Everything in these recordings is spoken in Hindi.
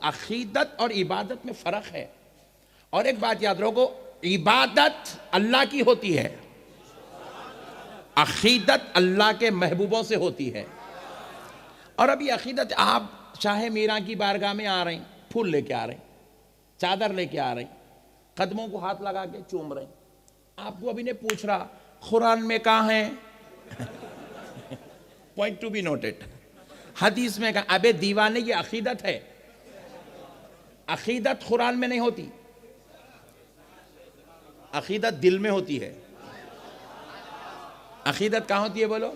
अकीदत और इबादत में फ़र्क है। और एक बात याद रखो, इबादत अल्लाह की होती है, अकीदत अल्लाह के महबूबों से होती है। और अभी अकीदत, आप चाहे मीरा की बारगाह में आ रहे हैं, फूल लेके आ रहे हैं, चादर लेके आ रहे हैं, कदमों को हाथ लगा के चूम रहे हैं, आपको अभी ने पूछ रहा कुरान में कहाँ है पॉइंट टू बी नोटेड, हदीस में कहा, अबे दीवाने ये अकीदत है, अकीदत कुरान में नहीं होती, अकीदत दिल में होती है। अकीदत कहाँ होती है बोलो?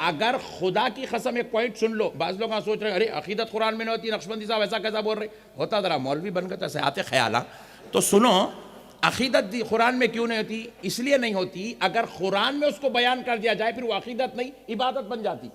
अगर खुदा की कसम, एक पॉइंट सुन लो, बाज लोग सोच रहे अरे अकीदत कुरान में नहीं होती, नक्शबंदी साहब ऐसा कैसा बोल रहे, होता जरा मौलवी बनकर तो आते ख्याल। तो सुनो, अकीदत कुरान में क्यों नहीं होती? इसलिए नहीं होती, अगर कुरान में उसको बयान कर दिया जाए फिर वो अकीदत नहीं इबादत बन जाती।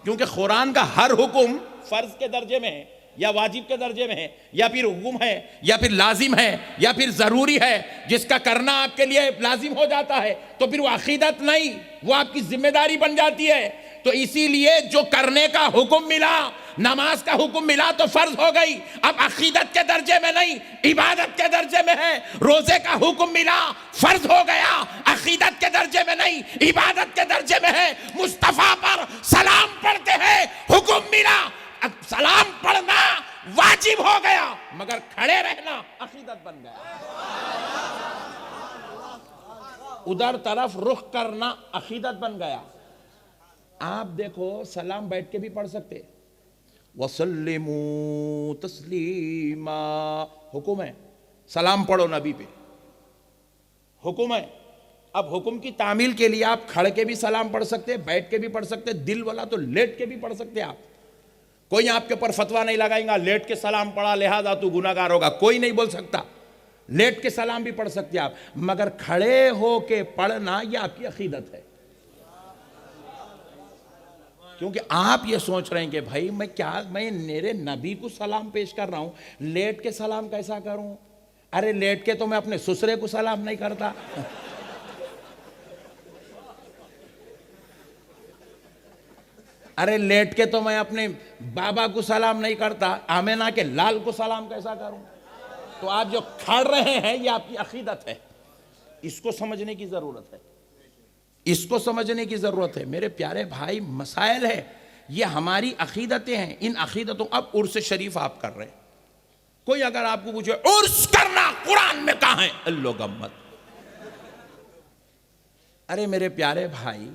क्योंकि कुरान का हर हुक्म फर्ज के दर्जे में है, या वाजिब के दर्जे में है, या फिर हुक्म है, या फिर लाजिम है, या फिर जरूरी है, जिसका करना आपके लिए लाजिम हो जाता है, तो फिर वो अकीदत नहीं, वो आपकी जिम्मेदारी बन जाती है। तो इसीलिए जो करने का हुक्म मिला, नमाज का हुक्म मिला तो फर्ज हो गई, अब अकीदत के दर्जे में नहीं इबादत के दर्जे में है। रोजे का हुक्म मिला, फर्ज हो गया, अकीदत के दर्जे में नहीं इबादत के दर्जे में है। मुस्तफा पर सलाम पढ़ते हैं, हुक्म मिला, सलाम पढ़ना वाजिब हो गया, मगर खड़े रहना अकीदत बन गया। उधर तरफ रुख करना अकीदत बन गया। आप देखो, सलाम बैठ के भी पढ़ सकते, वसल्लिमू तस्लीमा, हुक्म है, सलाम पढ़ो नबी पे, हुक्म है। अब हुक्म की तामील के लिए आप खड़ के भी सलाम पढ़ सकते, बैठ के भी पढ़ सकते, दिल वाला तो लेट के भी पढ़ सकते आप। कोई आपके ऊपर फतवा नहीं लगाएगा लेट के सलाम पढ़ा लिहाजा तू गुनाहगार होगा, कोई नहीं बोल सकता। लेट के सलाम भी पढ़ सकते आप, मगर खड़े हो के पढ़ना यह आपकी अकीदत है। क्योंकि आप ये सोच रहे हैं कि भाई मैं मेरे नबी को सलाम पेश कर रहा हूं, लेट के सलाम कैसा करूं? अरे लेट के तो मैं अपने ससुरे को सलाम नहीं करता अरे लेट के तो मैं अपने बाबा को सलाम नहीं करता, आमेना के लाल को सलाम कैसा करूं? तो आप जो खड़ रहे हैं ये आपकी अकीदत है, इसको समझने की जरूरत है, इसको समझने की जरूरत है। मेरे प्यारे भाई, मसाइल है, ये हमारी अकीदतें हैं। इन अकीदतों, अब उर्स शरीफ आप कर रहे हैं, कोई अगर आपको पूछे उर्स करना कुरान में कहां है, अल्लाह गम्मत। अरे मेरे प्यारे भाई,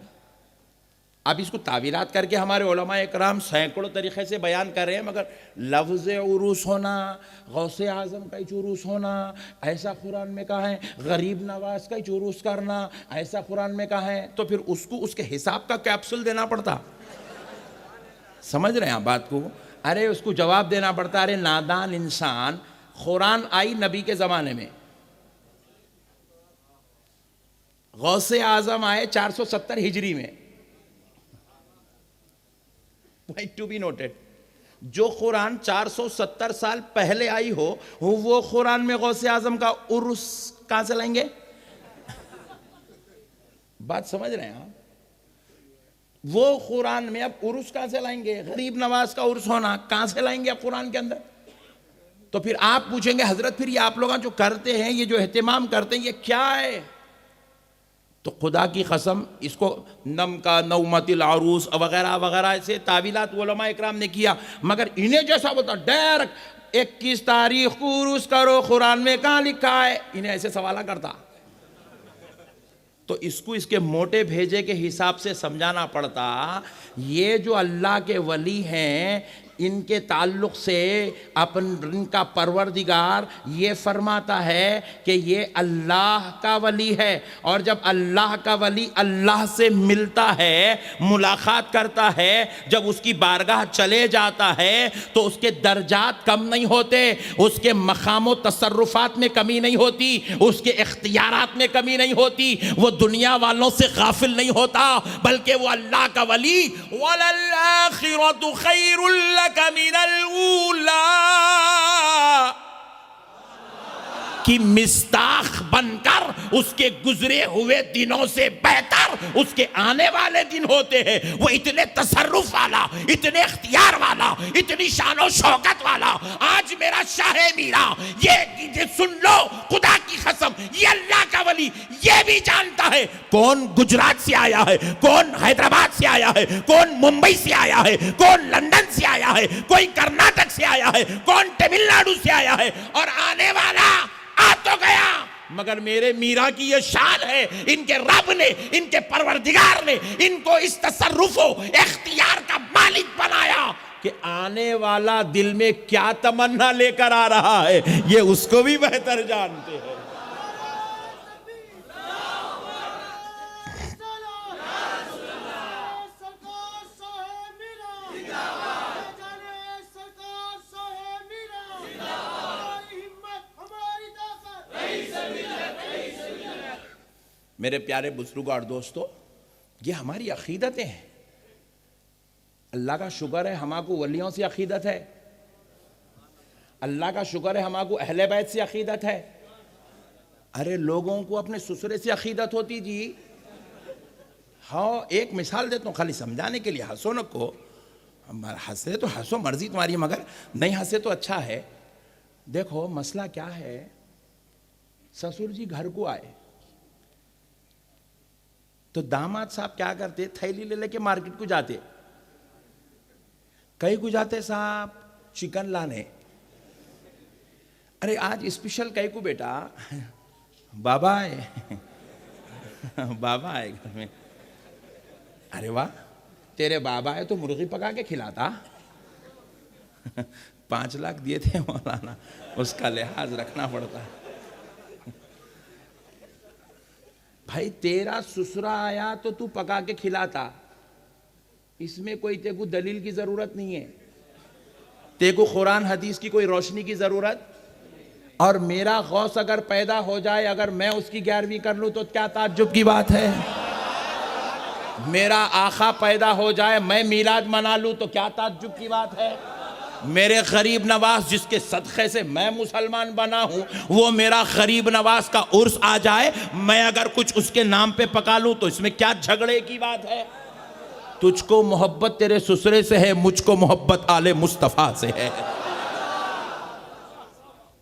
अब इसको तावीलात करके हमारे उलमा इकराम सैकड़ों तरीक़े से बयान कर रहे हैं, मगर लफ्ज़ उरूस होना, गौसे आज़म का उरूस होना, ऐसा कुरान में कहा है, गरीब नवाज का उरूस करना, ऐसा कुरान में कहा है, तो फिर उसको उसके हिसाब का कैप्सूल देना पड़ता। समझ रहे हैं आप बात को? अरे उसको जवाब देना पड़ता। अरे नादान इंसान, कुरान आई नबी के ज़माने में, गौसे आज़म आए 470 हिजरी में। पॉइंट टू बी नोटेड, जो कुरान 470 साल पहले आई हो, वो कुरान में गौसे आजम का उर्स कहां से लाएंगे? बात समझ रहे हैं आप? वो कुरान में अब उर्स कहां से लाएंगे? गरीब नवाज का उर्स होना कहां से लाएंगे आप कुरान के अंदर? तो फिर आप पूछेंगे हजरत, फिर ये आप लोग जो करते हैं, ये जो एहतिमाम करते हैं, ये क्या है? तो खुदा की कसम, इसको नम का नौमतिल आरूस वगैरह वगैरह ऐसे तावीलात उलमा इकराम ने किया, मगर इन्हें जैसा बोलता डायरेक्ट 21 तारीख को उरूस करो, कुरान में कहाँ लिखा है, इन्हें ऐसे सवाल करता। तो इसको इसके मोटे भेजे के हिसाब से समझाना पड़ता। ये जो अल्लाह के वली हैं, इनके ताल्लुक़ से इनका परवरदिगार ये फरमाता है कि ये अल्लाह का वली है, और जब अल्लाह का वली अल्लाह से मिलता है, मुलाकात करता है, जब उसकी बारगाह चले जाता है, तो उसके दर्जात कम नहीं होते, उसके मकाम व तसर्रुफात में कमी नहीं होती, उसके इख्तियारात में कमी नहीं होती, वो दुनिया वालों से गाफिल नहीं होता, बल्कि वो अल्लाह का वली वलल आखिरतु खैरुल लक मिनल ऊला की मिस्ताख बनकर उसके गुजरे हुए दिनों से बेहतर इख्तियार उसके आने वाले दिन होते हैं। वो इतने तसर्रुफ वाला, इतने इख्तियार वाला, इतनी शानो शौकत वाला। आज मेरा शाह मीरा, ये सुन लो खुदा की कसम, ये अल्लाह का वली ये भी जानता है कौन गुजरात से आया है, कौन हैदराबाद से आया है, कौन मुंबई से आया है, कौन लंदन से आया है, कोई कर्नाटक से आया है, कौन तमिलनाडु से आया है, और आने वाला आ तो गया। मगर मेरे मीरा की ये शान है, इनके रब ने, इनके परवरदिगार ने इनको इस तसर्रुफो इख्तियार का मालिक बनाया कि आने वाला दिल में क्या तमन्ना लेकर आ रहा है ये उसको भी बेहतर जानते हैं। मेरे प्यारे बुजुर्गों और दोस्तों, ये हमारी अकीदतें हैं। अल्लाह का शुक्र है हमाको वलियों से अकीदत है, अल्लाह का शुक्र है हमाको अहले बैत से अकीदत है। अरे लोगों को अपने ससुरे से अकीदत होती जी। हाँ, एक मिसाल देता हूँ खाली समझाने के लिए, हंसो न को, हंसे तो हंसो, मर्जी तुम्हारी, मगर नहीं हंसे तो अच्छा है। देखो मसला क्या है, ससुर जी घर को आए तो दामाद साहब क्या करते, थैली ले लेके मार्केट को जाते, कहीं को जाते साहब चिकन लाने। अरे आज स्पेशल कहीं को बेटा, बाबा आए बाबा आए घर में। अरे वाह, तेरे बाबा आए तो मुर्गी पका के खिलाता। 5 लाख दिए थे मौलाना, उसका लिहाज रखना पड़ता। भाई तेरा ससुरा आया तो तू पका के खिलाता, इसमें कोई तेको दलील की जरूरत नहीं है, तेको कुरान हदीस की कोई रोशनी की जरूरत। और मेरा गौस अगर पैदा हो जाए, अगर मैं उसकी 11वीं कर लूं तो क्या ताज्जुब की बात है। मेरा आका पैदा हो जाए, मैं मीलाद मना लूं तो क्या ताज्जुब की बात है। मेरे गरीब नवाज जिसके सदक़े से मैं मुसलमान बना हूं, वो मेरा गरीब नवाज का उर्स आ जाए, मैं अगर कुछ उसके नाम पे पका लूं तो इसमें क्या झगड़े की बात है। तुझको मोहब्बत तेरे ससुरे से है, मुझको मोहब्बत आले मुस्तफ़ा से है,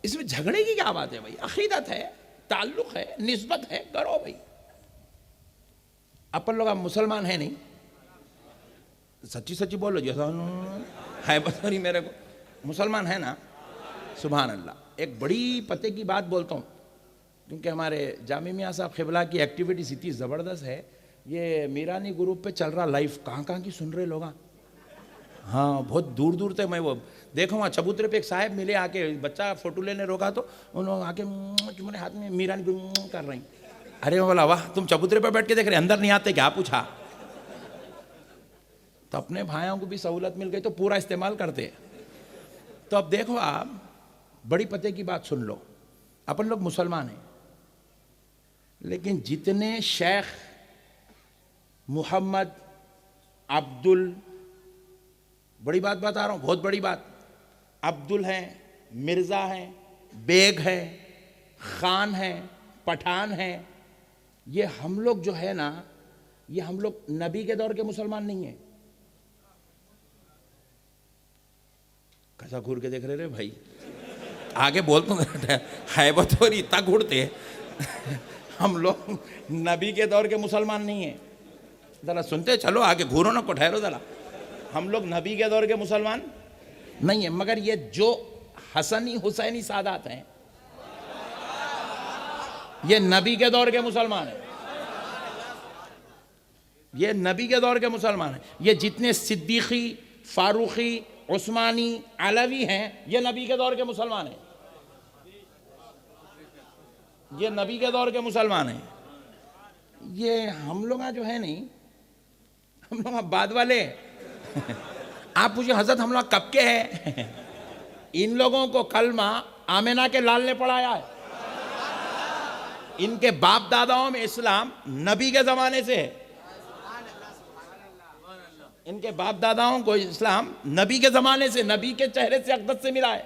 इसमें झगड़े की क्या बात है भाई। अकीदत है, ताल्लुक है, निस्बत है, करो भाई। अपन लोग आप मुसलमान है नहीं, सच्ची सच्ची बोलो, जैसा है बतौरी मेरे को मुसलमान है ना, सुभान अल्लाह। एक बड़ी पते की बात बोलता हूँ, क्योंकि हमारे जामी मियाँ साहब क़िबला की एक्टिविटीज़ इतनी ज़बरदस्त है। ये मीरानी ग्रुप पे चल रहा लाइव, कहाँ की सुन रहे लोग। हाँ, बहुत दूर दूर तक मैं वो देखो, वहाँ चबूतरे पे एक साहब मिले, आके बच्चा फ़ोटो लेने रोका तो उन लोग आके तुम्हारे हाथ में मीरानी कर रही। अरे बोला वाह, तुम चबूतरे पर बैठ के देख रहे, अंदर नहीं आते क्या पूछा। तो अपने भाइयों को भी सहूलत मिल गई तो पूरा इस्तेमाल करते। तो अब देखो आप, बड़ी पते की बात सुन लो, अपन लोग मुसलमान हैं, लेकिन जितने शेख मोहम्मद, अब्दुल, बड़ी बात बता रहा हूँ, बहुत बड़ी बात, अब्दुल हैं, मिर्ज़ा हैं, बेग है, खान है, पठान है, ये हम लोग जो है ना, ये हम लोग नबी के दौर के मुसलमान नहीं हैं। कैसा घूर के देख रहे रे भाई, आगे बोल तो हैबत हो रही, इतना घूरते हम लोग नबी के दौर के मुसलमान नहीं हैं। जरा सुनते चलो, आगे घूरो ना, को ठहरो जरा। हम लोग नबी के दौर के मुसलमान नहीं है, मगर ये जो हसनी हुसैनी सादात हैं, ये नबी के दौर के मुसलमान हैं, ये नबी के दौर के मुसलमान हैं। ये जितने सिद्दीकी, फारूकी, उस्मानी, अलवी हैं, ये नबी के दौर के मुसलमान हैं, ये नबी के दौर के मुसलमान हैं। ये हम लोग जो है नहीं, हम लोग बाद वाले आप पूछिए हजरत हम लोग कब के हैं। इन लोगों को कलमा आमिना के लाल ने पढ़ाया है। इनके बाप दादाओं में इस्लाम नबी के जमाने से है, इनके बाप दादाओं को इस्लाम नबी के ज़माने से, नबी के चेहरे से, अक़दस से मिला है।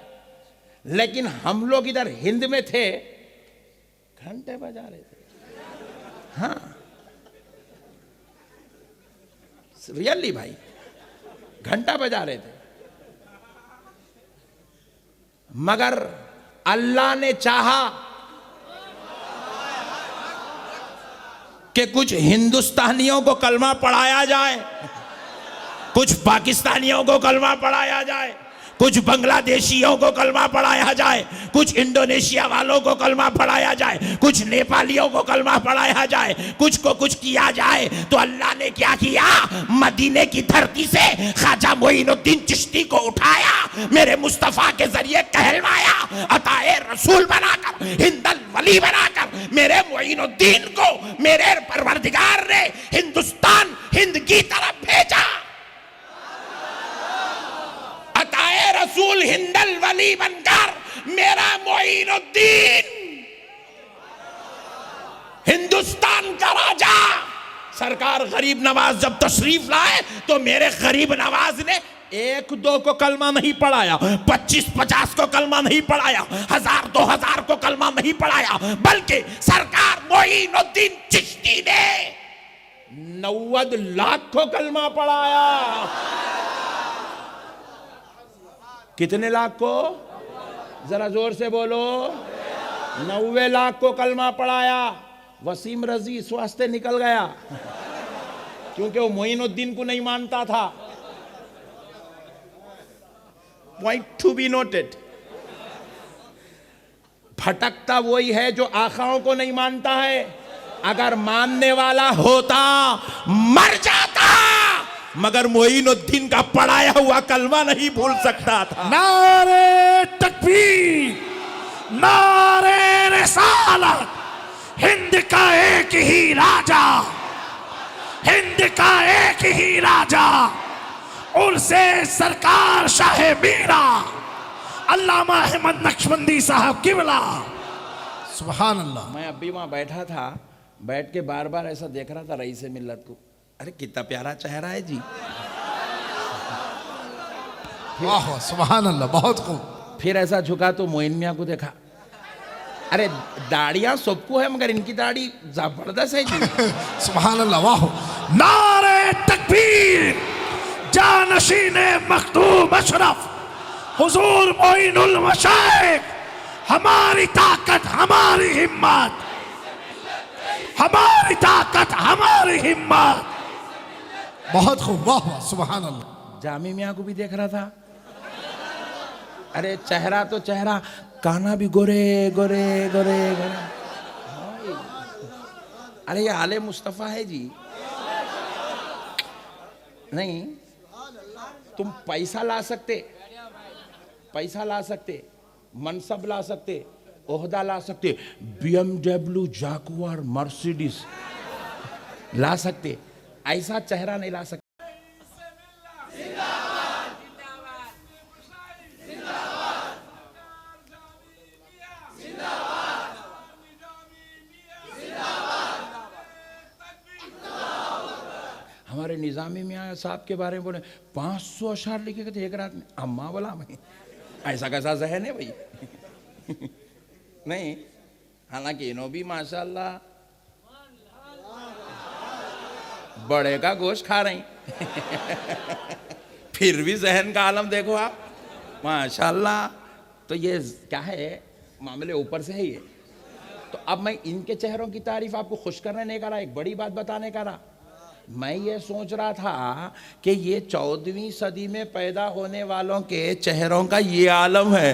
लेकिन हम लोग इधर हिंद में थे, घंटे बजा रहे थे। हाँ, रियली भाई, घंटा बजा रहे थे। मगर अल्लाह ने चाहा कि कुछ हिंदुस्तानियों को कलमा पढ़ाया जाए, कुछ पाकिस्तानियों को कलमा पढ़ाया जाए, कुछ बांग्लादेशियों को कलमा पढ़ाया जाए, कुछ इंडोनेशिया वालों को कलमा पढ़ाया जाए, कुछ नेपालियों को कलमा पढ़ाया जाए, कुछ को कुछ किया जाए। तो अल्लाह ने क्या किया, मदीने की धरती से ख्वाजा मोइनुद्दीन चिश्ती को उठाया, मेरे मुस्तफा के जरिए कहलवाया, अताए रसूल बनाकर, हिंदल वली बनाकर मेरे मोइनुद्दीन को मेरे परवरदिगार ने हिंदुस्तान, हिंद की तरफ भेजा। अताए रसूल हिंदल वली बनकर मेरा मोइनुद्दीन हिंदुस्तान का राजा। सरकार गरीब नवाज जब तशरीफ लाए तो मेरे गरीब नवाज ने 1-2 को कलमा नहीं पढ़ाया, 25-50 को कलमा नहीं पढ़ाया, 1000-2000 को कलमा नहीं पढ़ाया, बल्कि सरकार मोइनुद्दीन चिश्ती ने 90 लाख को कलमा पढ़ाया। कितने लाख को? जरा जोर से बोलो। 90 लाख को कलमा पढ़ाया। वसीम रजी इस वास्ते निकल गया क्योंकि वो मोइनुद्दीन को नहीं मानता था। Point to be noted. भटकता वही है जो आखाओं को नहीं मानता है। अगर मानने वाला होता मर जाता, मगर मोइनुद्दीन का पढ़ाया हुआ कलमा नहीं भूल सकता था। नारे तकबीर, नारे रिसालत, हिंद का एक ही राजा, हिंद का एक ही राजा, उनसे सरकार शाह मीरा अल्लामा अहमद नक्शबंदी साहब किबला। सुभान अल्लाह। मैं अभी वहां बैठा था, बैठ के बार बार ऐसा देख रहा था रईस मिल्लत को। अरे कितना प्यारा चेहरा है जी। वाह सुभान अल्लाह, बहुत खूब। फिर ऐसा झुका तो मोइन मियां को देखा। अरे दाढ़ियां सबको है मगर इनकी दाढ़ी जबरदस्त है जी। सुभान अल्लाह, वाह। नारे तकबीर, जानशीने मखदूम अशरफ हुजूर मोइनुल मशाइख, हमारी ताकत हमारी हिम्मत, हमारी ताकत हमारी हिम्मत। बहुत खूब, वाह वाह सुभान अल्लाह। जामी मियां को भी देख रहा था। अरे चेहरा तो चेहरा, काना भी गोरे गोरे गोरे गोरे। अरे ये आले मुस्तफा है जी। नहीं, तुम पैसा ला सकते, पैसा ला सकते, मनसब ला सकते, ओहदा ला सकते, BMW, जागुआर, मर्सिडीज ला सकते, ऐसा चेहरा नहीं ला सकते। हमारे निजामी मियाँ साहब के बारे में बोले 500 अशार लिखे थे एक रात में। अम्मा बोला मैं, ऐसा कैसा जहन है भाई। नहीं, हालांकि इन्हों भी माशाल्लाह बड़े का गोश्त खा रही। फिर भी जहन का आलम देखो आप, माशाल्लाह। तो ये क्या है, मामले ऊपर से है ये। तो अब मैं इनके चेहरों की तारीफ आपको खुश करने नहीं कर रहा, एक बड़ी बात बताने का रहा। मैं ये सोच रहा था कि ये 14वीं सदी में पैदा होने वालों के चेहरों का ये आलम है।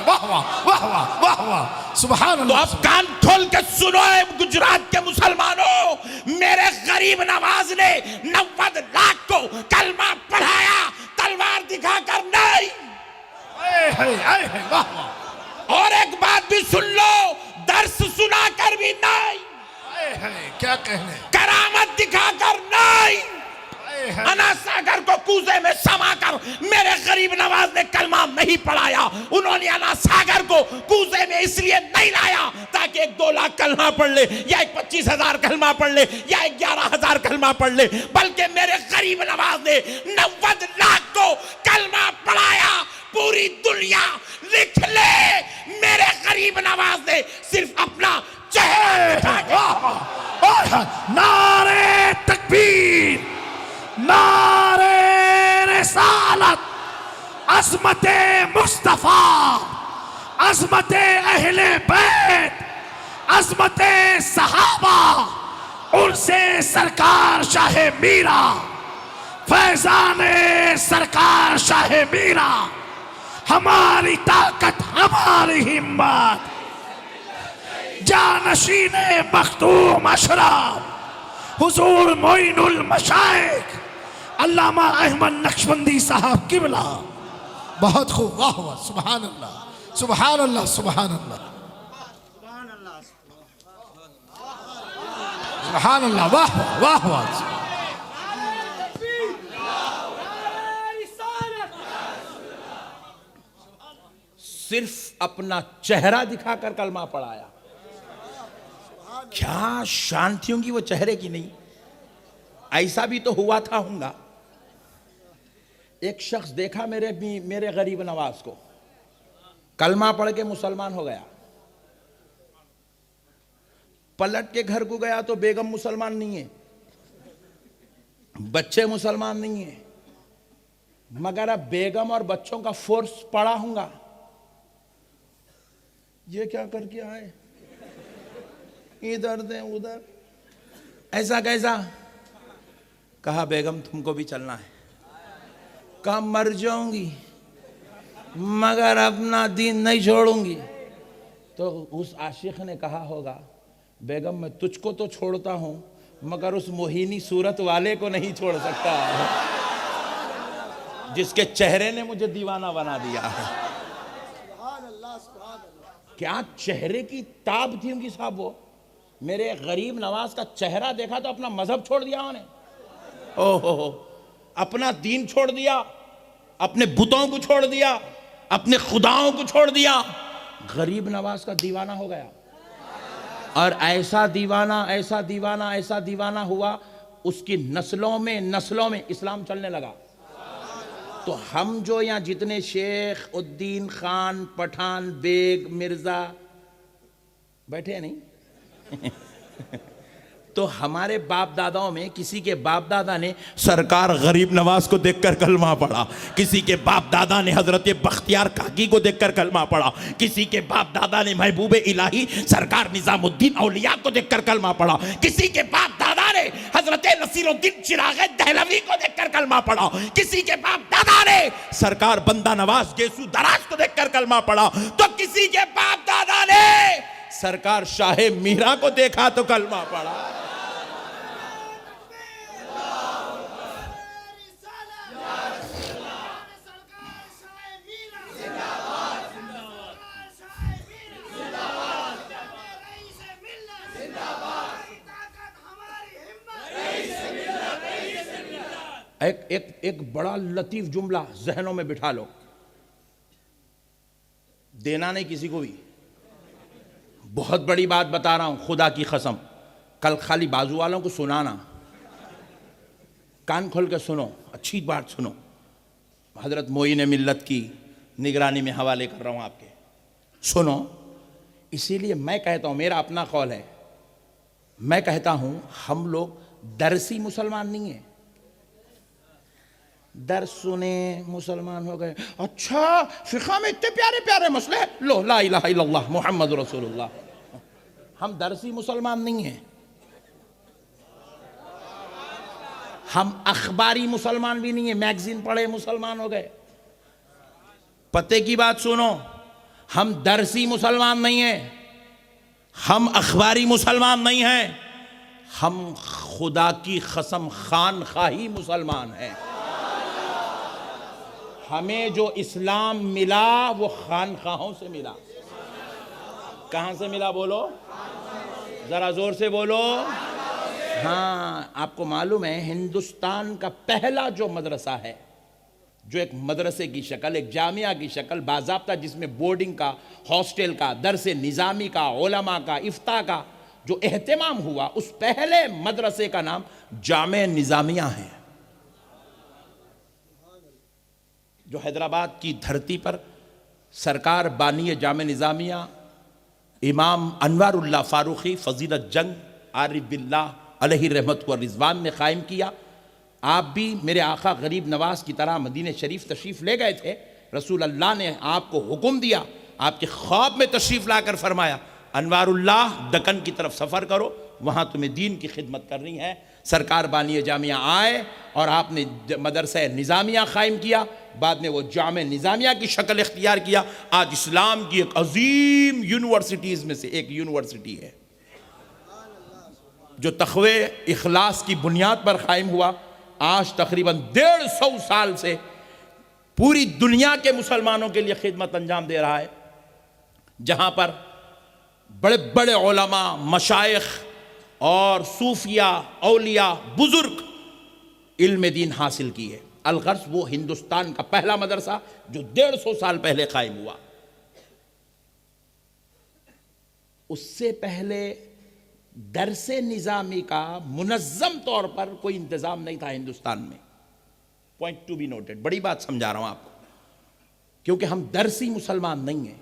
वाह वाह वाह वाह वाह वाह सुभान तो अल्लाह। अब कान खोल के सुनो गुजरात के मुसलमानों, मेरे गरीब नवाज ने 90 लाख को कलमा पढ़ाया, तलवार दिखाकर नहीं। वाह वाह। और एक बात भी सुन लो, दर्स सुनाकर भी नहीं, क्या कहने, करामत दिखाकर नहीं, अना सागर को कूजे में समाकर मेरे गरीब नवाज ने कलमा नहीं पढ़ाया। उन्होंने अना सागर को कूजे में इसलिए नहीं लाया ताकि 1-2 लाख कलमा पढ़ ले, या 25,000 कलमा पढ़ ले, या 11,000 कलमा पढ़ ले, बल्कि मेरे गरीब नवाज ने 90 लाख को कलमा पढ़ाया। पूरी दुनिया लिख ले, मेरे गरीब नवाज ने सिर्फ अपना चेहरा साथ नारे तकबीर, नारे रिसालत, अज़मते मुस्तफा, अज़मते अहले बैत, अज़मते सहाबा, उनसे सरकार शाह मीरा, फैजाने सरकार शाह मीरा, हमारी ताकत हमारी हिम्मत, जानशीने मखदूम अशरफ हुजूर मोइनुल मशाइख अल्लामा अहमद नक्शबंदी साहब किबला। बहुत खूब, वाह वाह, सुभान अल्लाह, सुभान अल्लाह, सुभान अल्लाह, सुभान अल्लाह, वाह वाह, वाह वाह। सिर्फ अपना चेहरा दिखाकर कलमा पढ़ाया। क्या शान थी होंगी वो चेहरे की नहीं। ऐसा भी तो हुआ था होगा। एक शख्स देखा मेरे गरीब नवाज को, कलमा पढ़ के मुसलमान हो गया। पलट के घर को गया तो बेगम मुसलमान नहीं है, बच्चे मुसलमान नहीं है, मगर अब बेगम और बच्चों का फोर्स पड़ा होगा। ये क्या करके आए, इधर दे उधर, ऐसा कैसा। कहा बेगम तुमको भी चलना है। कहा मर जाऊंगी मगर अपना दीन नहीं छोड़ूंगी। तो उस आशिक ने कहा होगा बेगम मैं तुझको तो छोड़ता हूं मगर उस मोहिनी सूरत वाले को नहीं छोड़ सकता जिसके चेहरे ने मुझे दीवाना बना दिया है। क्या चेहरे की ताब थी उनकी साहब। वो मेरे गरीब नवाज का चेहरा देखा तो अपना मजहब छोड़ दिया उन्होंने। ओहो, अपना दीन छोड़ दिया, अपने बुतों को छोड़ दिया, अपने खुदाओं को छोड़ दिया। गरीब नवाज का दीवाना हो गया। और ऐसा दीवाना, ऐसा दीवाना, ऐसा दीवाना हुआ, उसकी नस्लों में इस्लाम चलने लगा। तो हम जो यहाँ जितने शेख उद्दीन खान, पठान, बेग, मिर्जा बैठे हैं नहीं तो हमारे बाप दादाओं में किसी के बाप दादा ने सरकार गरीब नवाज को देखकर कलमा पढ़ा, किसी के बाप दादा ने हजरत बख्तियार काकी को देखकर कलमा पढ़ा, किसी के बाप दादा ने महबूब इलाही सरकार निजामुद्दीन औलिया को देखकर कलमा पढ़ा, किसी के बाप दादा ने हजरत नसीरुद्दीन चिराग दहलवी को देखकर कलमा पढ़ा, किसी के बाप दादा ने सरकार बंदा नवाज गेसू दराज को देखकर कलमा पढ़ा, तो किसी के बाप दादा ने सरकार शाह मीरा को देखा तो कलमा पढ़ा। एक बड़ा लतीफ जुमला जहनों में बिठा लो, देना नहीं किसी को भी। बहुत बड़ी बात बता रहा हूं खुदा की कसम, कल खाली बाजू वालों को सुनाना, कान खोल के सुनो, अच्छी बात सुनो। हजरत मोइन मिल्लत की निगरानी में हवाले कर रहा हूं आपके, सुनो। इसीलिए मैं कहता हूं, मेरा अपना कौल है, मैं कहता हूं हम लोग दरसी मुसलमान नहीं है। दर्स सुने मुसलमान हो गए, अच्छा फिक़ा में इतने प्यारे प्यारे मसले, लो ला इलाहा इल्लल्लाह मुहम्मद रसूलुल्लाह। हम दरसी मुसलमान नहीं हैं, हम अखबारी मुसलमान भी नहीं है, मैगजीन पढ़े मुसलमान हो गए। पते की बात सुनो, हम दरसी मुसलमान नहीं हैं, हम अखबारी मुसलमान नहीं हैं, हम खुदा की कसम खानखाही मुसलमान हैं। हमें जो इस्लाम मिला वो खानखाहों से मिला। कहां से मिला बोलो, जरा जोर से बोलो। हाँ, आपको मालूम है हिंदुस्तान का पहला जो मदरसा है, जो एक मदरसे की शक्ल, एक जामिया की शक्ल, बाज़ाब्ता, जिसमें बोर्डिंग का, हॉस्टल का, दरसे निज़ामी का, उलमा का, इफ्ता का जो एहतमाम हुआ, उस पहले मदरसे का नाम जामे निज़ामिया है, जो हैदराबाद की धरती पर सरकार बानी जामे निज़ामिया इमाम अनवारुल्लाह फारूकी, फजीलत जंग, आरिफ बिल्लाह अलैहि रहमत व रिजवान ने कायम किया। आप भी मेरे आका गरीब नवाज की तरह मदीने शरीफ तशरीफ़ ले गए थे। रसूल अल्लाह ने आपको हुक्म दिया, आपके ख्वाब में तशरीफ़ लाकर फरमाया, अनवारुल्लाह दक्कन की तरफ सफ़र करो, वहाँ तुम्हें दीन की खिदमत करनी है। सरकार बानी जामिया आए और आपने मदरसा निज़ामिया क़ायम किया, बाद में वो जामे निज़ामिया की शक्ल इख्तियार किया। आज इस्लाम की एक अजीम यूनिवर्सिटीज़ में से एक यूनिवर्सिटी है जो तक़वे इखलास की बुनियाद पर कायम हुआ। आज तकरीबन 150 साल से पूरी दुनिया के मुसलमानों के लिए खिदमत अंजाम दे रहा है, जहां पर बड़े बड़े उलमा, मशाइख और सूफिया, औलिया, बुजुर्ग इल्म दीन हासिल किए। अलगर्ज वो हिंदुस्तान का पहला मदरसा जो 150 साल पहले कायम हुआ। उससे पहले दरसे निज़ामी का मुनज़्ज़म तौर पर कोई इंतज़ाम नहीं था हिंदुस्तान में। पॉइंट टू बी नोटेड, बड़ी बात समझा रहा हूं आपको, क्योंकि हम दरसी मुसलमान नहीं हैं।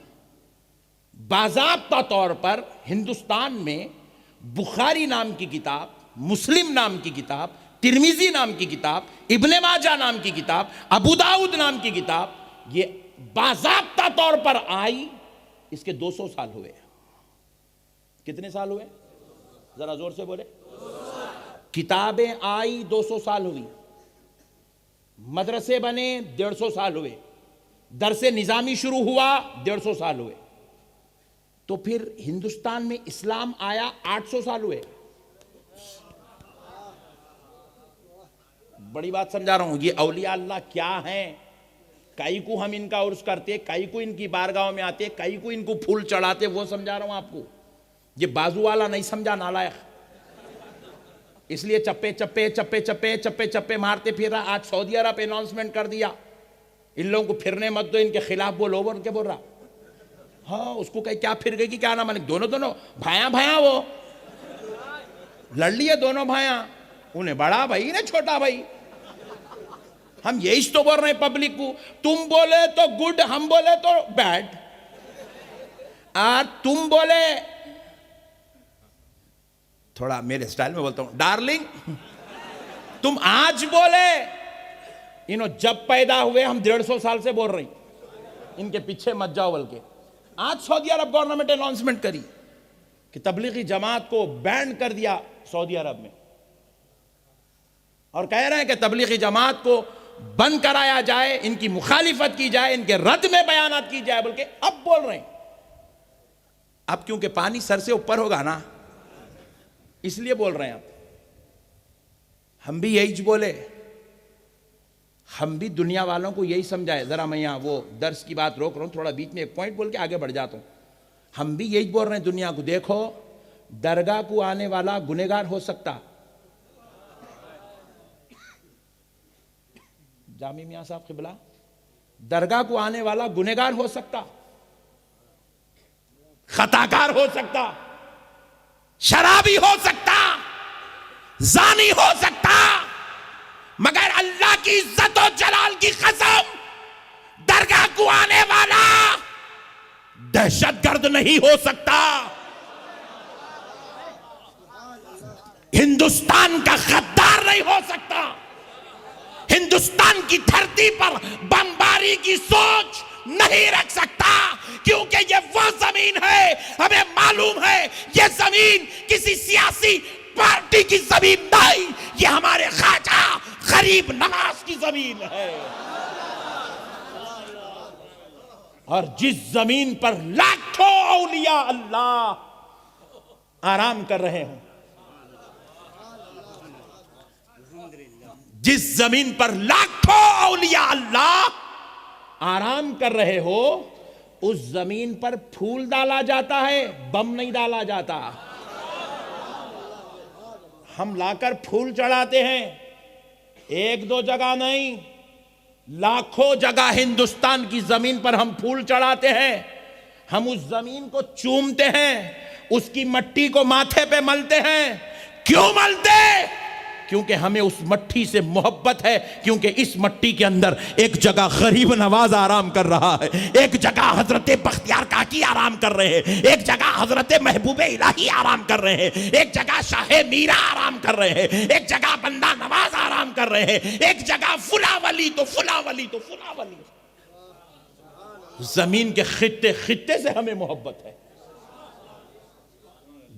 बाज़ाब्ता तौर पर हिंदुस्तान में बुखारी नाम की किताब, मुस्लिम नाम की किताब, तिरमिजी नाम की किताब, इब्ने माजा नाम की किताब, अबू दाऊद नाम की किताब, ये बाज़ाब्ता तौर पर आई, इसके 200 साल हुए। कितने साल हुए? जरा जोर से बोले। किताबें आई 200 साल हुई, मदरसे बने 150 साल हुए, दरसे निज़ामी शुरू हुआ 150 साल हुए, तो फिर हिंदुस्तान में इस्लाम आया 800 साल हुए। बड़ी बात समझा रहा हूं। ये औलिया अल्लाह क्या हैं? कई को हम इनका उर्स करते, कई को इनकी बारगाहों में आते, कई को इनको फूल चढ़ाते, वो समझा रहा हूं आपको। ये बाजू वाला नहीं समझा, नालायक, इसलिए चप्पे चप्पे चप्पे चप्पे चप्पे चप्पे मारते फिर रहा। आज सऊदी अरब अनाउंसमेंट कर दिया, इन लोगों को फिरने मत दो, इनके खिलाफ बोलो, बोल के बोल रहा। हाँ, उसको कहीं क्या फिर गई कि क्या ना, माने दोनों दोनों भाया भाया वो लड़ लिए, दोनों भाया, उन्हें बड़ा भाई ना छोटा भाई। हम यही तो बोल रहे हैं पब्लिक को, तुम बोले तो गुड, हम बोले तो बैड। तुम बोले, थोड़ा मेरे स्टाइल में बोलता हूं, डार्लिंग, तुम आज बोले, इन्हों जब पैदा हुए हम 150 साल से बोल रही, इनके पीछे मत जाओ। बल्कि आज सऊदी अरब गवर्नमेंट अनाउंसमेंट करी कि तबलीगी जमात को बैन कर दिया सऊदी अरब में, और कह रहे हैं कि तबलीगी जमात को बंद कराया जाए, इनकी मुखालिफत की जाए, इनके रद्द में बयानात की जाए, बल्कि अब बोल रहे हैं। अब क्योंकि पानी सर से ऊपर होगा ना, इसलिए बोल रहे हैं। अब हम भी यही बोले, हम भी दुनिया वालों को यही समझाए। जरा मैं यहां वो दर्स की बात रोक रहा हूं, थोड़ा बीच में एक पॉइंट बोल के आगे बढ़ जाता हूं। हम भी यही बोल रहे हैं दुनिया को, देखो दरगाह को आने वाला गुनहगार हो सकता। जामी मियां साहब क़िबला, दरगाह को आने वाला गुनहगार हो सकता, खताकार हो सकता, शराबी हो सकता, जानी हो सकता, मगर अल्लाह की इज्जत और जलाल की कसम, दरगाह को आने वाला दहशतगर्द नहीं हो सकता, हिंदुस्तान का गद्दार नहीं हो सकता, हिंदुस्तान की धरती पर बमबारी की सोच नहीं रख सकता, क्योंकि ये वो जमीन है, हमें मालूम है ये जमीन किसी सियासी पार्टी की जमीन नहीं, ये हमारे ख्वाजा गरीब नवाज की जमीन है। और जिस जमीन पर लाखों औलिया अल्लाह आराम कर रहे हैं, जिस जमीन पर लाखों औलिया अल्लाह आराम कर रहे हो, उस जमीन पर फूल डाला जाता है, बम नहीं डाला जाता। हम लाकर फूल चढ़ाते हैं, एक दो जगह नहीं, लाखों जगह हिंदुस्तान की जमीन पर हम फूल चढ़ाते हैं। हम उस जमीन को चूमते हैं, उसकी मट्टी को माथे पे मलते हैं। क्यों मलते? क्योंकि हमें उस मट्टी से मोहब्बत है, क्योंकि इस मट्टी के अंदर एक जगह गरीब नवाज आराम कर रहा है, एक जगह हजरत बख्तियार काकी आराम कर रहे हैं, एक जगह हजरत महबूब इलाही आराम कर रहे हैं, एक जगह शाहे मीरा आराम कर रहे हैं, एक जगह बंदा नवाज आराम कर रहे हैं, एक जगह फुला वली तो फुला वली तो फुला वली। जमीन के खित्ते खित्ते से हमें मोहब्बत है।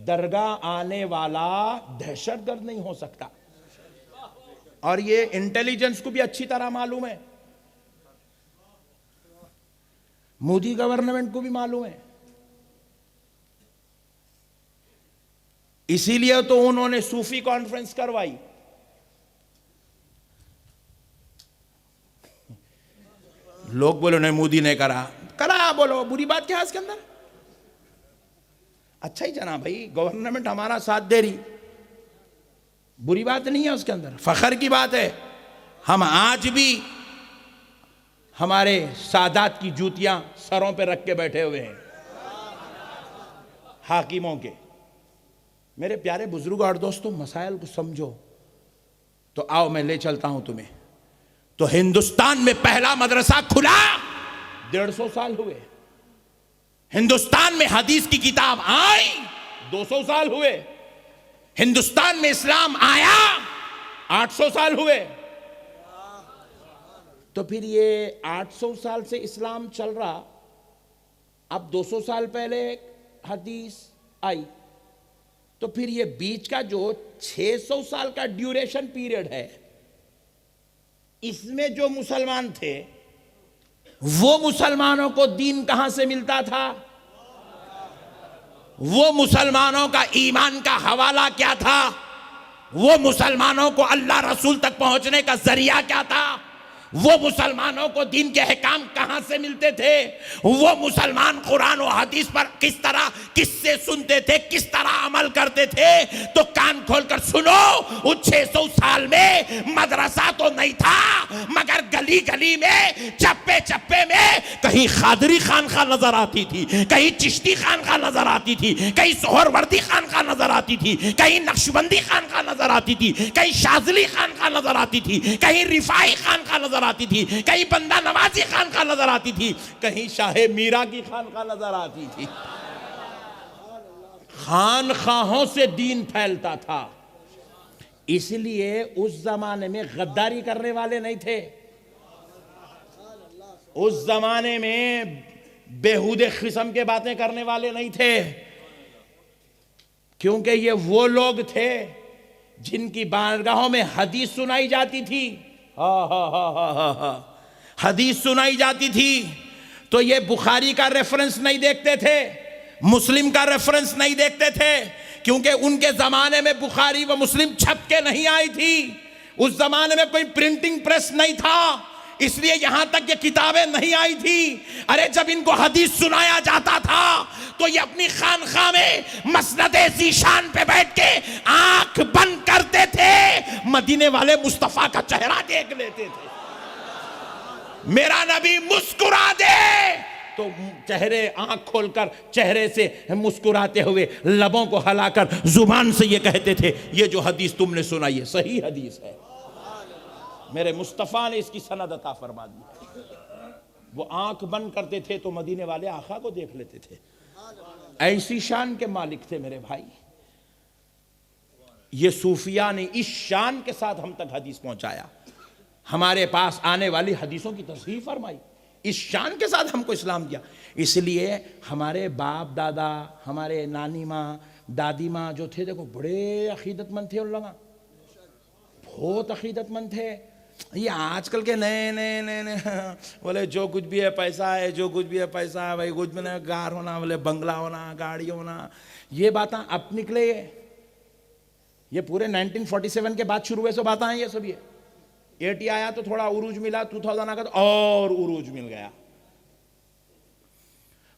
दरगाह आने वाला दहशतगर्द नहीं हो सकता, और ये इंटेलिजेंस को भी अच्छी तरह मालूम है, मोदी गवर्नमेंट को भी मालूम है। इसीलिए तो उन्होंने सूफी कॉन्फ्रेंस करवाई। लोग बोले नहीं मोदी ने करा, बोलो बुरी बात क्या है इसके अंदर? अच्छा ही जना भाई, गवर्नमेंट हमारा साथ दे रही, बुरी बात नहीं है उसके अंदर, फखर की बात है। हम आज भी हमारे सादात की जूतियां सरों पे रख के बैठे हुए हैं हाकिमों के। मेरे प्यारे बुजुर्ग और दोस्तों, मसाइल को समझो तो आओ मैं ले चलता हूं तुम्हें। तो हिंदुस्तान में पहला मदरसा खुला 150 साल हुए, हिंदुस्तान में हदीस की किताब आई 200 साल हुए, हिंदुस्तान में इस्लाम आया 800 साल हुए। तो फिर ये 800 साल से इस्लाम चल रहा, अब 200 साल पहले हदीस आई, तो फिर ये बीच का जो 600 साल का ड्यूरेशन पीरियड है, इसमें जो मुसलमान थे वो मुसलमानों को दीन कहां से मिलता था? वो मुसलमानों का ईमान का हवाला क्या था? वो मुसलमानों को अल्लाह रसूल तक पहुंचने का जरिया क्या था? वो मुसलमानों को दीन के अहकाम कहां से मिलते थे? वो मुसलमान कुरान और हदीस पर किस तरह किससे सुनते थे, किस तरह अमल करते थे? तो कान खोलकर सुनो, उस 600 साल में मदरसा तो नहीं था, मगर गली गली में चप्पे चप्पे में कहीं खादरी खानका नजर आती थी, कहीं चिश्ती खानका नजर आती थी, कहीं सोहरवर्दी खानका नजर आती थी, कहीं नक्शबंदी खानका नजर आती थी, कहीं शाजली खानका नजर आती थी, कहीं रिफाई खानका नजर आती थी, कहीं बंदा नवाजी खान का नजर आती थी, कहीं शाहे मीरा की खान का नजर आती थी। खानखाहों से दीन फैलता था। इसलिए उस जमाने में गद्दारी करने वाले नहीं थे, उस जमाने में बेहुदे किस्म के बातें करने वाले नहीं थे, क्योंकि ये वो लोग थे जिनकी बारगाहों में हदीस सुनाई जाती थी। हदीस सुनाई जाती थी तो ये बुखारी का रेफरेंस नहीं देखते थे, मुस्लिम का रेफरेंस नहीं देखते थे, क्योंकि उनके जमाने में बुखारी व मुस्लिम छप के नहीं आई थी। उस जमाने में कोई प्रिंटिंग प्रेस नहीं था, इसलिए यहां तक ये किताबें नहीं आई थी। अरे जब इनको हदीस सुनाया जाता था तो ये अपनी खानखा में मसनदे ज़ीशान पे बैठ के आंख बंद करते थे, मदीने वाले मुस्तफा का चेहरा देख लेते थे। मेरा नबी मुस्कुरा दे तो चेहरे, आंख खोलकर चेहरे से मुस्कुराते हुए लबों को हिलाकर जुबान से ये कहते थे, ये जो हदीस तुमने सुनाई है सही हदीस है, मेरे मुस्तफ़ा ने इसकी सनद अता फरमा दी। वो आंख बंद करते थे तो मदीने वाले आका को देख लेते थे। ऐसी शान के मालिक थे मेरे भाई। ये सूफिया ने इस शान के साथ हम तक हदीस पहुंचाया, हमारे पास आने वाली हदीसों की तस्हीह फरमाई, इस शान के साथ हमको इस्लाम दिया। इसलिए हमारे बाप दादा, हमारे नानी माँ, दादी माँ जो थे, देखो बड़े अकीदतमंद थे, उन लोग बहुत अकीदतमंद थे। ये आजकल के नए नए नए नए बोले जो कुछ भी है पैसा है, जो कुछ भी है पैसा है भाई, कुछ भी नहीं, कार होना, बोले बंगला होना, गाड़ी होना, ये बातें अब निकले। ये पूरे 1947 के बाद शुरू हुए सब बातें हैं ये सब। ये 80 आया तो थोड़ा उरूज मिला, 2000 आ गया तो और उरूज मिल गया।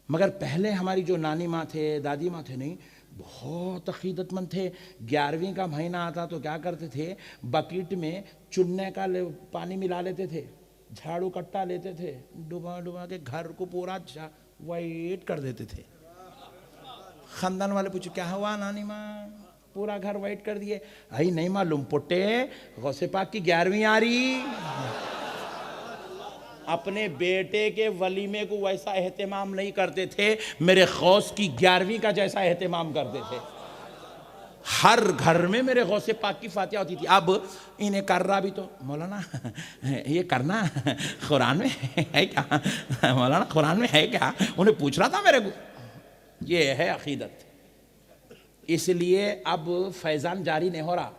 मगर पहले हमारी जो नानी माँ थे, दादी माँ थे, नहीं, बहुत अकीदतमंद थे। 11वीं का महीना आता तो क्या करते थे, बकेट में चुन्ने का पानी मिला लेते थे, झाड़ू कट्टा लेते थे, डुबा डुबा के घर को पूरा वाइट कर देते थे। खानदान वाले पूछे क्या हुआ नानी माँ, पूरा घर वाइट कर दिए। आई नहीं मालूम पुट्टे, गौसे पाक की 11वीं आ रही। अपने बेटे के वलीमे को वैसा एहतमाम नहीं करते थे, मेरे गौस की 11वीं का जैसा एहतमाम करते थे। हर घर में मेरे गौसे पाक की फातिहा होती थी। अब इन्हें कर रहा भी तो मौलाना ये करना कुरान में है क्या, मौलाना कुरान में है क्या, उन्हें पूछ रहा था मेरे को। ये है अकीदत। इसलिए अब फैज़ान जारी नहीं हो रहा।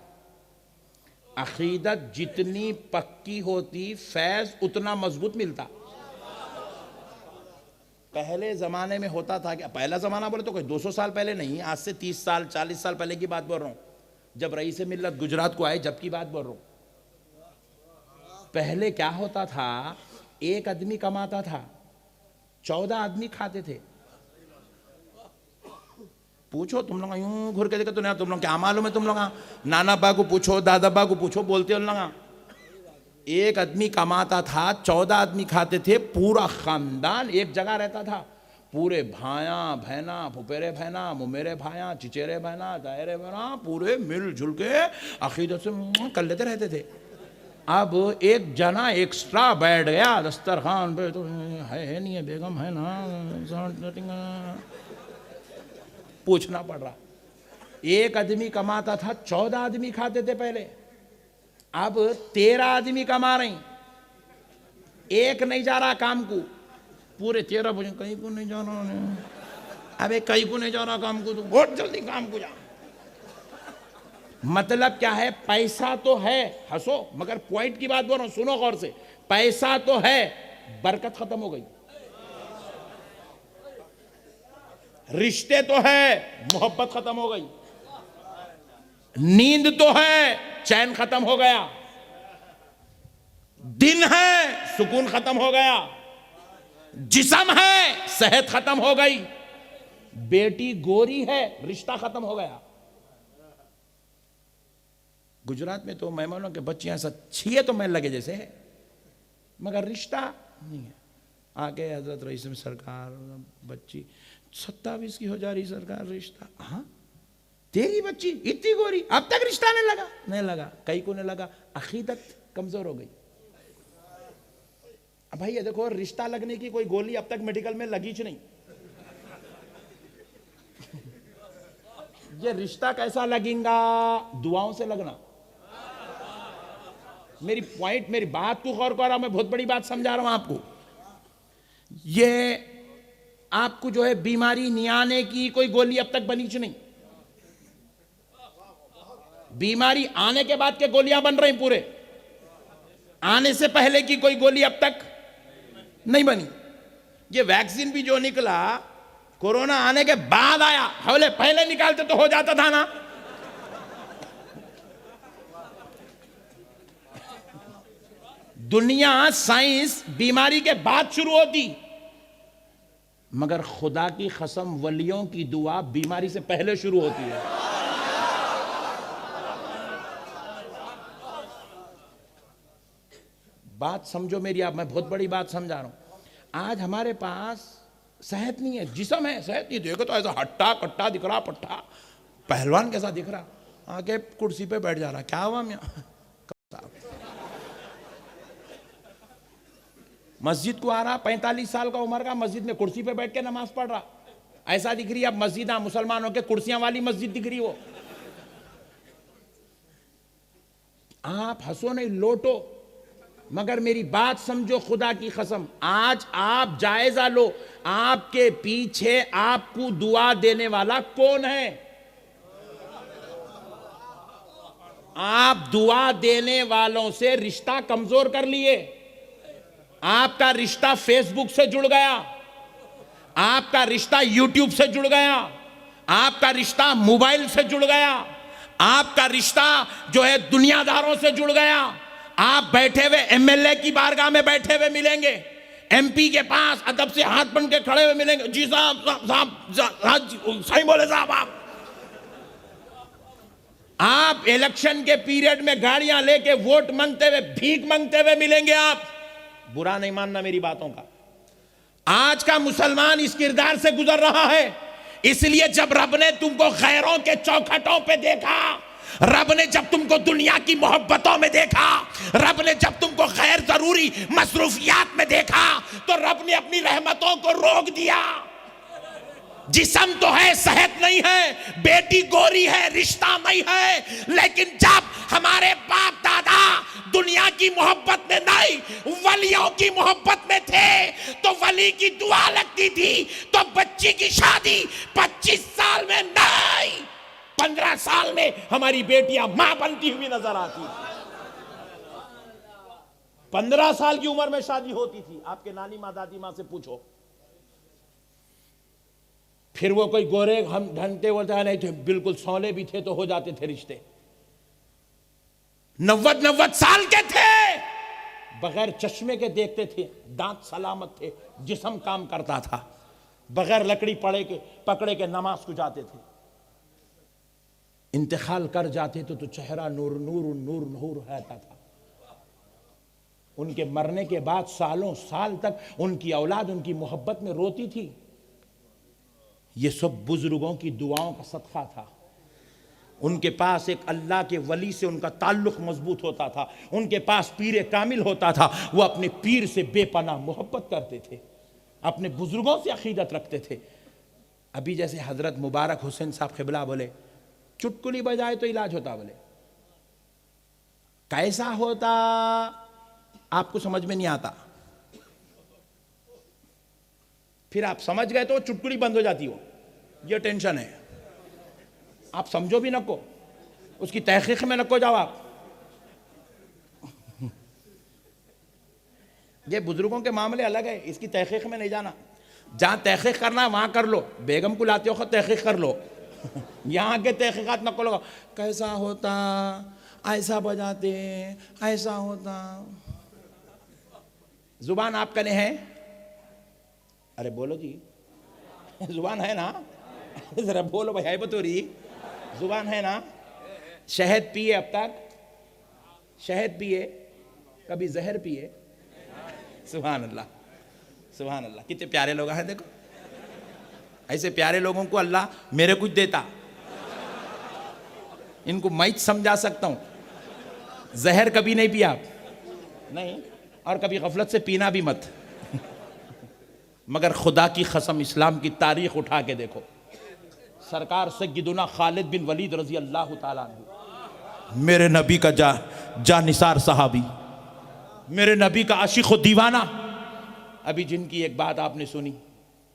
अकीदत जितनी पक्की होती फैज़ उतना मजबूत मिलता। पहले ज़माने में होता था कि, पहला ज़माना बोले तो कोई 200 साल पहले नहीं, आज से 30 साल 40 साल पहले की बात बोल रहा हूँ, जब रईस मिल्लत गुजरात को आए जब की बात बोल रहा हूँ। पहले क्या होता था, एक आदमी कमाता था, 14 आदमी खाते थे। पूछो तुम लोग यूं घुर के देखो तो नहीं, तुम लोग क्या मालूम है, तुम लोग नाना बा को पूछो, दादा बा को पूछो, बोलते हो लोग। एक आदमी कमाता था, 14 आदमी खाते थे, पूरा खानदान एक जगह रहता था। पूरे भाया बहना, फुपेरे बहना, मुमेरे भाया, चिचेरे बहना, दायरे बहना, पूरे मिलजुल के अकीदत से कर लेते रहते थे। अब एक जना एक्स्ट्रा बैठ गया दस्तरखान पे, तो है नहीं है, बेगम है ना, पूछना पड़ रहा। एक आदमी कमाता था, 14 आदमी खाते थे पहले। अब 13 आदमी कमा रहे, एक नहीं जा रहा काम को, पूरे 13 बजे कहीं को नहीं जा रहा। अबे कहीं को नहीं जा रहा काम को, तो बहुत जल्दी काम को जा। मतलब क्या है, पैसा तो है, हंसो मगर पॉइंट की बात बोल रहा हूं, सुनो गौर से। पैसा तो है, बरकत खत्म हो गई। रिश्ते तो है, मोहब्बत खत्म हो गई। नींद तो है, चैन खत्म हो गया। दिन है, सुकून खत्म हो गया। जिस्म है, सेहत खत्म हो गई। बेटी गोरी है, रिश्ता खत्म हो गया। गुजरात में तो मेहमानों के बच्चियां ऐसा छिए तो मैल लगे जैसे है, मगर रिश्ता नहीं है। आगे हजरत रईस में सरकार, बच्ची 27 की हो जा रही सरकार, रिश्ता, हाँ तेरी बच्ची इतनी गोरी, अब तक रिश्ता नहीं लगा, कई को नहीं लगा। अकीदत कमजोर हो गई। अब भाई ये देखो, रिश्ता लगने की कोई गोली अब तक मेडिकल में लगी नहीं। ये रिश्ता कैसा लगेगा, दुआओं से लगना। मेरी पॉइंट, मेरी बात को गौर करो, मैं बहुत बड़ी बात समझा रहा हूं आपको। ये आपको जो है बीमारी नहीं आने की कोई गोली अब तक बनी नहीं। बीमारी आने के बाद के गोलियां बन रही, पूरे आने से पहले की कोई गोली अब तक नहीं बनी। ये वैक्सीन भी जो निकला कोरोना आने के बाद आया, बोले पहले निकालते तो हो जाता था ना। दुनिया साइंस बीमारी के बाद शुरू होती, मगर खुदा की कसम वलियों की दुआ बीमारी से पहले शुरू होती है। बात समझो मेरी, आप, मैं बहुत बड़ी बात समझा रहा हूं। आज हमारे पास सेहत नहीं है, जिस्म है, सेहत नहीं। देखो तो ऐसा हट्टा कट्टा दिख रहा, पट्टा पहलवान कैसा दिख रहा, आके कुर्सी पे बैठ जा रहा। क्या हुआ मियां? मस्जिद को आ रहा, 45 साल का उम्र का, मस्जिद में कुर्सी पे बैठ के नमाज पढ़ रहा। ऐसा दिख रही है अब मस्जिद, मुसलमानों के कुर्सियां वाली मस्जिद दिख रही वो। आप हंसो नहीं, लोटो, मगर मेरी बात समझो खुदा की कसम। आज आप जायजा लो, आपके पीछे आपको दुआ देने वाला कौन है? आप दुआ देने वालों से रिश्ता कमजोर कर लिए। आपका रिश्ता फेसबुक से जुड़ गया, आपका रिश्ता यूट्यूब से जुड़ गया, आपका रिश्ता मोबाइल से जुड़ गया, आपका रिश्ता जो है दुनियादारों से जुड़ गया। आप बैठे हुए एमएलए की बारगाह में बैठे हुए मिलेंगे, एमपी के पास अदब से हाथ बन के खड़े हुए मिलेंगे। जी साहब, साहब सही बोले साहब। आप इलेक्शन के पीरियड में गाड़ियां लेके वोट मांगते हुए, भीख मांगते हुए मिलेंगे। आप बुरा नहीं मानना मेरी बातों का। आज का मुसलमान इस किरदार से गुजर रहा है। इसलिए जब रब ने तुमको गैरों के चौखटों पे देखा, रब ने जब तुमको दुनिया की मोहब्बतों में देखा, रब ने जब तुमको गैर जरूरी मसरूफियात में देखा, तो रब ने अपनी रहमतों को रोक दिया। जिस्म तो है, सेहत नहीं है, बेटी गोरी है, रिश्ता नहीं है, लेकिन जब हमारे बाप दादा दुनिया की मोहब्बत में नहीं, वलियों की मोहब्बत में थे, तो वली की दुआ लगती थी, तो बच्ची की शादी 25 साल में नहीं, 15 साल में हमारी बेटियां मां बनती हुई नजर आती। 15 साल की उम्र में शादी होती थी। आपके नानी मां दादी मां से पूछो। फिर वो कोई गोरे हम ढंगते बोलते नहीं थे, बिल्कुल सौले भी थे तो हो जाते थे रिश्ते। 90 साल के थे, बगैर चश्मे के देखते थे, दांत सलामत थे, जिस्म काम करता था, बगैर लकड़ी पकड़े के नमाज को जाते थे। इंतकाल कर जाते तो चेहरा नूर नूर नूर नूर रहता था। उनके मरने के बाद सालों साल तक उनकी औलाद उनकी मोहब्बत में रोती थी। ये सब बुजुर्गों की दुआओं का सदका था। उनके पास एक अल्लाह के वली से उनका ताल्लुक मजबूत होता था, उनके पास पीर कामिल होता था। वो अपने पीर से बेपनाह मोहब्बत करते थे, अपने बुजुर्गों से अकीदत रखते थे। अभी जैसे हजरत मुबारक हुसैन साहब क़िबला बोले, चुटकुली बजाए तो इलाज होता। बोले कैसा होता आपको समझ में नहीं आता, फिर आप समझ गए तो चुटकुली बंद हो जाती हो। ये टेंशन है, आप समझो भी नको, उसकी तहकीक में नको जाओ आप। ये बुजुर्गों के मामले अलग है, इसकी तहकीक में नहीं जाना। जहां तहकीक करना वहां कर लो, बेगम को लाते हो तहकीक कर लो। यहां के तहकीकात नको लगाओ। कैसा होता, ऐसा बजाते, ऐसा होता। जुबान आपका नहीं है? अरे बोलो जी, जुबान है ना? जरा बोलो भाई, है बतौरी जुबान है ना? शहद पिए अब तक? शहद पिए, कभी जहर पिए? सुभान अल्लाह, सुभान अल्लाह। कितने प्यारे लोग हैं देखो। ऐसे प्यारे लोगों को अल्लाह मेरे कुछ देता, इनको मैं समझा सकता हूं। जहर कभी नहीं पिया आप? नहीं, और कभी गफलत से पीना भी मत। मगर खुदा की कसम इस्लाम की तारीख उठा के देखो, सरकार सय्यदुना खालिद बिन वलीद रजी अल्लाह ताला अन्हु, मेरे नबी का जानिसार सहाबी, मेरे नबी का आशिक दीवाना। अभी जिनकी एक बात आपने सुनी,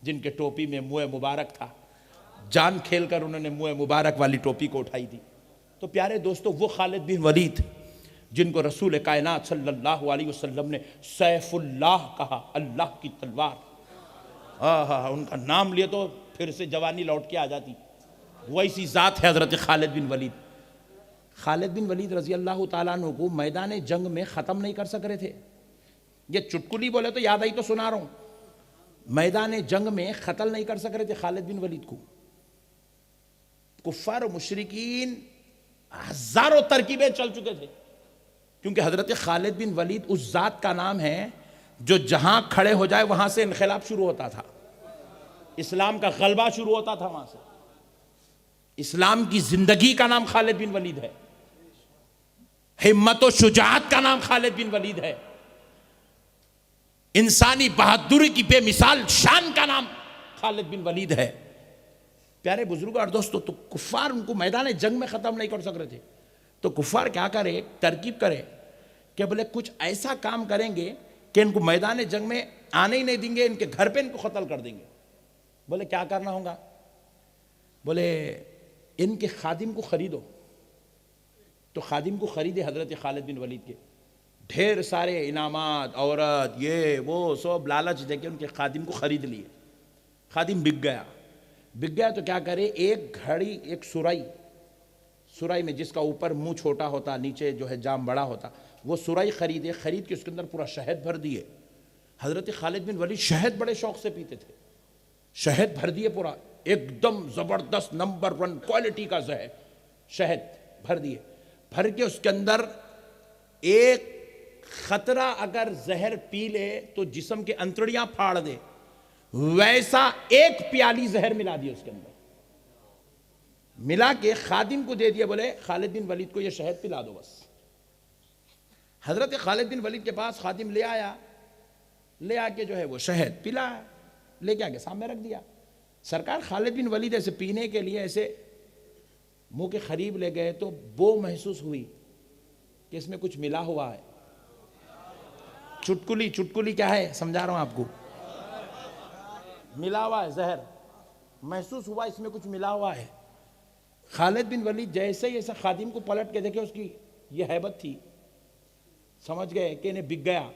जिनके टोपी में मुँह मुबारक था, जान खेल कर उन्होंने मुँह मुबारक वाली टोपी को उठाई थी। तो प्यारे दोस्तों, वो खालिद बिन वलीद जिनको रसूल कायनात सल्लल्लाहु अलैहि वसल्लम ने सैफुल्लाह कहा, अल्लाह की तलवार। उनका नाम लिए तो फिर से जवानी लौट के आ जाती। वैसी जात है हजरत खालिद बिन वलीद। खालिद बिन वलीद रजी अल्लाह ताला अन्हु को मैदान जंग में ख़त्म नहीं कर सक रहे थे। ये चुटकुली बोले तो याद आई तो सुना रहा हूँ। मैदान जंग में कत्ल नहीं कर सक रहे थे खालिद बिन वलीद को। कुफ्फार और मुशरिकीन हजारों तरकीबें चल चुके थे, क्योंकि हजरत खालिद बिन वलीद उस जात का नाम है जो जहां खड़े हो जाए वहां से इनकलाब शुरू होता था, इस्लाम का गलबा शुरू होता था वहां से। इस्लाम की जिंदगी का नाम खालिद बिन वलीद है, हिम्मत और शुजाअत का नाम खालिद बिन वलीद है, इंसानी बहादुरी की बेमिसाल शान का नाम खालिद बिन वलीद है। प्यारे बुजुर्गों और दोस्तों, तो कुफ्फार उनको मैदान जंग में खत्म नहीं कर सक रहे थे, तो कुफ्फार क्या करे, तरकीब करे कि बोले कुछ ऐसा काम करेंगे कि इनको मैदान जंग में आने ही नहीं देंगे, इनके घर पे इनको कत्ल कर देंगे। बोले क्या करना होगा? बोले इनके खादिम को खरीदो। तो खादिम को खरीदे हजरत खालिद बिन वलीद के, ढेर सारे इनामात, औरत, ये वो सब लालच देके उनके खादिम को खरीद लिए। खादिम बिक गया। तो क्या करे, एक घड़ी, एक सुराई में जिसका ऊपर मुंह छोटा होता, नीचे जो है जाम बड़ा होता, वो सुराई खरीद के उसके अंदर पूरा शहद भर दिए। हजरत खालिद बिन वलीद शहद बड़े शौक से पीते थे, शहद भर दिए पूरा, एकदम जबरदस्त नंबर 1 क्वालिटी का शहद भर दिए। भर के उसके अंदर एक खतरा अगर जहर पी ले तो जिस्म के अंतड़ियां फाड़ दे, वैसा एक प्याली जहर मिला दी उसके अंदर। मिला के खादिम को दे दिया, बोले खालिद बिन वलीद को ये शहद पिला दो बस। हजरत खालिद बिन वलीद के पास खादिम ले आया, ले आके जो है वो शहद पिला, लेके आके सामने रख दिया। सरकार खालिद बिन वलीद ऐसे पीने के लिए ऐसे मुंह के करीब ले गए तो वो महसूस हुई कि इसमें कुछ मिला हुआ है। चुटकुली, चुटकुली क्या है समझा रहा हूं आपको, मिला हुआ है जहर, महसूस हुआ इसमें कुछ मिला हुआ है। खालिद बिन वलीद जैसे ही ऐसा खादिम को पलट के देखे, उसकी ये हैबत थी, समझ गए कि इन्हें बिक गया,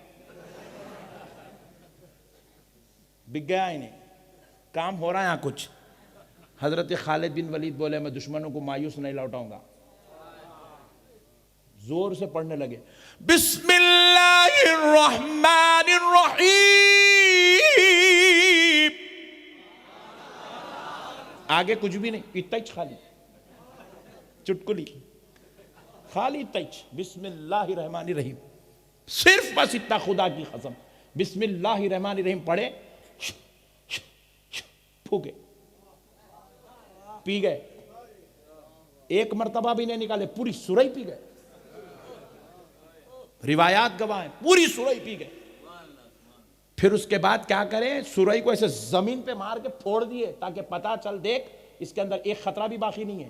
बिक गया, इन्हें काम हो रहा है यहाँ कुछ। हजरत खालिद बिन वलीद बोले मैं दुश्मनों को मायूस नहीं लौटाऊंगा, जोर से पढ़ने लगे बिस्मिल्लाहिर्रहमानिर्रहीम। आगे कुछ भी नहीं, इतना खाली चुटकुली, खाली तच बिस्मिल्लाहिर्रहमानिर्रहीम, सिर्फ बस इतना, खुदा की कसम बिस्मिल्लाहिर्रहमानिर्रहीम पढ़े, फूके, पी गए। एक मर्तबा भी नहीं निकाले, पूरी सुरई पी गए। रिवायात गवाह है, पूरी सुरई पी गए। फिर उसके बाद क्या करें, सुरई को ऐसे जमीन पे मार के फोड़ दिए ताकि पता चल, देख इसके अंदर एक खतरा भी बाकी नहीं है।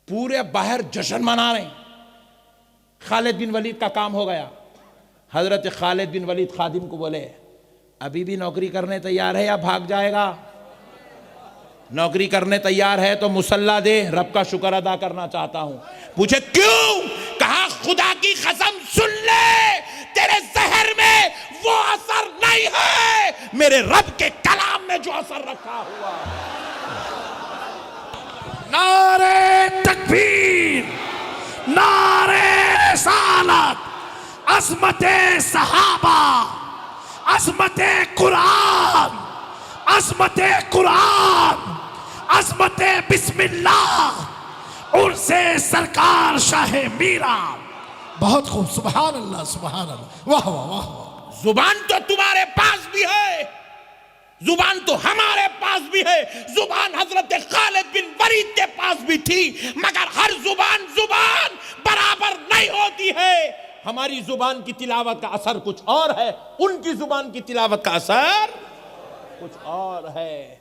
पूरे बाहर जश्न मना रहे हैं, खालिद बिन वलीद का काम हो गया। हजरत खालिद बिन वलीद खादिम को बोले अभी भी नौकरी करने तैयार है या भाग जाएगा? नौकरी करने तैयार है तो मुसल्ला दे, रब का शुक्र अदा करना चाहता हूं। पूछे क्यों? कहा खुदा की कसम सुन ले, तेरे जहर में वो असर नहीं है, मेरे रब के कलाम में जो असर रखा हुआ। नारे तकबीर, नारे रिसालत, अज़मते सहाबा, अज़मते कुरान, अज़मते कुरान, अज़मते बिस्मिल्लाह, उर्से सरकार शाह मीरा। बहुत खूब, सुभान अल्लाह, सुभान अल्लाह, वाह वाह वाह वाह। जुबान तो तुम्हारे पास भी है, जुबान तो हमारे पास भी है, जुबान हजरत खालिद बिन वलीद के पास भी थी, मगर हर जुबान जुबान बराबर नहीं होती है। हमारी जुबान की तिलावत का असर कुछ और है, उनकी जुबान की तिलावत का असर कुछ और है।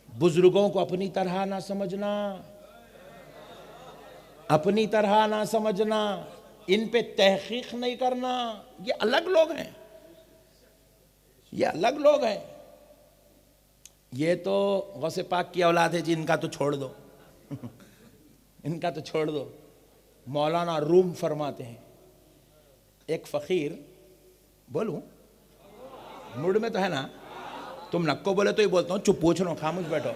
बुजुर्गों को अपनी तरह ना समझना, अपनी तरह ना समझना, इन पे तहकीक नहीं करना। ये अलग लोग हैं, ये अलग लोग हैं। ये तो गौसे पाक की औलाद है जी, इनका तो छोड़ दो इनका तो छोड़ दो। मौलाना रूम फरमाते हैं, एक फकीर, बोलूं मूड में तो है ना, तुम नक्को बोले तो ही बोलता हूं, चुप पूछ लो, खामोश बैठो।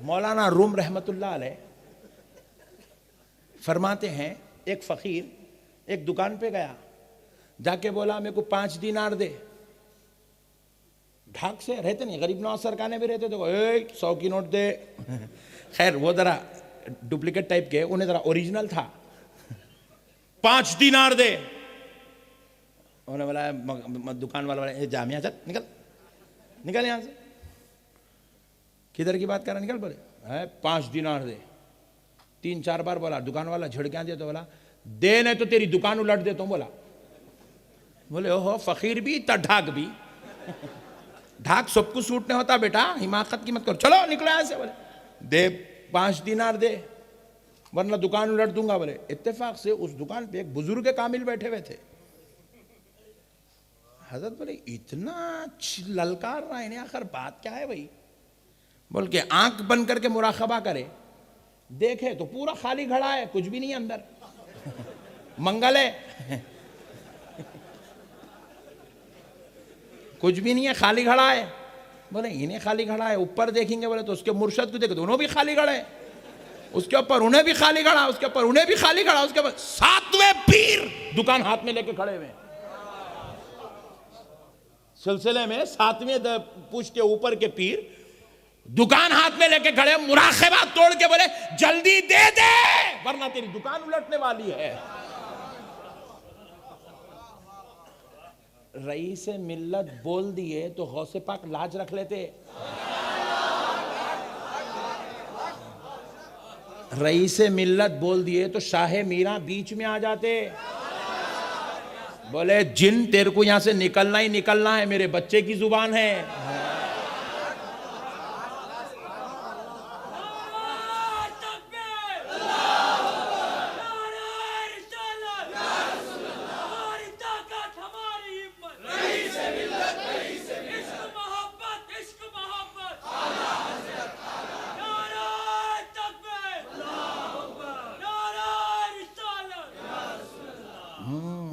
मौलाना रूम रहमतुल्लाह अलैह फरमाते हैं, एक फकीर एक दुकान पे गया, जाके बोला मेरे को 5 दीनार दे। ढाक से रहते नहीं, गरीब नवाज सरकार भी रहते तो 100 की नोट दे खैर वो जरा डुप्लीकेट टाइप के, उन्हें जरा ओरिजिनल था। 5 दीनार दे। उन्होंने बोला, दुकान वाला बोला जामिया चल, निकल निकल यहां से, किधर की बात कर रहा, निकल। बोले 5 दीनार दे। 3-4 बार बोला, दुकान वाला झड़कियां दिया तो बोला दे, नहीं तो तेरी दुकान उलट दे। तो बोला, बोले ओहो फकीर भी तो ढाक भी ढाक सबको सूट नहीं होता बेटा, हिमाकत की मत करो, चलो निकलो यहां से। बोले दे 5 दीनार दे वरना दुकान उलट दूंगा। बोले इत्तेफाक से उस दुकान पे एक बुजुर्ग कामिल बैठे हुए थे। हजरत बोले इतना ललकार रहा है, आखिर बात क्या है भाई? बोल के आंख बंद करके मुराकबा करे, देखे तो पूरा खाली घड़ा है, कुछ भी नहीं अंदर मंगल है कुछ भी नहीं है, खाली घड़ा है। बोले इन्हें खाली घड़ा है, ऊपर देखेंगे बोले तो उसके मुर्शद को देखे तो उन्होंने भी खाली घड़ा है, उसके ऊपर उन्हें भी खाली घड़ा, उसके ऊपर उन्हें भी खाली घड़ा, उसके ऊपर 7वें पीर दुकान हाथ में लेके खड़े हुए। सिलसिले में 7वें पुश के ऊपर के पीर दुकान हाथ में लेके खड़े, मुराकबा तोड़ के बोले जल्दी दे दे वरना तेरी दुकान उलटने वाली है। रईस मिल्लत बोल दिए तो गौसे पाक लाज रख लेते। रईसे मिल्लत बोल दिए तो शाहे मीरा बीच में आ जाते, बोले जिन तेरे को यहां से निकलना ही निकलना है, मेरे बच्चे की जुबान है।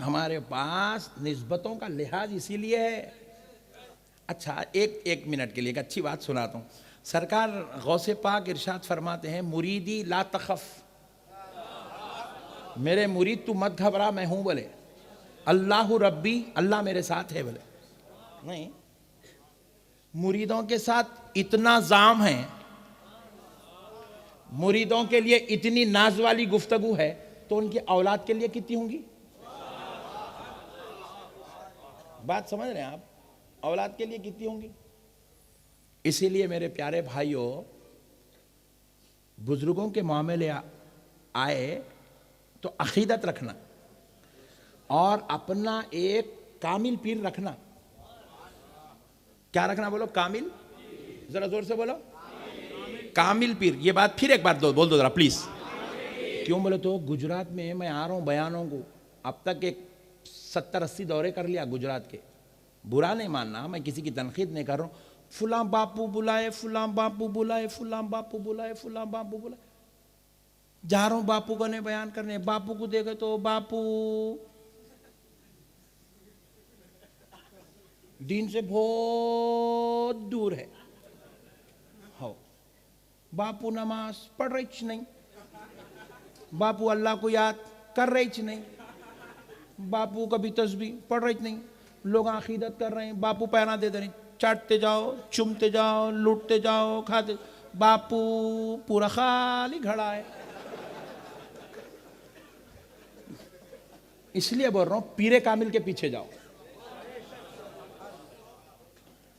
हमारे पास निस्बतों का लिहाज इसीलिए है। अच्छा, एक मिनट के लिए एक अच्छी बात सुनाता हूँ। सरकार गौसे पाक इरशाद फरमाते हैं, मुरीदी ला तखफ, मेरे मुरीद तू मत घबरा, मैं हूं। बोले अल्लाह रब्बी, अल्लाह मेरे साथ है। बोले नहीं, मुरीदों के साथ इतना जाम है, मुरीदों के लिए इतनी नाज वाली गुफ्तगू है, तो उनकी औलाद के लिए कितनी होंगी? बात समझ रहे हैं आप? औलाद के लिए कितनी होंगी? इसीलिए मेरे प्यारे भाइयों, बुजुर्गों के मामले आए तो अकीदत रखना और अपना एक कामिल पीर रखना। क्या रखना? बोलो कामिल, जरा जोर से बोलो, कामिल पीर। ये बात फिर एक बार बोल दो जरा प्लीज। क्यों बोले तो गुजरात में मैं आ रहा हूं बयानों को, अब तक एक 70-80 दौरे कर लिया गुजरात के। बुरा नहीं मानना, मैं किसी की तनकीद नहीं कर रहा हूं। फुला बापू बुलाए, फुला बापू बुलाए, फुला बापू बुलाए, फुला बापू बुलाए। जा रहा हूं बापू को ने बयान करने, बापू को देखे तो बापू दीन से बहुत दूर है। हो, बापू नमाज पढ़ रही नहीं, बापू अल्लाह को याद कर रही नहीं, बापू कभी तस्बीह पढ़ रही नहीं। लोग अकीदत कर रहे हैं, बापू पैना दे रहे, चाटते जाओ, चुमते जाओ, लूटते जाओ, खाते। बापू पूरा खाली घड़ा है। इसलिए बोल रहा हूं, पीरे कामिल के पीछे जाओ।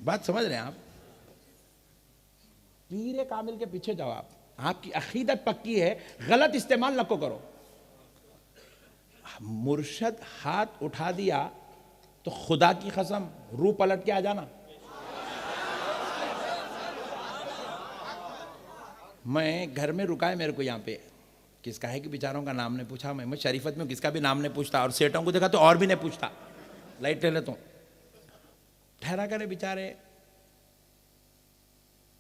बात समझ रहे हैं आप? पीरे कामिल के पीछे जाओ आप। आपकी अकीदत पक्की है, गलत इस्तेमाल नको करो। मुर्शद हाथ उठा दिया तो खुदा की कसम रूह पलट के आ जाना। मैं घर में रुका है मेरे को, यहाँ पे किसका है कि बेचारों का नाम नहीं पूछा। मैं शरीफत में किसका भी नाम नहीं पूछता, और सेठों को देखा तो और भी नहीं पूछता, लाइट ले लेता हूँ। ठहरा करे बेचारे,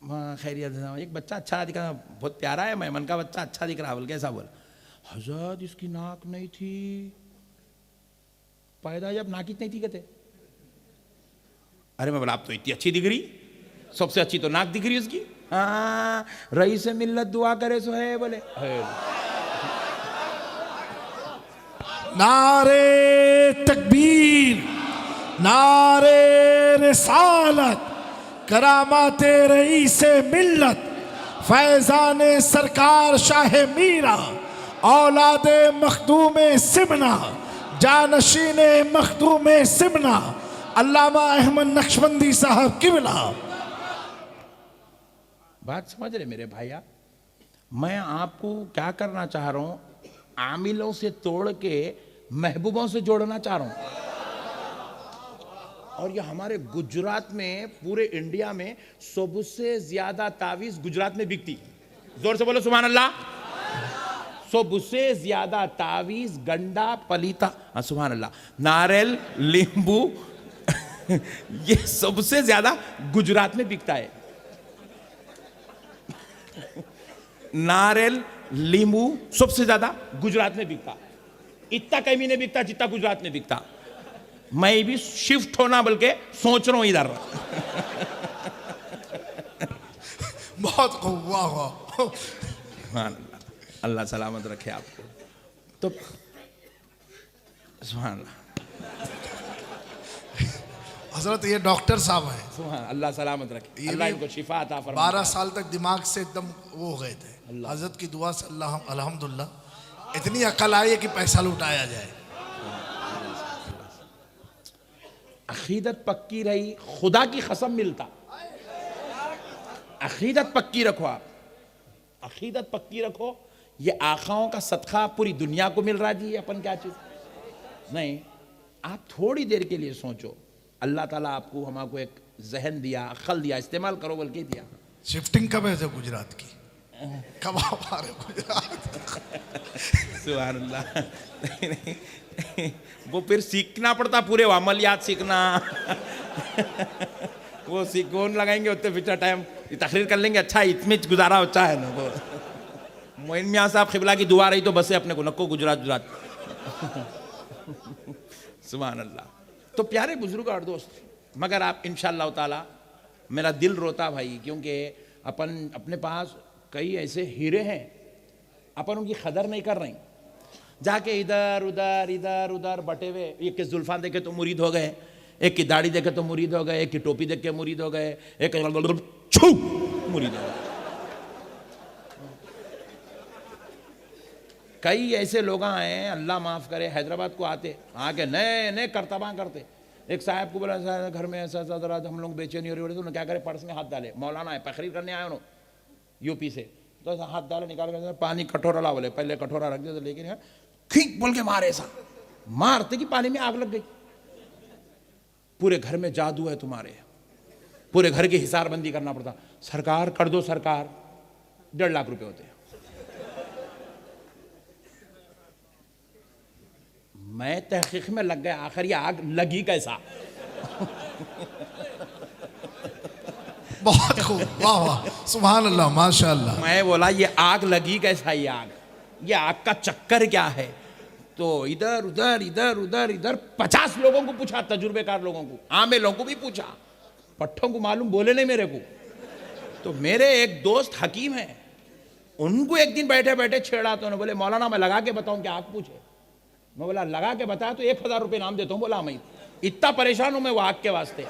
खैरियत। एक बच्चा अच्छा दिख रहा, बहुत प्यारा है, मेमन का बच्चा अच्छा दिख रहा। बोल कैसा? बोला हजरत इसकी नाक नहीं थी, पैदा जब नाक नहीं थी कहते। अरे मैं बोला आप तो इतनी अच्छी दिख रही, सबसे अच्छी तो नाक दिख रही उसकी। हाँ, रई से मिल्लत दुआ करे सो है। बोले नारे तकबीर, नारे रिसालत, करामाते रईसे मिल्लत, फैजाने सरकार शाह मीरा, औलादे मखदूमे सिमना, जानशीने मखदूमे सिमना, अल्लामा अहमद नक्शबंदी साहब किबला। बात समझ रहे मेरे भाइया? मैं आपको क्या करना चाह रहा हूं, आमिलों से तोड़ के महबूबों से जोड़ना चाह रहा हूं। और ये हमारे गुजरात में, पूरे इंडिया में सबसे ज्यादा तावीज गुजरात में बिकती। जोर से बोलो सुभान अल्लाह। सबसे ज्यादा तावीज गंडा पलीता, सुभान अल्लाह, नारियल, नींबू ये सबसे ज्यादा गुजरात में बिकता है। नारियल, नींबू सबसे ज्यादा गुजरात में बिकता। इतना कहीं नहीं बिकता जितना गुजरात में बिकता। मैं भी शिफ्ट होना बल्कि सोच रहा हूं इधर। बहुत खूब, वाह वाह। अल्लाह सलामत रखे आपको। तो सुभान अल्लाह। हजरत ये डॉक्टर साहब हैं, सुभान अल्लाह सलामत रखे, अल्लाह इनको शिफा अता फरमाए। 12 साल तक दिमाग से एकदम वो हो गए थे। हजरत की दुआ से अल्लाह अल्हम्दुलिल्लाह इतनी अकल आई है कि पैसा लुटाया जाए। अकीदत पक्की रही, खुदा की कसम मिलता। अकीदत पक्की रखो आप, अकीदत पक्की रखो। ये आखाओं का सदका पूरी दुनिया को मिल रहा जी, अपन क्या चीज नहीं। आप थोड़ी देर के लिए सोचो, अल्लाह ताला आपको हमको एक जहन दिया, अक्ल दिया, इस्तेमाल करो बोल के दिया। शिफ्टिंग कब है गुजरात की, कब आप आ रहे गुजरात? सुभान अल्लाह। वो फिर सीखना पड़ता, पूरे अमलियात सीखना। वो कौन लगाएंगे उतने फिर टाइम, तकरीर कर लेंगे, अच्छा इसमें गुजारा अच्छा है ना। वो मोइन मियाँ साहब खिबला की दुआ रही तो बसे अपने को नको गुजरात गुजरात। सुभान अल्लाह। तो प्यारे बुजुर्ग और दोस्त, मगर आप इंशाअल्लाह ताला, मेरा दिल रोता भाई, क्योंकि अपन अपने पास कई ऐसे हीरे हैं, अपन उनकी कदर नहीं कर रहे। जाके इधर उधर इधर उधर बटे हुए, एक के जुल्फान देखे तो मुरीद हो गए, एक की दाढ़ी देखे तो मुरीद हो गए, एक की टोपी देख के मुरीद हो गए, एक छू मुरीद हो गए। कई ऐसे लोग हैं, अल्लाह माफ करे, हैदराबाद को आते, आके नए नए करतबा करते। एक साहब को बोला, साहब घर में ऐसा जरा हम लोग बेचैनी हो रही, तो क्या करे, पर्स में हाथ डाले, मौलाना है, तकरीर करने आए उन्होंने यूपी से, तो ऐसा हाथ डाले, निकाल कर पानी कटोरा ला, बोले पहले कटोरा रख दे, तो लेकिन खींच बोल के मारे, ऐसा मारते कि पानी में आग लग गई। पूरे घर में जादू है तुम्हारे, पूरे घर की हिसारबंदी करना पड़ता। सरकार कर दो सरकार, 1.5 लाख रुपए होते हैं। मैं तहकीक में लग गया, आखिर ये आग लगी कैसा। बहुत खूब, वाह वाह, सुभान अल्लाह, माशाअल्लाह। मैं बोला ये आग लगी कैसा, ये आग का चक्कर क्या है। तो इधर उधर इधर उधर इधर 50 लोगों को पूछा, तजुर्बेकार लोगों को, आमे लोगों को भी पूछा, पट्टों को मालूम बोले नहीं मेरे को। तो मेरे एक दोस्त हकीम है, उनको एक दिन बैठे बैठे छेड़ा, तो उन्होंने बोले मौलाना मैं लगा के बताऊं क्या, आग पूछे। मैं बोला लगा के बताया तो 1000 रुपये नाम देता हूँ। बोला मैं इतना परेशान हूं मैं वो आग के वास्ते,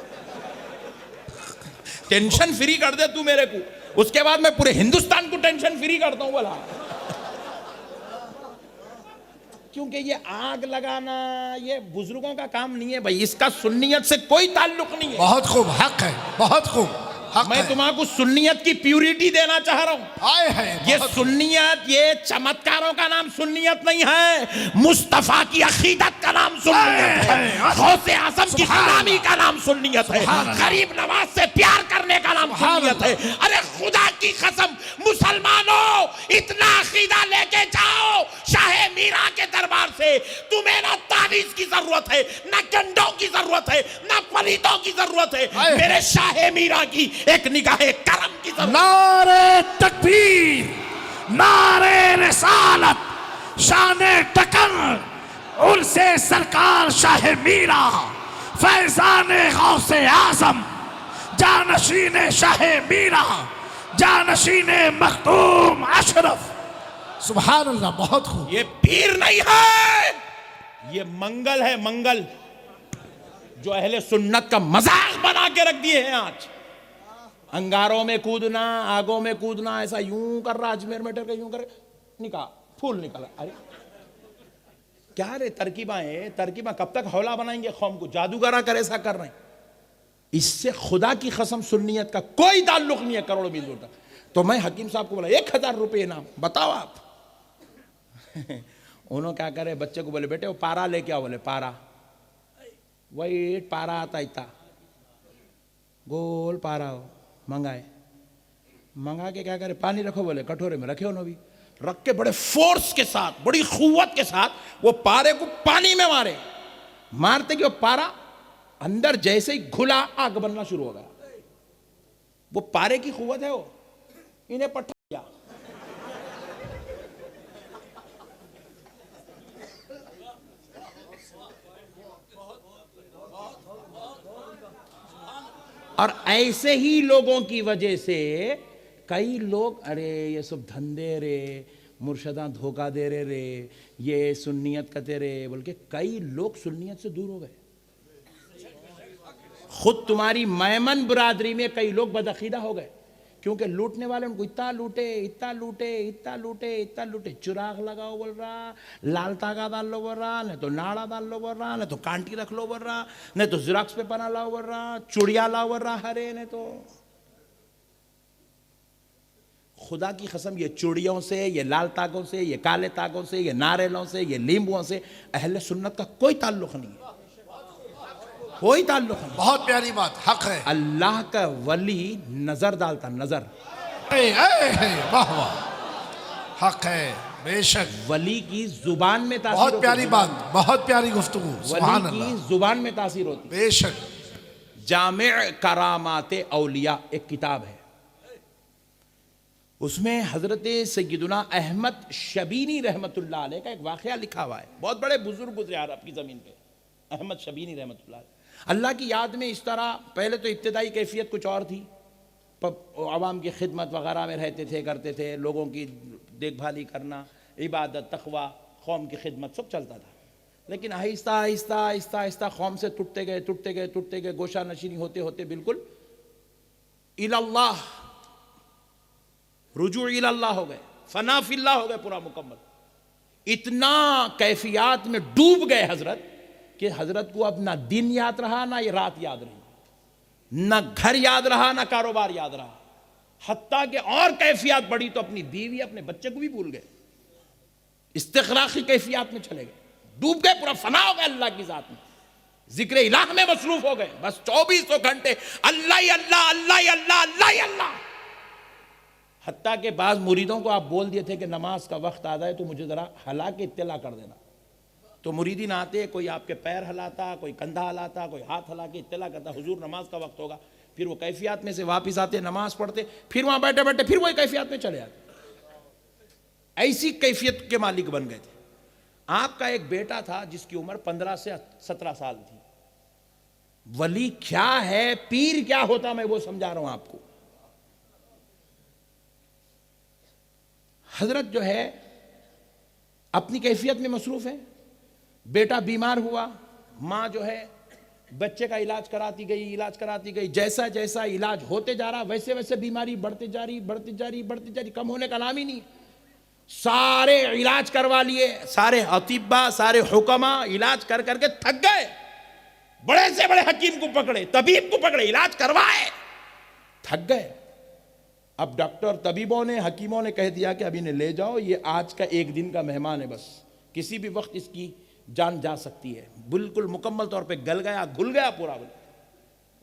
टेंशन फ्री कर दे तू मेरे को, उसके बाद मैं पूरे हिंदुस्तान को टेंशन फ्री करता हूं। बोला क्योंकि ये आग लगाना ये बुजुर्गों का काम नहीं है भाई, इसका सुन्नियत से कोई ताल्लुक नहीं है। बहुत खूब, हक है, बहुत खूब, हक मैं है। तुम्हारा सुन्नियत की प्यूरिटी देना चाह रहा हूं। आए हैं ये बहुत सुन्नियत, ये चमत्कारों का नाम सुन्नियत नहीं है, मुस्तफा की अकीदत का नाम सुन्नियत है, गौसे आजम की गुलामी का नाम सुन्नियत है, गरीब नवाज से प्यार करने का नाम सुन्नियत है। अरे खुदा की कसम मुसलमानों, इतना अकीदा लेके जाओ शाहे मीरा के दरबार से, तुम्हें ना तावीज की जरूरत है, ना कंडों की जरूरत है, ना पलीतों की जरूरत है, मेरे शाहे मीरा की एक निगाहे करम की जरूरत। नारे तकबीर, नारे रिसालत, शाने टकर, उनसे सरकार शाह मीरा, फैजाने गौसे आजम, जानशीने शाह मीरा, जानशीने मखदूम अशरफ। सुभान अल्लाह, बहुत खूब। ये पीर नहीं है, ये मंगल है, मंगल जो अहले सुन्नत का मजाक बना के रख दिए हैं। आज अंगारों में कूदना, आगों में कूदना, ऐसा यूं कर रहा, अजमेर में यूं कर निकाल, फूल निकाला। अरे क्या रे तरकीबा है, तरकीबा कब तक हौला बनाएंगे कौम को, जादूगरा कर ऐसा कर रहे हैं। इससे खुदा की कसम सुन्नियत का कोई ताल्लुक नहीं है, करोड़ों बीस तक। तो मैं हकीम साहब को बोला 1000 रुपये इनाम, बताओ आप। उन्होंने क्या करे, बच्चे को बोले बेटे वो पारा लेके आओ। बोले पारा, वही पारा आता इतना गोल पारा हो, मंगाए, मंगा के क्या करे, पानी रखो, बोले कटोरे में रखे उन्होंने भी, रख के बड़े फोर्स के साथ, बड़ी खुव्वत के साथ वो पारे को पानी में मारे, मारते कि वो पारा अंदर जैसे ही घुला, आग बनना शुरू हो गया। वो पारे की खुव्वत है, वो इन्हें पट्टा दिया। और ऐसे ही लोगों की वजह से कई लोग, अरे ये सब धंधे रे, मुर्शदा धोखा दे रहे रे, ये सुन्नियत कहते रे बोल के कई लोग सुन्नियत से दूर हो गए। खुद तुम्हारी मैमन बिरादरी में कई लोग बदअकीदा हो गए, क्योंकि लूटने वाले उनको इतना लूटे, इतना लूटे, इतना लूटे, इतना लूटे। चिराग लगाओ बोल रहा, लाल तागा डाल लो बोल रहा, नहीं तो नाड़ा डाल लो बोल रहा, नहीं तो कांटी रख लो बोल रहा, नहीं तो जिराक्स पे बना लाओ बोल रहा, चुड़िया लाओ बोल रहा, हरे नहीं तो। खुदा की कसम, ये चूड़ियों से, ये लाल तागों से, ये काले तागों से, ये नारियलों से, ये नींबुओं से अहले सुन्नत का कोई ताल्लुक नहीं है, कोई ताल्लुक नहीं। बहुत प्यारी बात, हक है। अल्लाह का वली नजर डालता, नजर। वाह वाह, हक है, बेशक। वली की जुबान में तासीर बहुत होती प्यारी है, बात, बहुत प्यारी गुफ्तगू, सुभान वली अल्लाह, की जुबान में तासीर होती है। बेशक। जामे करामाते औलिया एक किताब है, उसमें हजरत सैयदुना अहमद शबीनी रहमतुल्लाह अलैह का एक वाक़या लिखा हुआ है। बहुत बड़े बुजुर्ग गुजरे अरब की ज़मीन पे, अहमद शबीनी रहमतुल्लाह अलैह। अल्लाह की याद में इस तरह, पहले तो इब्तिदाई कैफियत कुछ और थी, आवाम की खिदमत वगैरह में रहते थे, करते थे, लोगों की देखभाली करना, इबादत, तक़वा, कौम की खिदमत सब चलता था। लेकिन आहिस्ता आहिस्ता आहिस्ता आहिस्ता कौम से टूटते गए, टूटते गए, टूटते गए, गोशा नशीनी होते होते बिल्कुल इल्लाह, रुजू इल्लाह हो गए, फना फिल्लाह हो गए पूरा मुकम्मल। इतना कैफियत में डूब गए हजरत कि हजरत को अब ना दिन याद रहा, ना ये रात याद रही, ना घर याद रहा, ना कारोबार याद रहा। हत्ता कि और कैफियत बढ़ी तो अपनी बीवी, अपने बच्चे को भी भूल गए, इस्तिग़राक़ी कैफियत में चले गए, डूब गए, पूरा फना हो गए अल्लाह की जात में, जिक्र इलाह में मसरूफ हो गए। बस 24 घंटे अल्लाह अल्लाह अल्लाह अल्लाह अल्लाह अल्लाह। हत्ता के बाद मुरीदों को आप बोल दिए थे कि नमाज का वक्त आ जाए तो मुझे ज़रा हला के इत्तला कर देना, तो मुरीदीन आते, कोई आपके पैर हलाता, कोई कंधा हलाता, कोई हाथ हला के इत्तला करता, हुजूर नमाज का वक्त होगा। फिर वो कैफियत में से वापस आते, नमाज पढ़ते, फिर वहाँ बैठे बैठे फिर वही कैफियत में चले आते। ऐसी कैफियत के मालिक बन गए थे। आपका एक बेटा था जिसकी उम्र 15 से 17 साल थी। वली क्या है, पीर क्या होता, मैं वो समझा रहा हूं आपको। हजरत जो है अपनी कैफियत में मसरूफ है, बेटा बीमार हुआ, मां जो है बच्चे का इलाज कराती गई, इलाज कराती गई, जैसा जैसा इलाज होते जा रहा वैसे वैसे बीमारी बढ़ते जा रही, बढ़ती जा रही, बढ़ती जा रही, कम होने का नाम ही नहीं। सारे इलाज करवा लिए, सारे अतिब्बा, सारे हुक्मा इलाज कर करके थक गए, बड़े से बड़े हकीम को पकड़े, तबीब को पकड़े, इलाज करवाए, थक गए। अब डॉक्टर, तबीबों ने, हकीमों ने कह दिया कि अब इन्हें ले जाओ, ये आज का एक दिन का मेहमान है, बस किसी भी वक्त इसकी जान जा सकती है। बिल्कुल मुकम्मल तौर पे गल गया, घुल गया पूरा,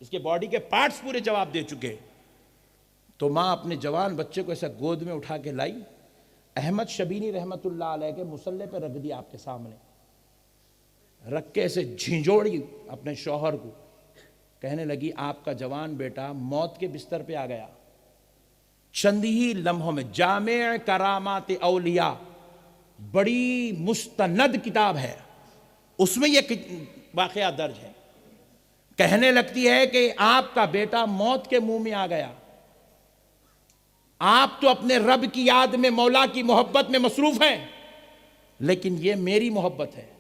इसके बॉडी के पार्ट्स पूरे जवाब दे चुके। तो माँ अपने जवान बच्चे को ऐसा गोद में उठा के लाई, अहमद शबीनी रहमतुल्लाह अलैह के मुसल्ले पे रख दिया, आपके सामने रख के ऐसे झिंझोड़ी अपने शौहर को, कहने लगी आपका जवान बेटा मौत के बिस्तर पे आ गया। चंद ही लम्हों में, जामे करामात औलिया बड़ी मुस्तनद किताब है, उसमें यह वाक़या दर्ज है। कहने लगती है कि आपका बेटा मौत के मुंह में आ गया, आप तो अपने रब की याद में, मौला की मोहब्बत में मसरूफ हैं, लेकिन यह मेरी मोहब्बत है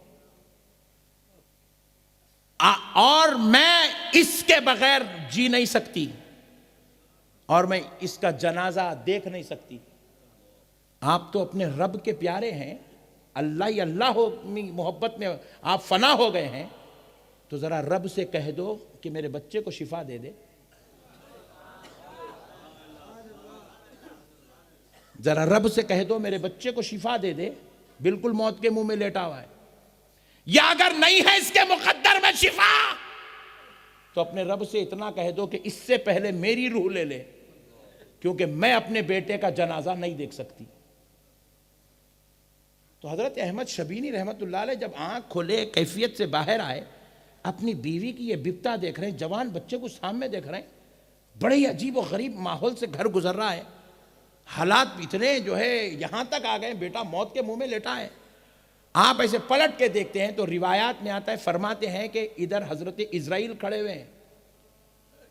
और मैं इसके बगैर जी नहीं सकती और मैं इसका जनाजा देख नहीं सकती। आप तो अपने रब के प्यारे हैं, अल्लाह ही अल्लाह हो मोहब्बत में आप फना हो गए हैं, तो जरा रब से कह दो कि मेरे बच्चे को शिफा दे दे, जरा रब से कह दो मेरे बच्चे को शिफा दे दे, बिल्कुल मौत के मुंह में लेटा हुआ है, या अगर नहीं है इसके मुकद्दर में शिफा, तो अपने रब से इतना कह दो कि इससे पहले मेरी रूह ले ले, क्योंकि मैं अपने बेटे का जनाजा नहीं देख सकती। तो हजरत अहमद शबीनी रहमतुल्लाह अलैह जब आंख खोले, कैफियत से बाहर आए, अपनी बीवी की ये बिपता देख रहे हैं, जवान बच्चे को सामने देख रहे हैं, बड़े ही अजीब और गरीब माहौल से घर गुजर रहा है, हालात इतने जो है यहां तक आ गए, बेटा मौत के मुंह में लेटा है। आप ऐसे पलट के देखते हैं तो रिवायात में आता है, फरमाते हैं कि इधर हजरत इजराइल खड़े हुए हैं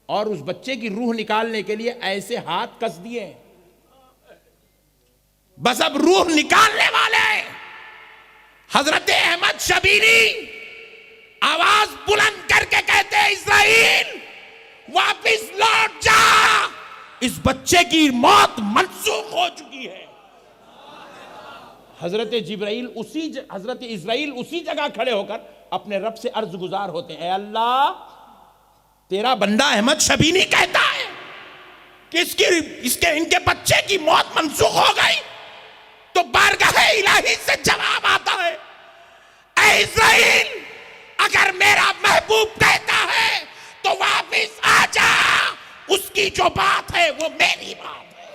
और उस बच्चे की रूह निकालने के लिए ऐसे हाथ कस दिए, बस अब रूह निकालने वाले। हजरत अहमद शबीनी आवाज बुलंद करके कहते हैं, इजराइल वापिस लौट जा, इस बच्चे की मौत मंसूख हो चुकी है। हजरत इजराइल उसी जगह खड़े होकर अपने रब से अर्ज गुजार होते हैं, ऐ अल्लाह तेरा बंदा अहमद शबीनी कहता है कि इसके इनके बच्चे की मौत मंसूख हो गई, तो बारगाह इलाही से जवाब आता है, ऐ इस्राइल, अगर मेरा महबूब कहता है तो वापिस आ जा, उसकी जो बात है वो मेरी बात है।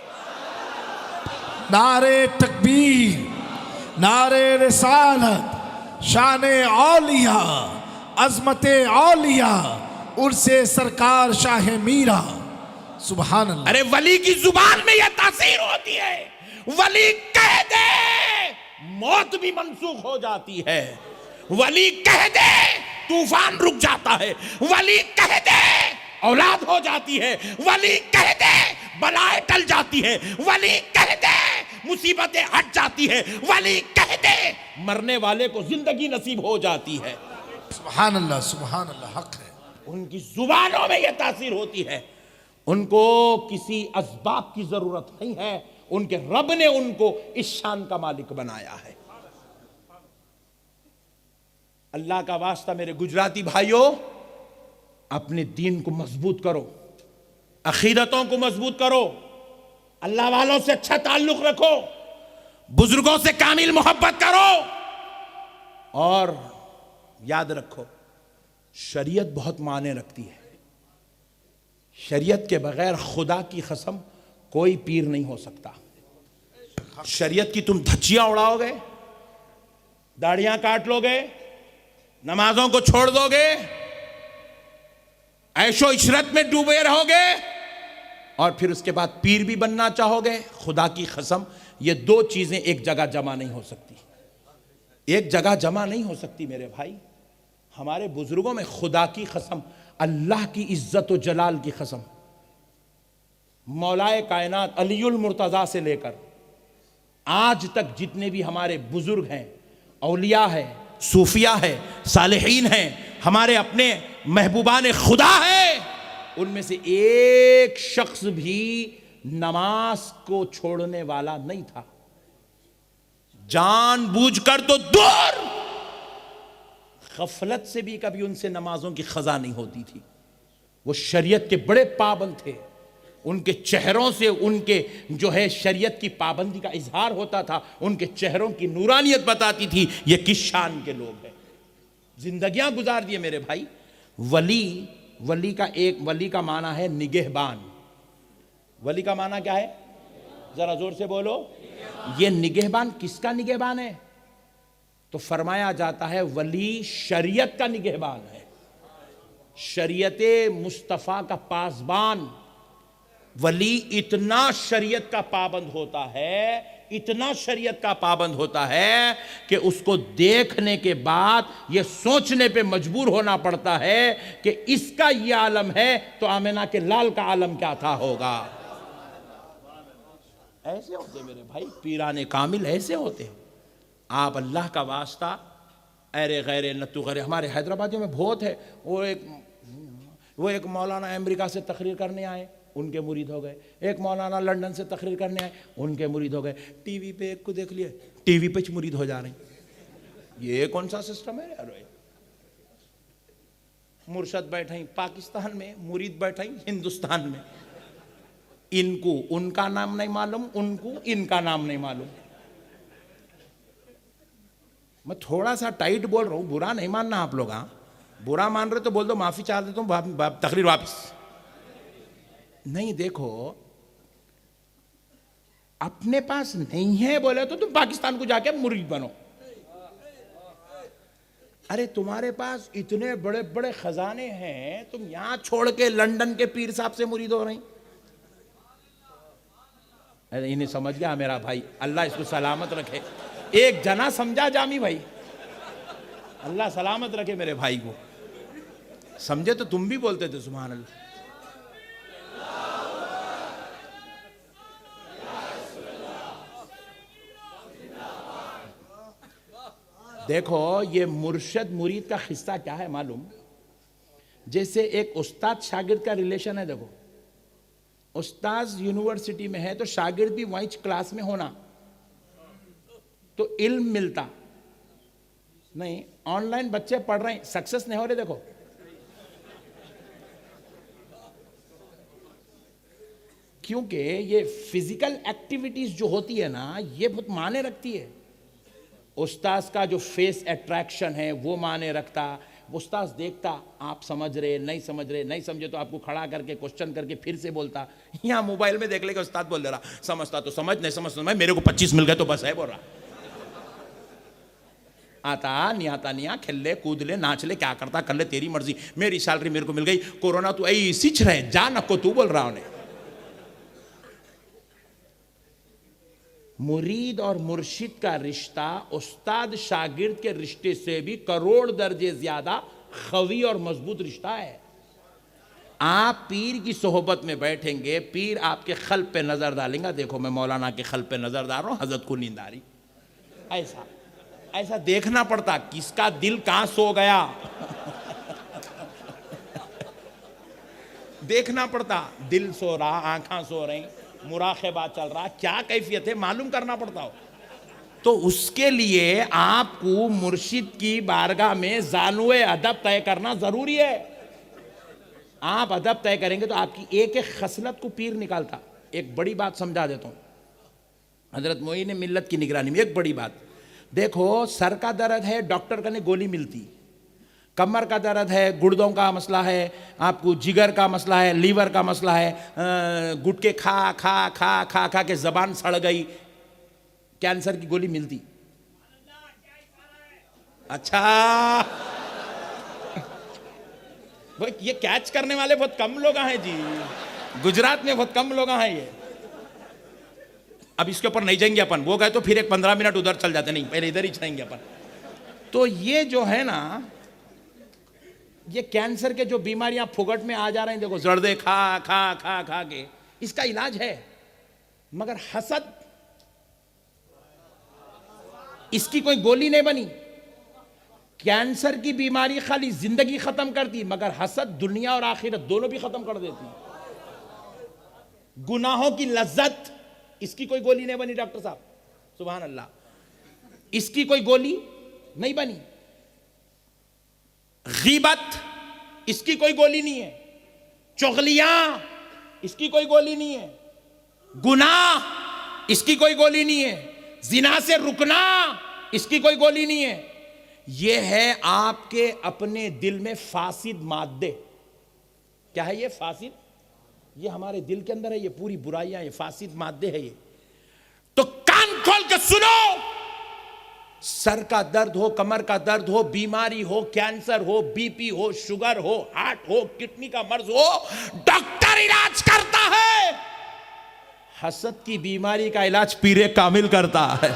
नारे तकबीर, नारे रिसालत, शान औलिया, अजमत औलिया, उर्से सरकार शाह मीरा, सुभान अल्लाह। अरे वली की जुबान में यह तासीर होती है, वली कह दे मौत भी मंसूख हो जाती है, वली कह दे तूफान रुक जाता है, वली कह दे औलाद हो जाती है, वली कह दे बलाएं टल जाती है, वली कह दे मुसीबतें हट जाती है, वली कह दे मरने वाले को जिंदगी नसीब हो जाती है। सुभान अल्लाह, सुभान अल्लाह, हक है। उनकी जुबानों में यह तासीर होती है, उनको किसी असबाब की जरूरत नहीं है, उनके रब ने उनको इस शान का मालिक बनाया है। अल्लाह का वास्ता मेरे गुजराती भाइयों, अपने दीन को मजबूत करो, अकीदतों को मजबूत करो, अल्लाह वालों से अच्छा ताल्लुक रखो, बुजुर्गों से कामिल मोहब्बत करो, और याद रखो शरीयत बहुत माने रखती है। शरीयत के बगैर खुदा की कसम कोई पीर नहीं हो सकता। शरीयत की तुम धज्जियां उड़ाओगे, दाढ़ियां काट लोगे, नमाजों को छोड़ दोगे, ऐशो इशरत में डूबे रहोगे, और फिर उसके बाद पीर भी बनना चाहोगे, खुदा की कसम ये दो चीजें एक जगह जमा नहीं हो सकती, एक जगह जमा नहीं हो सकती मेरे भाई। हमारे बुजुर्गों में खुदा की कसम, अल्लाह की इज्जत व जलाल की कसम, मौलाए कायनात अलीउल मुर्तजा से लेकर आज तक जितने भी हमारे बुजुर्ग हैं, औलिया है, सूफिया है, सालेहीन हैं, हमारे अपने महबूबान खुदा है, उनमें से एक शख्स भी नमाज को छोड़ने वाला नहीं था। जानबूझकर तो दूर, गफलत से भी कभी उनसे नमाजों की खजा नहीं होती थी। वो शरीयत के बड़े पाबंद थे, उनके चेहरों से उनके जो है शरीयत की पाबंदी का इजहार होता था, उनके चेहरों की नूरानियत बताती थी ये किस शान के लोग हैं। जिंदगियां गुजार दिए मेरे भाई। वली का माना है निगहबान। वली का माना क्या है, जरा जोर से बोलो। ये निगहबान किसका निगहबान है? तो फरमाया जाता है वली शरीयत का निगहबान है, शरीयते मुस्तफ़ा का पासबान। वली इतना शरीयत का पाबंद होता है, इतना शरीयत का पाबंद होता है कि उसको देखने के बाद यह सोचने पे मजबूर होना पड़ता है कि इसका यह आलम है तो आमिना के लाल का आलम क्या था होगा। ऐसे होते मेरे भाई, पीराने कामिल ऐसे होते हैं। आप अल्लाह का वास्ता अरे गैर नतु गैर, हमारे हैदराबादियों में बहुत है। वो एक मौलाना अमेरिका से तकरीर करने आए, उनके मुरीद हो गए। एक मौलाना लंदन से तकरीर करने आए, उनके मुरीद हो गए। टीवी पे एक को देख लिए, टीवी पे मुरीद हो जा रहे हैं। ये कौन सा सिस्टम है यार? मुर्शद बैठे हैं पाकिस्तान में, मुरीद बैठे हैं हिंदुस्तान में। इनको उनका नाम नहीं मालूम, उनको इनका नाम नहीं मालूम। मैं थोड़ा सा टाइट बोल रहा हूं, बुरा नहीं मानना आप लोग। हाँ, बुरा मान रहे तो बोल दो, माफी चाह देता हूं, तकरीर वापस नहीं। देखो, अपने पास नहीं है बोले तो तुम पाकिस्तान को जाके मुरीद बनो। अरे तुम्हारे पास इतने बड़े बड़े खजाने हैं, तुम यहां छोड़ के लंदन के पीर साहब से मुरीद हो रही। अरे इन्हें समझ गया मेरा भाई, अल्लाह इसको सलामत रखे। एक जना समझा जामी भाई, अल्लाह सलामत रखे मेरे भाई को। समझे तो तुम भी बोलते थे सुभान अल्लाह। देखो, ये मुर्शद मुरीद का किस्सा क्या है मालूम? जैसे एक उस्ताद शागिर्द का रिलेशन है। देखो, उस्ताद यूनिवर्सिटी में है तो शागिर्द भी वहीं क्लास में होना तो इल्म मिलता नहीं। ऑनलाइन बच्चे पढ़ रहे हैं, सक्सेस नहीं हो रहे। देखो, क्योंकि ये फिजिकल एक्टिविटीज जो होती है ना, ये बहुत मायने रखती है। उस्ताद का जो फेस अट्रैक्शन है वो मायने रखता। उस्ताद देखता आप समझ रहे नहीं समझ रहे, नहीं समझे तो आपको खड़ा करके क्वेश्चन करके फिर से बोलता। यहाँ मोबाइल में देख लेगा उस्ताद बोल दे रहा, समझता तो समझ, नहीं समझ तो मेरे को 25 मिल गए तो बस है बोल रहा। आता नहीं आता नहीं, खेल ले कूद ले नाच ले, क्या करता कर ले, तेरी मर्जी, मेरी सैलरी मेरे को मिल गई, कोरोना तो ऐसी रहे जा नको तू बोल रहा उन्हें। मुरीद और मुर्शिद का रिश्ता उस्ताद शागिर्द के रिश्ते से भी करोड़ दर्जे ज्यादा खवी और मजबूत रिश्ता है। आप पीर की सोहबत में बैठेंगे, पीर आपके खल्ब पे नजर डालेंगे, देखो मैं मौलाना के खल्ब पे नजर डाल रहा हूं, हजरत को नींद आ रही। ऐसा ऐसा देखना पड़ता किसका दिल कहां सो गया देखना पड़ता, दिल सो रहा, आंखें सो रही, मुराक़बा चल रहा, क्या कैफियत है मालूम करना पड़ता हो। तो उसके लिए आपको मुर्शिद की बारगाह में ज़ानुए अदब तय करना जरूरी है। आप अदब तय करेंगे तो आपकी एक एक खसलत को पीर निकालता। एक बड़ी बात समझा देता हूं हजरत मोइन मिल्लत की निगरानी में, एक बड़ी बात देखो, सर का दर्द है डॉक्टर कहने गोली मिलती, कमर का दर्द है, गुर्दों का मसला है, आपको जिगर का मसला है, लीवर का मसला है, गुटके खा खा खा खा खा के जबान सड़ गई, कैंसर की गोली मिलती। अच्छा वो ये कैच करने वाले बहुत कम लोग हैं जी, गुजरात में बहुत कम लोग हैं ये। अब इसके ऊपर नहीं जाएंगे अपन, वो गए तो फिर एक 15 मिनट उधर चल जाते, नहीं पहले इधर ही जाएंगे अपन। तो ये जो है ना, ये कैंसर के जो बीमारियां फुगट में आ जा रहे हैं, देखो जर्दे खा खा खा खा के, इसका इलाज है। मगर हसद, इसकी कोई गोली नहीं बनी। कैंसर की बीमारी खाली जिंदगी खत्म करती, मगर हसद दुनिया और आखिरत दोनों भी खत्म कर देती। गुनाहों की लज्जत, इसकी कोई गोली नहीं बनी डॉक्टर साहब, सुभान अल्लाह, इसकी कोई गोली नहीं बनी। गीबत, इसकी कोई गोली नहीं है। चुगलियां, इसकी कोई गोली नहीं है। गुनाह, इसकी कोई गोली नहीं है। जिना से रुकना, इसकी कोई गोली नहीं है। यह है आपके अपने दिल में फासिद मादे। क्या है ये फासिद? ये हमारे दिल के अंदर है, ये पूरी बुराइयां, ये फासिद मादे है ये। तो कान खोल के सुनो, सर का दर्द हो, कमर का दर्द हो, बीमारी हो, कैंसर हो, बीपी हो, शुगर हो, हार्ट हो, किडनी का मर्ज हो, डॉक्टर इलाज करता है। हसद की बीमारी का इलाज पीरे कामिल करता है।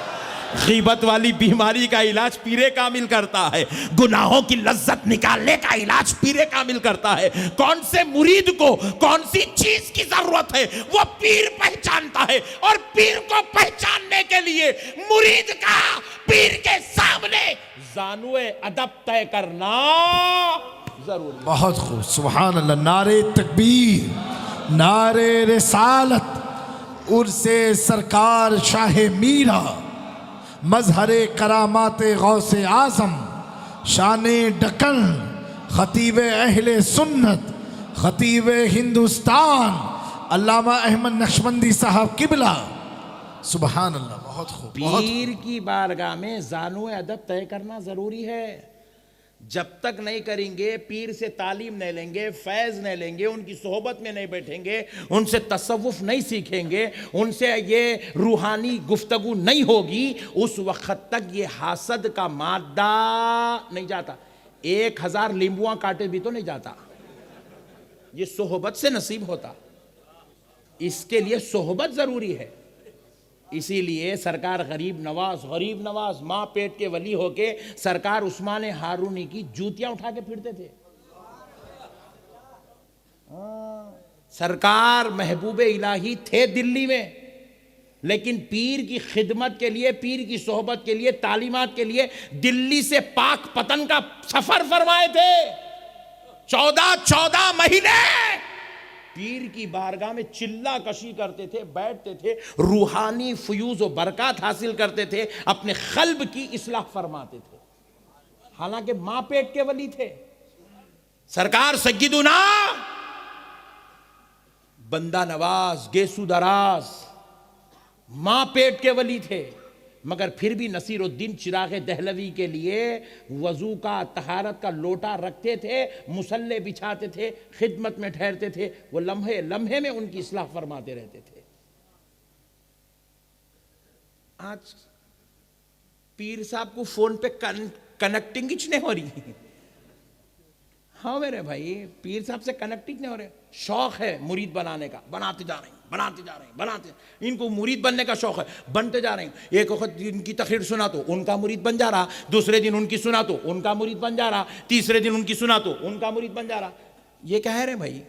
गीबत वाली बीमारी का इलाज पीरे कामिल करता है। गुनाहों की लज्जत निकालने का इलाज पीरे कामिल करता है। कौन से मुरीद को कौन सी चीज की जरूरत है वो पीर पहचानता है, और पीर को पहचानने के लिए मुरीद का पीर के सामने जानुए अदब तय करना जरूरी। बहुत खूब, सुभान अल्लाह। नारे तकबीर, नारे रिसालत, उर्से सरकार शाह मीरा, मजहरे करामाते गौसे आजम, शाने डकन, खतीब अहले सुन्नत, खतीब हिंदुस्तान, अल्लामा अहमद नक्शबंदी साहब किबला, सुभान अल्लाह। बहुत खूब। पीर की बारगाह में जानुए अदब तय करना जरूरी है। जब तक नहीं करेंगे, पीर से तालीम नहीं लेंगे, फैज़ नहीं लेंगे, उनकी सोहबत में नहीं बैठेंगे, उनसे तसव्वुफ नहीं सीखेंगे, उनसे ये रूहानी गुफ्तगू नहीं होगी, उस वक्त तक ये हासद का मादा नहीं जाता। 1000 नींबुआं काटे भी तो नहीं जाता, ये सोहबत से नसीब होता। इसके लिए सोहबत जरूरी है। इसीलिए सरकार गरीब नवाज माँ पेट के वली होके सरकार उस्मान हारूनी की जूतियां उठा के फिरते थे। सरकार महबूब इलाही थे दिल्ली में, लेकिन पीर की खिदमत के लिए, पीर की सोहबत के लिए, तालीमात के लिए दिल्ली से पाक पतन का सफर फरमाए थे। 14 महीने पीर की बारगाह में चिल्ला कशी करते थे, बैठते थे, रूहानी फ्यूज और बरकत हासिल करते थे, अपने खल्ब की इस्लाह फरमाते थे। हालांकि मां पेट के वली थे। सरकार सय्यदुना बंदा नवाज, गेसू दराज, मां पेट के वली थे, मगर फिर भी नसीरुद्दीन चिराग दहलवी के लिए वजू का, तहारत का लोटा रखते थे, मुसल्ले बिछाते थे, खिदमत में ठहरते थे, वो लम्हे लम्हे में उनकी इस्लाह फरमाते रहते थे। आज पीर साहब को फोन पे कनेक्टिंग ही नहीं हो रही। हाँ मेरे भाई, पीर साहब से कनेक्टिंग नहीं हो रहे। शौक है मुरीद बनाने का, बनाते जा रहे हैं, बनाते जा रहे हैं, बनाते, इनको मुरीद बनने का शौक है, बनते जा रहे हैं। एक वक्त इनकी तकरीर सुना तो उनका मुरीद बन जा रहा, दूसरे दिन उनकी सुना तो उनका मुरीद बन जा रहा, तीसरे दिन उनकी सुना तो उनका मुरीद बन जा रहा। ये कह रहे भाई,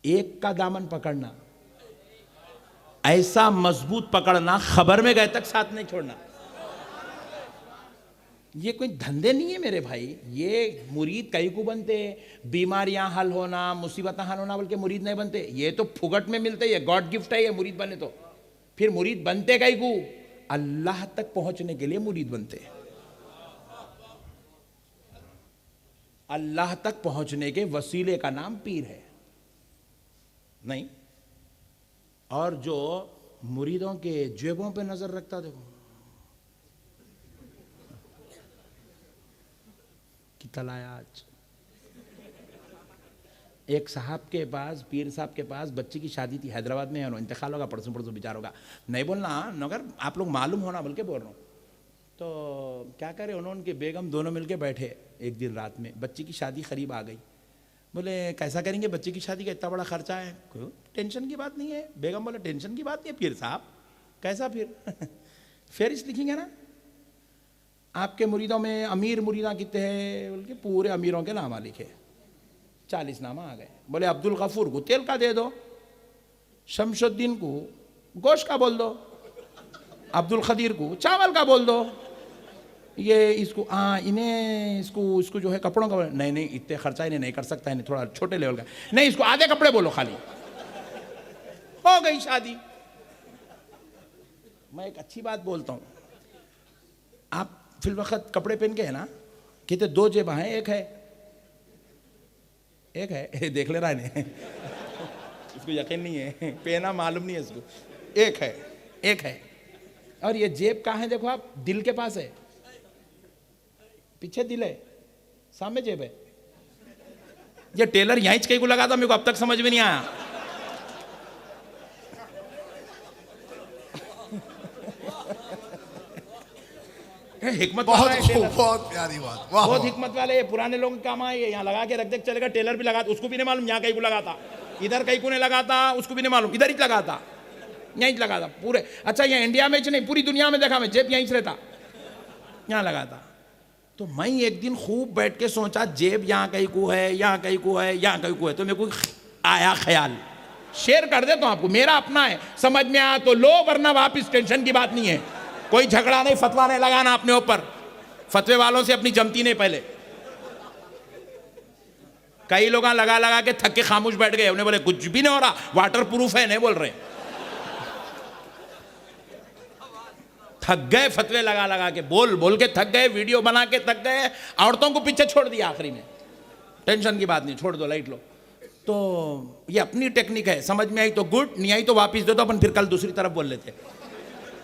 एक का दामन पकड़ना, ऐसा मजबूत पकड़ना, खबर में गए तक साथ नहीं छोड़ना। ये कोई धंधे नहीं है मेरे भाई। ये मुरीद कई को बनते, बीमारियां हल होना, मुसीबतें हल होना, बल्कि मुरीद नहीं बनते। ये तो फुगट में मिलते, ये गॉड गिफ्ट है ये मुरीद बने तो। फिर मुरीद बनते कई को, अल्लाह तक पहुंचने के लिए मुरीद बनते। अल्लाह तक पहुंचने के वसीले का नाम पीर है नहीं। और जो मुरीदों के जेबों पे नजर रखता, देखो तलाया। आज एक साहब के पास, पीर साहब के पास बच्ची की शादी थी हैदराबाद में, इंतकाल होगा परसों परसों विचार होगा, नहीं बोलना मगर आप लोग मालूम होना बल्कि बोल रहा हूँ। तो क्या करे, उन्होंने उनके बेगम दोनों मिलके बैठे एक दिन रात में, बच्ची की शादी करीब आ गई। बोले कैसा करेंगे, बच्ची की शादी का इतना बड़ा खर्चा है। क्यों, टेंशन की बात नहीं है। बेगम बोले टेंशन की बात नहीं है पीर साहब, कैसा फिर फेरिस्त लिखेंगे ना, आपके मुरीदों में अमीर मुरीदा कितने हैं, बल्कि पूरे अमीरों के नामा लिखे, 40 नामा आ गए। बोले अब्दुल गफूर को तेल का दे दो, शमशुद्दीन को गोश्त का बोल दो, अब्दुल खदीर को चावल का बोल दो, ये इसको इन्हें इसको जो है कपड़ों का, नहीं नहीं इतने खर्चा इन्हें नहीं कर सकता है, थोड़ा छोटे लेवल का, नहीं इसको आधे कपड़े बोलो खाली। हो गई शादी। मैं एक अच्छी बात बोलता हूं, आप फिल वक्त कपड़े पहन के है ना, कहते 2 जेबा हैं, एक है देख ले रहा है इसको यकीन नहीं है, पहना मालूम नहीं है इसको, एक है। और ये जेब कहाँ है, देखो आप, दिल के पास है, पीछे दिल है, सामने जेब है। ये टेलर यहीं कहीं को लगा था, मेरे को अब तक समझ में नहीं आया। हिकमत बहुत वाला है, बहुत प्यारी बात, बहुत हिकमत वाले। ये पुराने लोगों का काम है, यहाँ लगा के रख दे चलेगा। टेलर भी लगा, उसको भी नहीं मालूम यहाँ कहीं को लगा था, इधर कहीं को नहीं लगा था, उसको भी नहीं मालूम, इधर ही लगा था, यहीं लगा था पूरे। अच्छा यहाँ इंडिया में नहीं, पूरी दुनिया में देखा मैं, जेब यहीं से रहता, यहाँ लगा था। तो मैं एक दिन खूब बैठ के सोचा, जेब यहाँ कहीं को है, यहाँ कहीं को है, यहाँ कहीं को है। तो मेरे को आया ख्याल, शेयर कर देता हूँ आपको, मेरा अपना है, समझ में आया तो लो, वरना वापिस टेंशन की बात नहीं है। कोई झगड़ा नहीं, फतवा नहीं लगाना अपने ऊपर, फतवे वालों से अपनी जमती नहीं। पहले कई लोग लगा लगा के थक के खामोश बैठ गए, उन्हें बोले कुछ भी नहीं हो रहा, वाटर प्रूफ है, नहीं बोल रहे, थक गए फतवे लगा लगा के, बोल बोल के थक गए, वीडियो बना के थक गए, औरतों को पीछे छोड़ दिया आखिरी में। टेंशन की बात नहीं, छोड़ दो, लाइट लो। तो ये अपनी टेक्निक है, समझ में आई तो गुड, नहीं आई तो वापिस दे दो, अपन फिर कल दूसरी तरफ बोल लेते।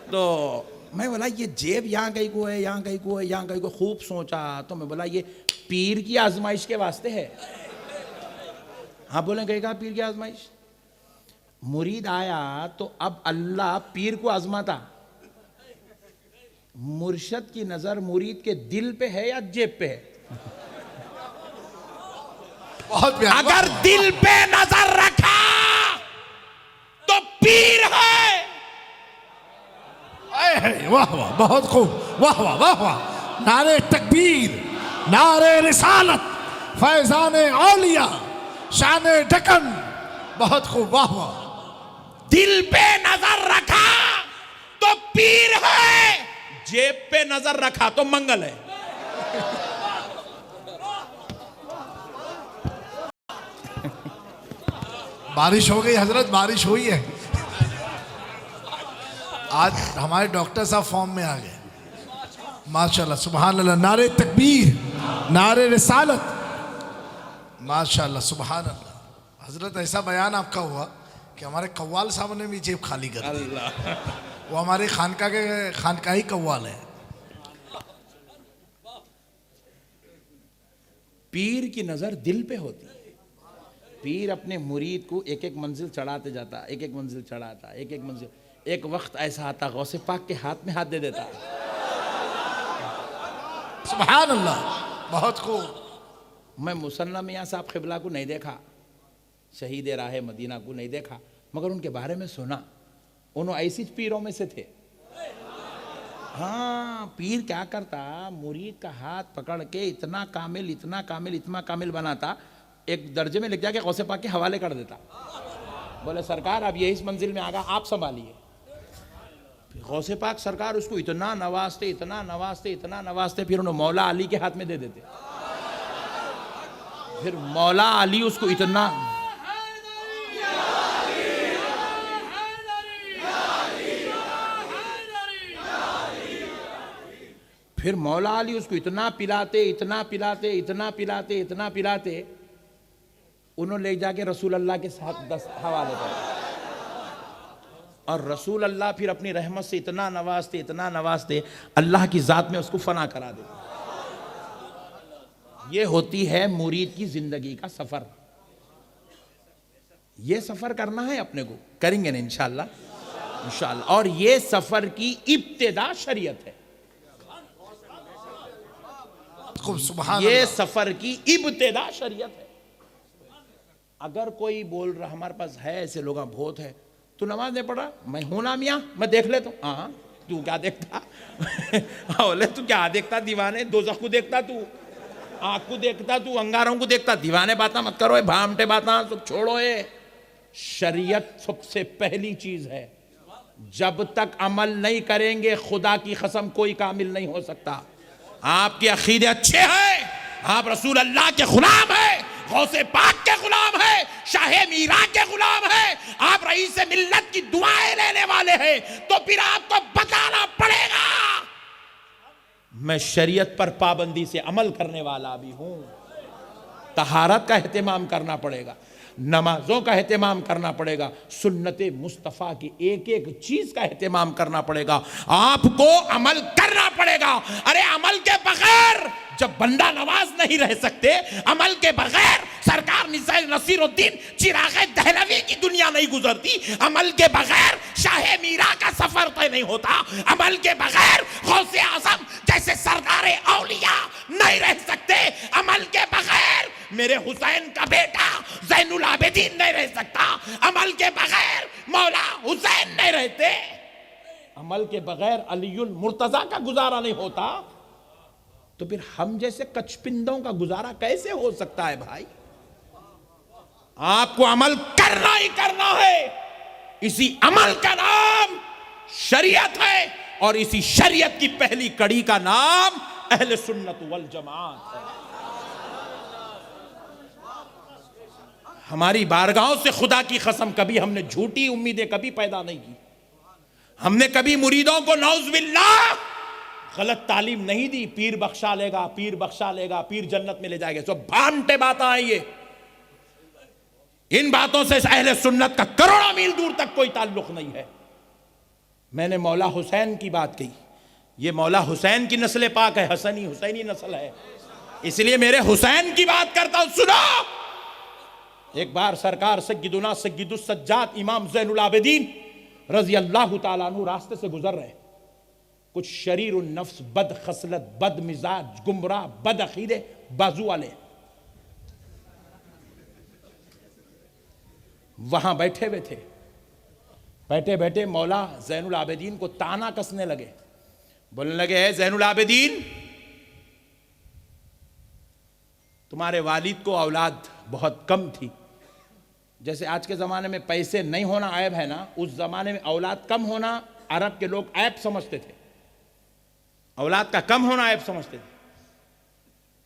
तो मैं बोला ये जेब यहाँ कहीं को है, यहाँ कहीं को है, यहाँ कहीं को, खूब सोचा। तो मैं बोला ये पीर की आजमाइश के वास्ते है। हाँ बोले, कहीं कहा पीर की आजमाइश। मुरीद आया तो अब अल्लाह पीर को आजमाता। मुर्शद की नजर मुरीद के दिल पे है या जेब पे है? बहुत प्यारा। अगर दिल पे नजर रखा तो पीर है। वाह वाह, बहुत खूब, वाह वाह वाह वाह। नारे तकबीर, नारे रिसालत, फैजाने औलिया, शाने ढकन, बहुत खूब, वाह वाह। दिल पे नजर रखा तो पीर है, जेब पे नजर रखा तो मंगल है। बारिश हो गई हजरत, बारिश हुई है। आज हमारे डॉक्टर साहब फॉर्म में आ गए, माशाल्लाह, सुभान अल्लाह। नारे तकबीर, नारे रिसालत, माशाल्लाह, सुभान अल्लाह। हजरत ऐसा बयान आपका हुआ कि हमारे कव्वाल साहब ने भी जेब खाली कर दी। अल्लाह, वो हमारे खानकाही कव्वाल है। पीर की नजर दिल पे होती है। पीर अपने मुरीद को एक एक मंजिल चढ़ाते जाता, एक एक मंजिल चढ़ाता, एक एक मंजिल। एक वक्त ऐसा आता गौसे पाक के हाथ में हाथ दे देता। सुभान अल्लाह, बहुत खूब। मैं मुसन्ना मियाँ साहब क़िबला को नहीं देखा, शहीद राह मदीना को नहीं देखा, मगर उनके बारे में सुना। उन्होंने ऐसी पीरों में से थे। हाँ, पीर क्या करता, मुरीद का हाथ पकड़ के इतना कामिल, इतना कामिल, इतना कामिल बनाता, एक दर्जे में लिख जाके गौसे पाक के हवाले कर देता। बोले सरकार अब ये इस मंजिल में आ गया, आप संभालिए। गौसे पाक सरकार उसको इतना नवाजते, इतना नवाजते, इतना नवाजते, फिर उन्हें मौला अली के हाथ में दे देते। फिर मौला अली उसको इतना, फिर मौला अली उसको इतना पिलाते, इतना पिलाते, इतना पिलाते, इतना पिलाते, उन्होंने ले जाके रसूल अल्लाह के साथ 10 हवाले कर। और रसूल अल्लाह फिर अपनी रहमत से इतना नवाजते, इतना नवाजते, अल्लाह की ज़ात में उसको फना करा देते। ये होती है मुरीद की जिंदगी का सफर। ये सफर करना है अपने को, करेंगे ना इंशाअल्लाह, इंशाअल्लाह। और ये सफर की इब्तिदा शरीयत है। सुभान ये अल्लाह। सफर की इब्तिदा शरीयत है। अगर कोई बोल रहा हमारे पास है ऐसे लोग बहुत है, तू नमाज नहीं पढ़ रहा, मैं हूं ना मियाँ, मैं देख लेता हूँ। हाँ, तू क्या देखता? बोले तू क्या देखता? दीवाने दोज़ख को देखता, तू आँख को देखता, तू अंगारों को देखता। दीवाने बातें मत करो, भामटे बातें सब छोड़ो। ये शरीयत सबसे पहली चीज है। जब तक अमल नहीं करेंगे, खुदा की कसम कोई कामिल नहीं हो सकता। आपके अकीदे अच्छे हैं, आप रसूल अल्लाह के गुलाम हैं, गौसे पाक के गुलाम हैं, शाहे मीरा के गुलाम हैं, आप रईस मिल्लत की दुआएं लेने वाले हैं, तो फिर आपको बताना पड़ेगा मैं शरीयत पर पाबंदी से अमल करने वाला भी हूं। तहारत का एहतमाम करना पड़ेगा, नमाजों का एहतमाम करना पड़ेगा, सुन्नत मुस्तफ़ा की एक एक चीज का एहतमाम करना पड़ेगा, आपको अमल करना पड़ेगा। अरे अमल के बगैर जब बंदा नवाज नहीं रह सकते, अमल के बगैर सरकार नसीरुद्दीन चिरागे दहलवी की दुनिया नहीं गुजरती, अमल के बगैर शाहे मीरा का सफर तय नहीं होता, अमल के बगैर गौसे आजम जैसे सरदारे औलिया नहीं रह सकते, अमल के बगैर मेरे हुसैन का बेटा ज़ैनुल आबिदीन नहीं रह सकता, अमल के बगैर मौला हुसैन नहीं रहते, अमल के बगैर अलीउल मुर्तजा का गुजारा नहीं होता। तो फिर हम जैसे कचपिंदों का गुजारा कैसे हो सकता है भाई? आपको अमल करना ही करना है। इसी अमल का नाम शरीयत है, और इसी शरीयत की पहली कड़ी का नाम अहले सुन्नत वल जमात है। हमारी बारगाहों से खुदा की कसम कभी हमने झूठी उम्मीदें कभी पैदा नहीं की। हमने कभी मुरीदों को नौज़ुबिल्लाह गलत तालीम नहीं दी, पीर बख्शा लेगा, पीर बख्शा लेगा, पीर जन्नत में ले जाएगा। सब भामटे बातें आई ये। इन बातों से अहले सुन्नत का करोड़ों मील दूर तक कोई ताल्लुक नहीं है। मैंने मौला हुसैन की बात कही, ये मौला हुसैन की नस्ल पाक है, हसनी हुसैनी नस्ल है, इसलिए मेरे हुसैन की बात करता हूं। सुनो, एक बार सरकार सय्यदुना सय्यदुस सज्जाद इमाम ज़ैनुल आबिदीन रज़ी अल्लाह तआला अन्हु रास्ते से गुजर रहे। कुछ शरीरुन नफ्स, बद खसलत, बद मिजाज, गुमराह, बद अकीदे बाजू वाले वहां बैठे हुए थे। बैठे बैठे मौला ज़ैनुल आबिदीन को ताना कसने लगे, बोलने लगे, है ज़ैनुल आबिदीन, तुम्हारे वालिद को औलाद बहुत कम थी। जैसे आज के ज़माने में पैसे नहीं होना ऐब है ना, उस ज़माने में औलाद कम होना अरब के लोग ऐब समझते थे, औलाद का कम होना ऐब समझते थे।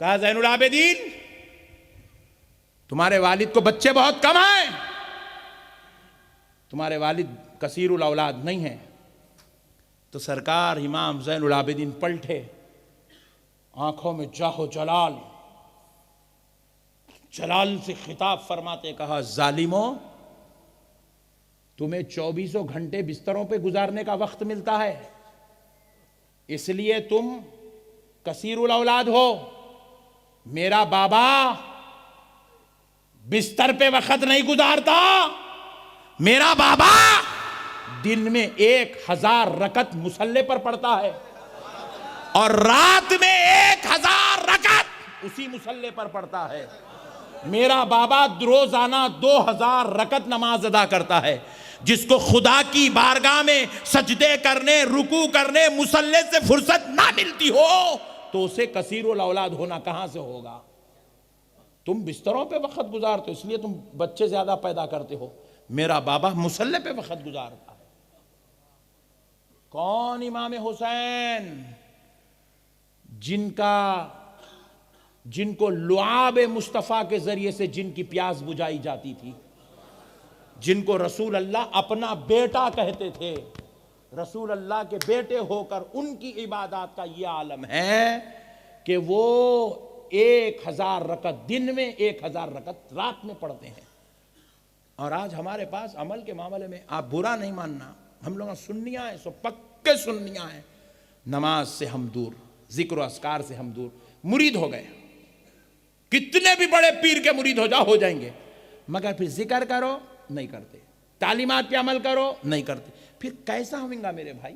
कहा, ज़ैनुल आबिदीन, तुम्हारे वालिद को बच्चे बहुत कम हैं, तुम्हारे वालिद कसीरुल औलाद नहीं है। तो सरकार इमाम ज़ैनुल आबिदीन पलटे, आंखों में जाहो जलाल, जलाल से खिताब फरमाते कहा, जालिमों, तुम्हें 24 घंटे बिस्तरों पे गुजारने का वक्त मिलता है, इसलिए तुम कसीरुल औलाद हो। मेरा बाबा बिस्तर पे वक्त नहीं गुजारता, मेरा बाबा दिन में 1000 रकत मुसल्ले पर पढ़ता है और रात में 1000 रकत उसी मुसल्ले पर पढ़ता है। मेरा बाबा रोजाना 2000 रकत नमाज अदा करता है। जिसको खुदा की बारगाह में सजदे करने, रुकू करने, मुसल्ले से फुर्सत ना मिलती हो तो उसे कसीरुल औलाद होना कहां से होगा। तुम बिस्तरों पे वक्त गुजारते हो, इसलिए तुम बच्चे ज्यादा पैदा करते हो। मेरा बाबा मुसल्ले पे वक्त गुजारता है। कौन? इमाम हुसैन, जिनको लुआब मुस्तफ़ा के जरिए से जिनकी प्यास बुझाई जाती थी, जिनको रसूल अल्लाह अपना बेटा कहते थे, रसूल अल्लाह के बेटे होकर उनकी इबादत का यह आलम है कि वो 1000 रकत दिन में, 1000 रकत रात में पढ़ते हैं। और आज हमारे पास अमल के मामले में, आप बुरा नहीं मानना, हम लोग सुन्नियाँ हैं, सो पक्के सुन्नियाँ हैं। नमाज से हम दूर, जिक्र अस्कार से हम दूर, मुरीद हो गए। कितने भी बड़े पीर के मुरीद हो जाओ, हो जाएंगे, मगर फिर जिक्र करो नहीं करते, तालीमात पे अमल करो नहीं करते। फिर कैसा होगा मेरे भाई,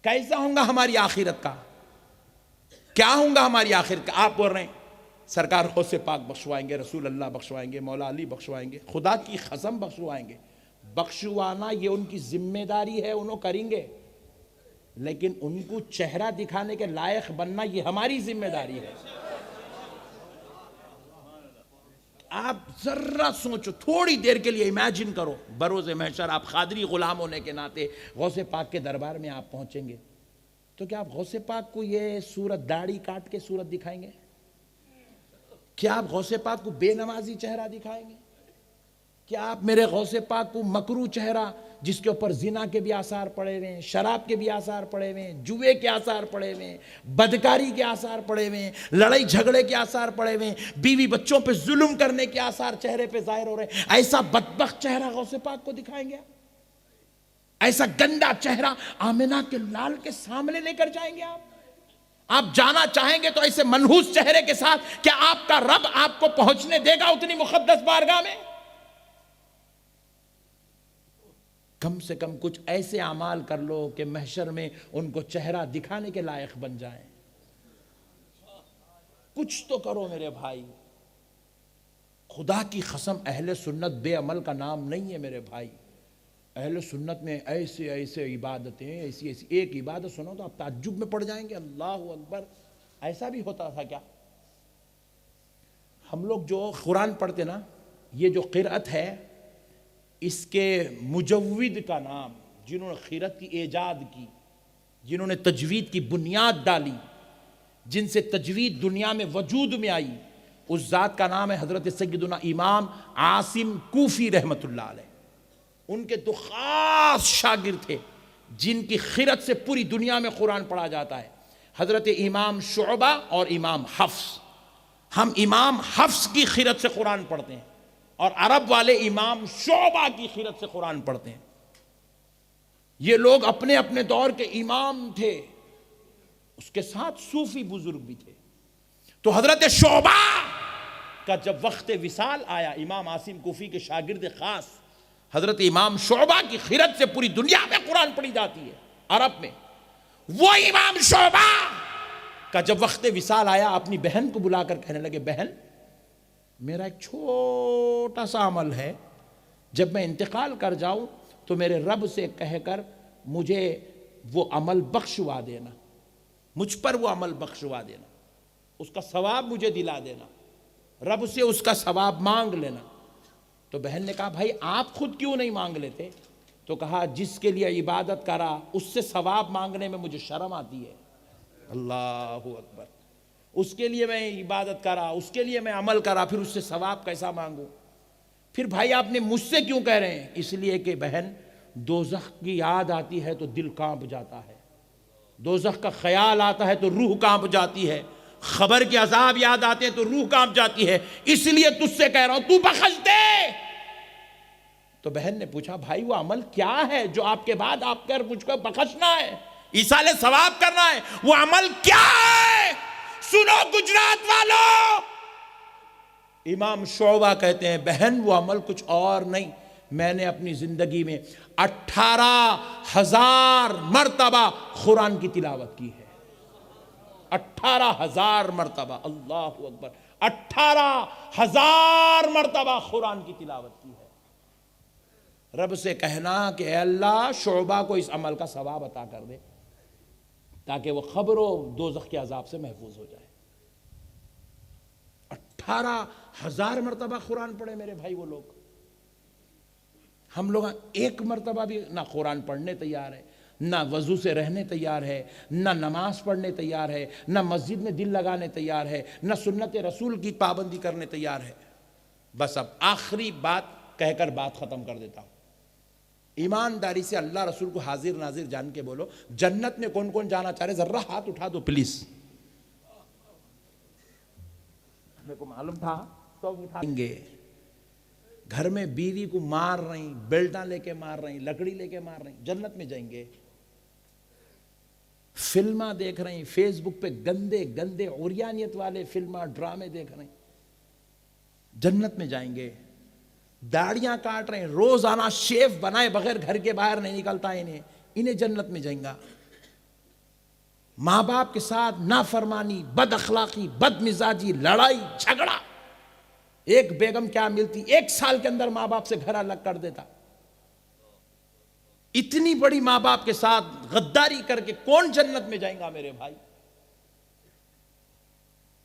कैसा होगा हमारी आखिरत का, क्या होगा हमारी आखिरत का। आप बोल रहे हैं सरकार गौसे पाक बख्शवाएंगे, रसूल अल्लाह बख्शवाएंगे, मौला अली बख्शवाएंगे, खुदा की कसम बख्शवाएंगे। बख्शवाना ये उनकी जिम्मेदारी है, उन्होंने करेंगे, लेकिन उनको चेहरा दिखाने के लायक बनना ये हमारी जिम्मेदारी है। आप जरा सोचो, थोड़ी देर के लिए इमेजिन करो, बरोज़े महशर आप खादरी गुलाम होने के नाते गौसे पाक के दरबार में आप पहुंचेंगे, तो क्या आप गौसे पाक को ये सूरत दाढ़ी काट के सूरत दिखाएंगे? क्या आप गौसे पाक को बेनमाजी चेहरा दिखाएंगे? क्या आप मेरे गौसे पाक को मकरू चेहरा, जिसके ऊपर जिना के भी आसार पड़े हुए हैं, शराब के भी आसार पड़े हुए हैं, जुए के आसार पड़े हुए हैं, बदकारी के आसार पड़े हुए हैं, लड़ाई झगड़े के आसार पड़े हुए हैं, बीवी बच्चों पे जुल्म करने के आसार चेहरे पे जाहिर हो रहे हैं, ऐसा बदबख्त चेहरा गौसे पाक को दिखाएंगे? ऐसा गंदा चेहरा आमिना के लाल के सामने लेकर जाएंगे आप जाना चाहेंगे तो ऐसे मनहूस चेहरे के साथ क्या आपका रब आपको पहुंचने देगा उतनी मुकद्दस बारगाह में? कम से कम कुछ ऐसे अमाल कर लो कि महशर में उनको चेहरा दिखाने के लायक बन जाएं। कुछ तो करो मेरे भाई। खुदा की कसम, अहले सुन्नत बेअमल का नाम नहीं है मेरे भाई। अहले सुन्नत में ऐसे ऐसे इबादतें, ऐसी ऐसी, एक इबादत सुनो तो आप ताज्जुब में पड़ जाएंगे, अल्लाह अकबर, ऐसा भी होता था क्या? हम लोग जो कुरान पढ़ते ना, ये जो क़िराअत है, इसके मुजव्विद का नाम, जिन्होंने क़िराअत की ईजाद की, जिन्होंने तजवीद की बुनियाद डाली, जिनसे तजवीद दुनिया में वजूद में आई, उस ज़ात का नाम है हज़रत सय्यदुना इमाम आसिम कूफ़ी रहमतुल्लाह अलैह। उनके दो खास शागिर्द थे जिनकी क़िराअत से पूरी दुनिया में कुरान पढ़ा जाता है, हज़रत इमाम शुअबा और इमाम हफ्स। हम इमाम हफ्स की क़िराअत से कुरान पढ़ते हैं और अरब वाले इमाम शुअबा की क़िराअत से कुरान पढ़ते हैं। ये लोग अपने अपने दौर के इमाम थे, उसके साथ सूफी बुजुर्ग भी थे। तो हज़रत शुअबा का जब वक्त विसाल आया, इमाम आसिम कूफ़ी के शागिर्द खास हज़रत इमाम शुअबा की क़िराअत से पूरी दुनिया में कुरान पढ़ी जाती है अरब में। वो इमाम शुअबा का जब वक्त विसाल आया, अपनी बहन को बुलाकर कहने लगे, बहन, मेरा एक छोटा सा अमल है, जब मैं इंतकाल कर जाऊं तो मेरे रब से कहकर मुझे वो अमल बख्शवा देना, मुझ पर वो अमल बख्शवा देना, उसका सवाब मुझे दिला देना, रब से उसका सवाब मांग लेना। तो बहन ने कहा, भाई आप खुद क्यों नहीं मांग लेते? तो कहा, जिसके लिए इबादत करा उससे सवाब मांगने में मुझे शर्म आती है। अल्लाहु अकबर। उसके लिए मैं इबादत करा, उसके लिए मैं अमल करा, फिर उससे सवाब कैसा मांगूं? फिर भाई आपने मुझसे क्यों कह रहे हैं? इसलिए कि बहन, दोज़ख की याद आती है तो दिल कांप जाता है, दोज़ख का ख्याल आता है तो रूह कांप जाती है, खबर के अजाब याद आते हैं तो रूह कांप जाती है, इसलिए तुझसे कह रहा हूं तू बख्श दे। तो बहन ने पूछा, भाई वो अमल क्या है जो आपके बाद आप कर मुझको बख्शना है, ईसाले सवाब करना है, वो अमल क्या है? सुनो गुजरात वालों, इमाम शोबा कहते हैं, बहन वो अमल कुछ और नहीं, मैंने अपनी जिंदगी में 18,000 मर्तबा कुरान की तिलावत की है। 18,000 मर्तबा, अल्लाह अकबर, 18,000 मर्तबा कुरान की तिलावत की है। रब से कहना कि ऐ अल्लाह शोबा को इस अमल का सवाब अता कर दे ताकि वो खबरों दोज़ख के अजाब से महफूज हो जाए। 18,000 मर्तबा कुरान पढ़े मेरे भाई वो लोग। हम लोग एक मर्तबा भी ना कुरान पढ़ने तैयार है, ना वजू से रहने तैयार है, ना नमाज पढ़ने तैयार है, ना मस्जिद में दिल लगाने तैयार है, ना सुन्नत रसूल की पाबंदी करने तैयार है। बस अब आखिरी बात कहकर बात खत्म कर देता हूं। ईमानदारी से अल्लाह रसूल को हाजिर नाजिर जान के बोलो, जन्नत में कौन कौन जाना चाह रहे, जर्रा हाथ उठा दो प्लीज। मेरे को मालूम था सब उठाएंगे। घर में बीवी को मार रही, बेल्टा लेके मार रही, लकड़ी लेके मार रही, जन्नत में जाएंगे। फिल्मा देख रही, फेसबुक पे गंदे गंदे उरियानियत वाले फिल्मा ड्रामे देख रही, जन्नत में जाएंगे। दाढ़ियां काट रहे हैं, रोजाना शेफ बनाए बगैर घर के बाहर नहीं निकलता इन्हें जन्नत में जाएंगा। मां बाप के साथ नाफरमानी, बद अखलाकी, बदमिजाजी, लड़ाई झगड़ा। एक बेगम क्या मिलती, 1 साल के अंदर मां बाप से घर अलग कर देता। इतनी बड़ी मां बाप के साथ गद्दारी करके कौन जन्नत में जाएगा मेरे भाई?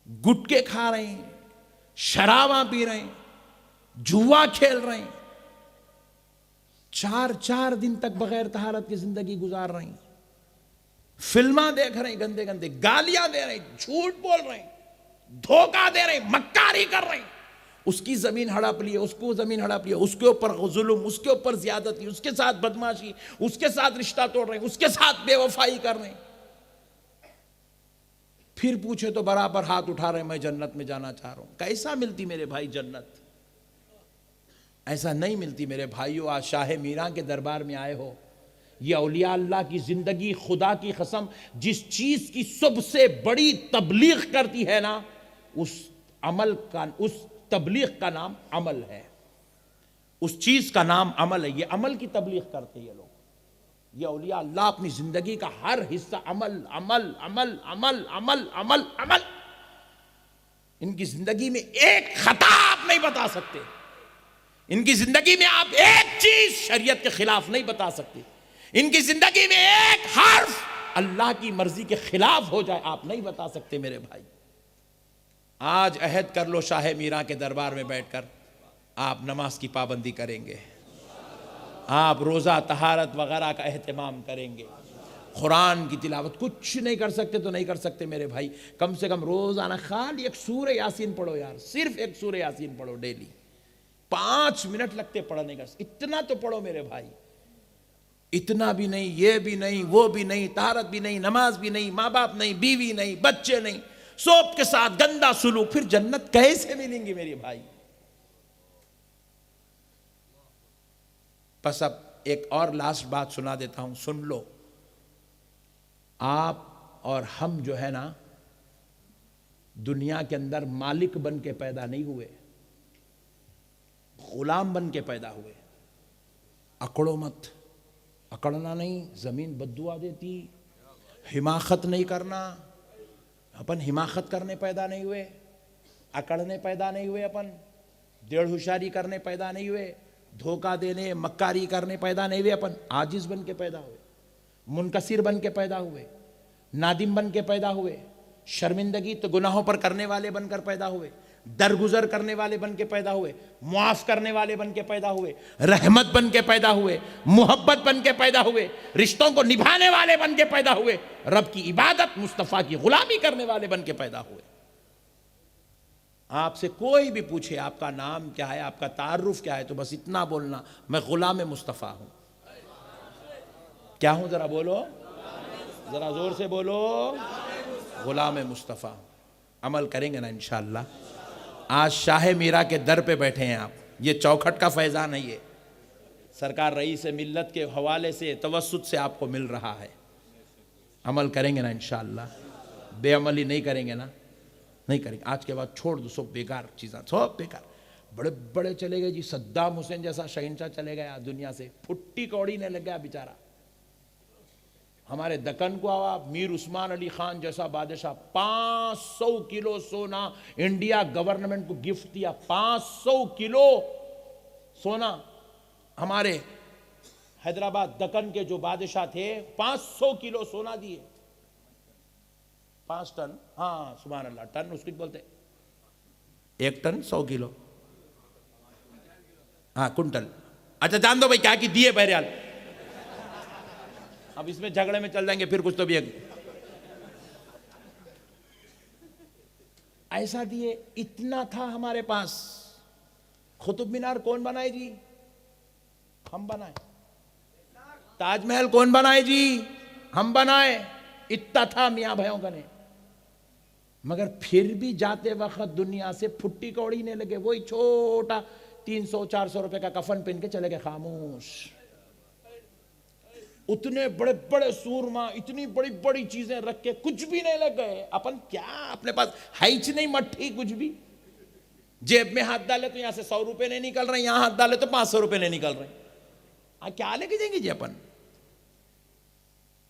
गुटके खा रहे हैं, शराबा पी रहे हैं, जुआ खेल रहे हैं, 4-4 दिन तक बगैर तहारत की जिंदगी गुजार रहे हैं, फिल्मा देख रहे हैं, गंदे गंदे गालियां दे रहे हैं, झूठ बोल रहे हैं, धोखा दे रहे हैं, मक्कारी कर रहे हैं। उसकी जमीन हड़प ली, उसको जमीन हड़प लिया, उसके ऊपर जुल्म, उसके ऊपर ज्यादती, उसके साथ बदमाशी, उसके साथ रिश्ता तोड़ रहे हैं, उसके साथ बेवफाई कर रहे हैं। फिर पूछे तो बराबर हाथ उठा रहे हैं, मैं जन्नत में जाना चाह रहा हूं। कैसा मिलती मेरे भाई जन्नत? ऐसा नहीं मिलती मेरे भाइयों। आज शाह मीरा के दरबार में आए हो, ये औलिया अल्लाह की जिंदगी, खुदा की कसम, जिस चीज की सबसे बड़ी तबलीग करती है ना, उस तबलीग का नाम अमल है। उस चीज का नाम अमल है। ये अमल की तबलीग करते हैं ये लोग। ये औलिया अल्लाह अपनी जिंदगी का हर हिस्सा अमल अमल अमल अमल अमल अमल अमल। इनकी जिंदगी में एक खता आप नहीं बता सकते। इनकी जिंदगी में आप एक चीज शरीयत के खिलाफ नहीं बता सकते। इनकी जिंदगी में एक हर्फ अल्लाह की मर्जी के खिलाफ हो जाए आप नहीं बता सकते मेरे भाई। आज अहद कर लो, शाह मीरा के दरबार में बैठकर आप नमाज की पाबंदी करेंगे, आप रोज़ा तहारत वगैरह का एहतमाम करेंगे, कुरान की तिलावत कुछ नहीं कर सकते तो नहीं कर सकते मेरे भाई। कम से कम रोज़ाना खाली एक सूरह यासीन पढ़ो यार, सिर्फ एक सूरह यासीन पढ़ो डेली। 5 मिनट लगते पढ़ने का, इतना तो पढ़ो मेरे भाई। इतना भी नहीं, ये भी नहीं, वो भी नहीं, तहारत भी नहीं, नमाज भी नहीं, माँ बाप नहीं, बीवी नहीं, बच्चे नहीं, सब के साथ गंदा सुलूक, फिर जन्नत कैसे मिलेंगी मेरे भाई? बस अब एक और लास्ट बात सुना देता हूं, सुन लो। आप और हम जो है ना, दुनिया के अंदर मालिक बन के पैदा नहीं हुए, गुलाम बन के पैदा हुए। अकड़ो मत, अकड़ना नहीं, जमीन बद्दुआ देती। हिमाकत नहीं करना, अपन हिमाकत करने पैदा नहीं हुए, अकड़ने पैदा नहीं हुए, अपन डेढ़ होशियारी करने पैदा नहीं हुए, धोखा देने मक्कारी करने पैदा नहीं हुए। अपन आजिज बन के पैदा हुए, मुनकसिर बन के पैदा हुए, नादिम बन के पैदा हुए, शर्मिंदगी तो गुनाहों पर करने वाले बनकर पैदा हुए, दरगुजर करने वाले बन के पैदा हुए, मुआफ करने वाले बन के पैदा हुए, रहमत बन के पैदा हुए, मोहब्बत बन के पैदा हुए, रिश्तों को निभाने वाले बन के पैदा हुए, रब की इबादत मुस्तफ़ा की गुलामी करने वाले बन के पैदा हुए। आपसे कोई भी पूछे आपका नाम क्या है, आपका तारुफ क्या है, तो बस इतना बोलना, मैं गुलाम मुस्तफ़ा हूं। क्या हूं? जरा बोलो, जरा जोर से बोलो, गुलाम मुस्तफ़ा। अमल करेंगे ना इंशाअल्लाह। आज शाह मीरा के दर पे बैठे हैं आप, ये चौखट का फैज़ान है, ये सरकार रईस मिल्लत के हवाले से तवस्सुत से आपको मिल रहा है। अमल करेंगे ना इंशाअल्लाह, बेअमली नहीं करेंगे ना, नहीं करेंगे। आज के बाद छोड़ दो, सब बेकार चीज़ें, सब बेकार। बड़े बड़े चले गए जी, सद्दाम हुसैन जैसा शहंशाह चले गया दुनिया से, फुट्टी कौड़ी ने लग गया बेचारा। हमारे दक्कन को आवा मीर उस्मान अली खान जैसा बादशाह, 500 किलो सोना इंडिया गवर्नमेंट को गिफ्ट दिया। 500 किलो सोना हमारे हैदराबाद दक्कन के जो बादशाह थे, 500 किलो सोना दिए। 5 टन, हाँ सुभान अल्लाह, टन उसको बोलते, 1 टन 100 किलो, हाँ कुंटल। अच्छा जान दो भाई क्या की दिए बहरहाल, अब इसमें झगड़े में चल जाएंगे फिर कुछ तो भी ऐसा दिए। इतना था हमारे पास। कुतुब मीनार कौन बनाए जी? हम बनाए। ताजमहल कौन बनाए जी? हम बनाए। इतना था मियां भाइयों का ने, मगर फिर भी जाते वक्त दुनिया से फुट्टी कौड़ी ने लगे। वही छोटा 300-400 रुपए का कफन पहन के चले गए खामोश। उतने बड़े बड़े सूरमा, इतनी बड़ी बड़ी चीजें रख के कुछ भी नहीं लग गए। अपन क्या, अपने पास हाइच नहीं मट्ठी कुछ भी। जेब में हाथ डाले तो यहां से 100 रुपए नहीं निकल रहे, यहां हाथ डाले तो 500 रुपए नहीं निकल रहे। क्या लेके जाएंगे जी अपन?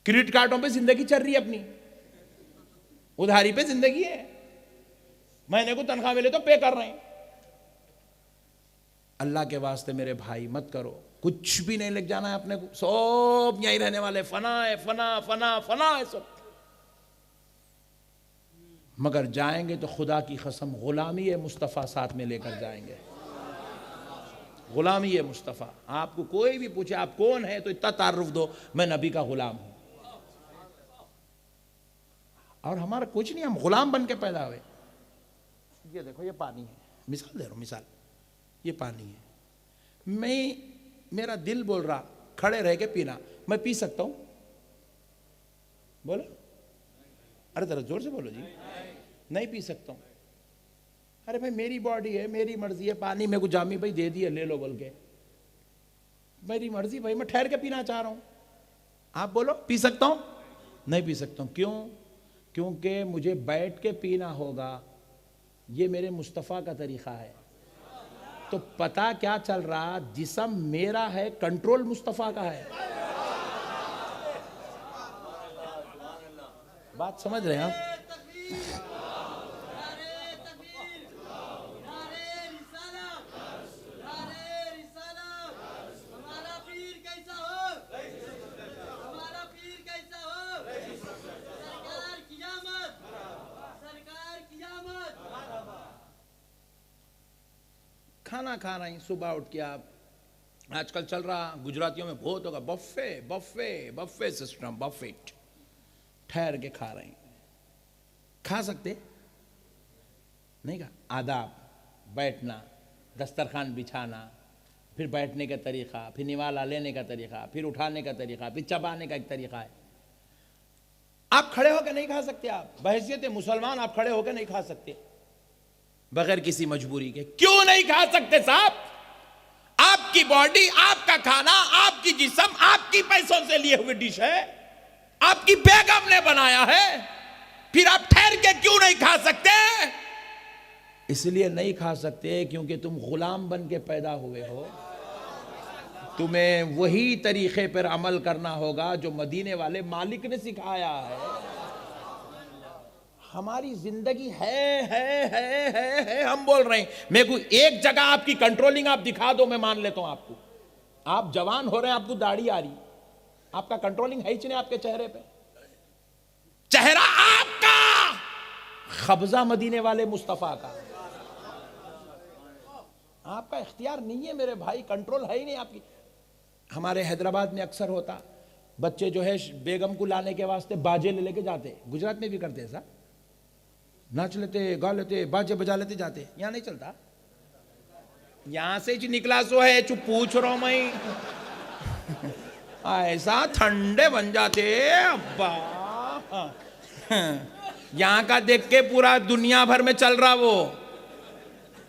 क्रेडिट कार्डों पे जिंदगी चल रही है अपनी, उधारी पे जिंदगी है। महीने को तनख्वाह मिले तो पे कर रहे हैं। अल्लाह के वास्ते मेरे भाई मत करो, कुछ भी नहीं लग जाना है अपने को। सब यहीं रहने वाले, फना है, फना फना फना है सब। मगर जाएंगे तो खुदा की कसम गुलामी है मुस्तफ़ा साथ में लेकर जाएंगे। गुलामी है मुस्तफ़ा। आपको कोई भी पूछे आप कौन है तो इतना तारुफ दो, मैं नबी का गुलाम हूं। और हमारा कुछ नहीं, हम गुलाम बन के पैदा हुए। ये देखो ये पानी है, मिसाल दे रहा हूं, मिसाल, ये पानी है। मेरा दिल बोल रहा खड़े रह के पीना, मैं पी सकता हूं? बोलो, अरे जरा जोर से बोलो जी। नहीं पी सकता हूं। अरे भाई मेरी बॉडी है, मेरी मर्जी है। पानी मेरे को जामी भाई दे दिए, ले लो बोल के, मेरी मर्जी भाई, मैं ठहर के पीना चाह रहा हूं। आप बोलो पी सकता हूं? नहीं पी सकता हूं। क्यों? क्योंकि मुझे बैठ के पीना होगा, ये मेरे मुस्तफ़ा का तरीका है। तो पता क्या चल रहा, जिस्म मेरा है, कंट्रोल मुस्तफ़ा का है। बात समझ रहे हैं आप? खाना खा रहे हैं सुबह उठ के आप, आजकल चल रहा गुजरातियों में बहुत होगा, buffet buffet buffet system, buffet. ठहर के खा रहे हैं, खा सकते नहीं खा। आदाब, बैठना, दस्तरखान बिछाना, फिर बैठने का तरीका, फिर निवाला लेने का तरीका, फिर उठाने का तरीका, फिर चबाने का एक तरीका है। आप खड़े होकर नहीं खा सकते। आप बहैसियत मुसलमान आप खड़े होकर नहीं खा सकते बगैर किसी मजबूरी के। क्यों नहीं खा सकते साहब? आपकी बॉडी, आपका खाना, आपकी जिस्म, आपकी पैसों से लिए हुए डिश है, आपकी बेगम ने बनाया है, फिर आप ठहर के क्यों नहीं खा सकते? इसलिए नहीं खा सकते क्योंकि तुम गुलाम बन के पैदा हुए हो। तुम्हें वही तरीके पर अमल करना होगा जो मदीने वाले मालिक ने सिखाया है। हमारी जिंदगी है, हम बोल रहे हैं। मेरे को एक जगह आपकी कंट्रोलिंग आप दिखा दो, मैं मान लेता हूं आपको। आप जवान हो रहे हैं, आपको दाढ़ी आ रही, आपका कंट्रोलिंग है ही नहीं आपके चेहरे पे। चेहरा आपका, कब्जा मदीने वाले मुस्तफा का। आपका इख्तियार नहीं है मेरे भाई, कंट्रोल है ही नहीं आपकी। हमारे हैदराबाद में अक्सर होता, बच्चे जो है बेगम को लाने के वास्ते बाजे ले लेके जाते। गुजरात में भी करते हैं साहब, नाच लेते, गा लेते, बाजे बजा लेते जाते। यहां नहीं चलता। यहां से निकला सो है, चुप पूछ रहा हूं मैं। ऐसा ठंडे बन जाते अब्बा, यहां का देख के पूरा दुनिया भर में चल रहा, वो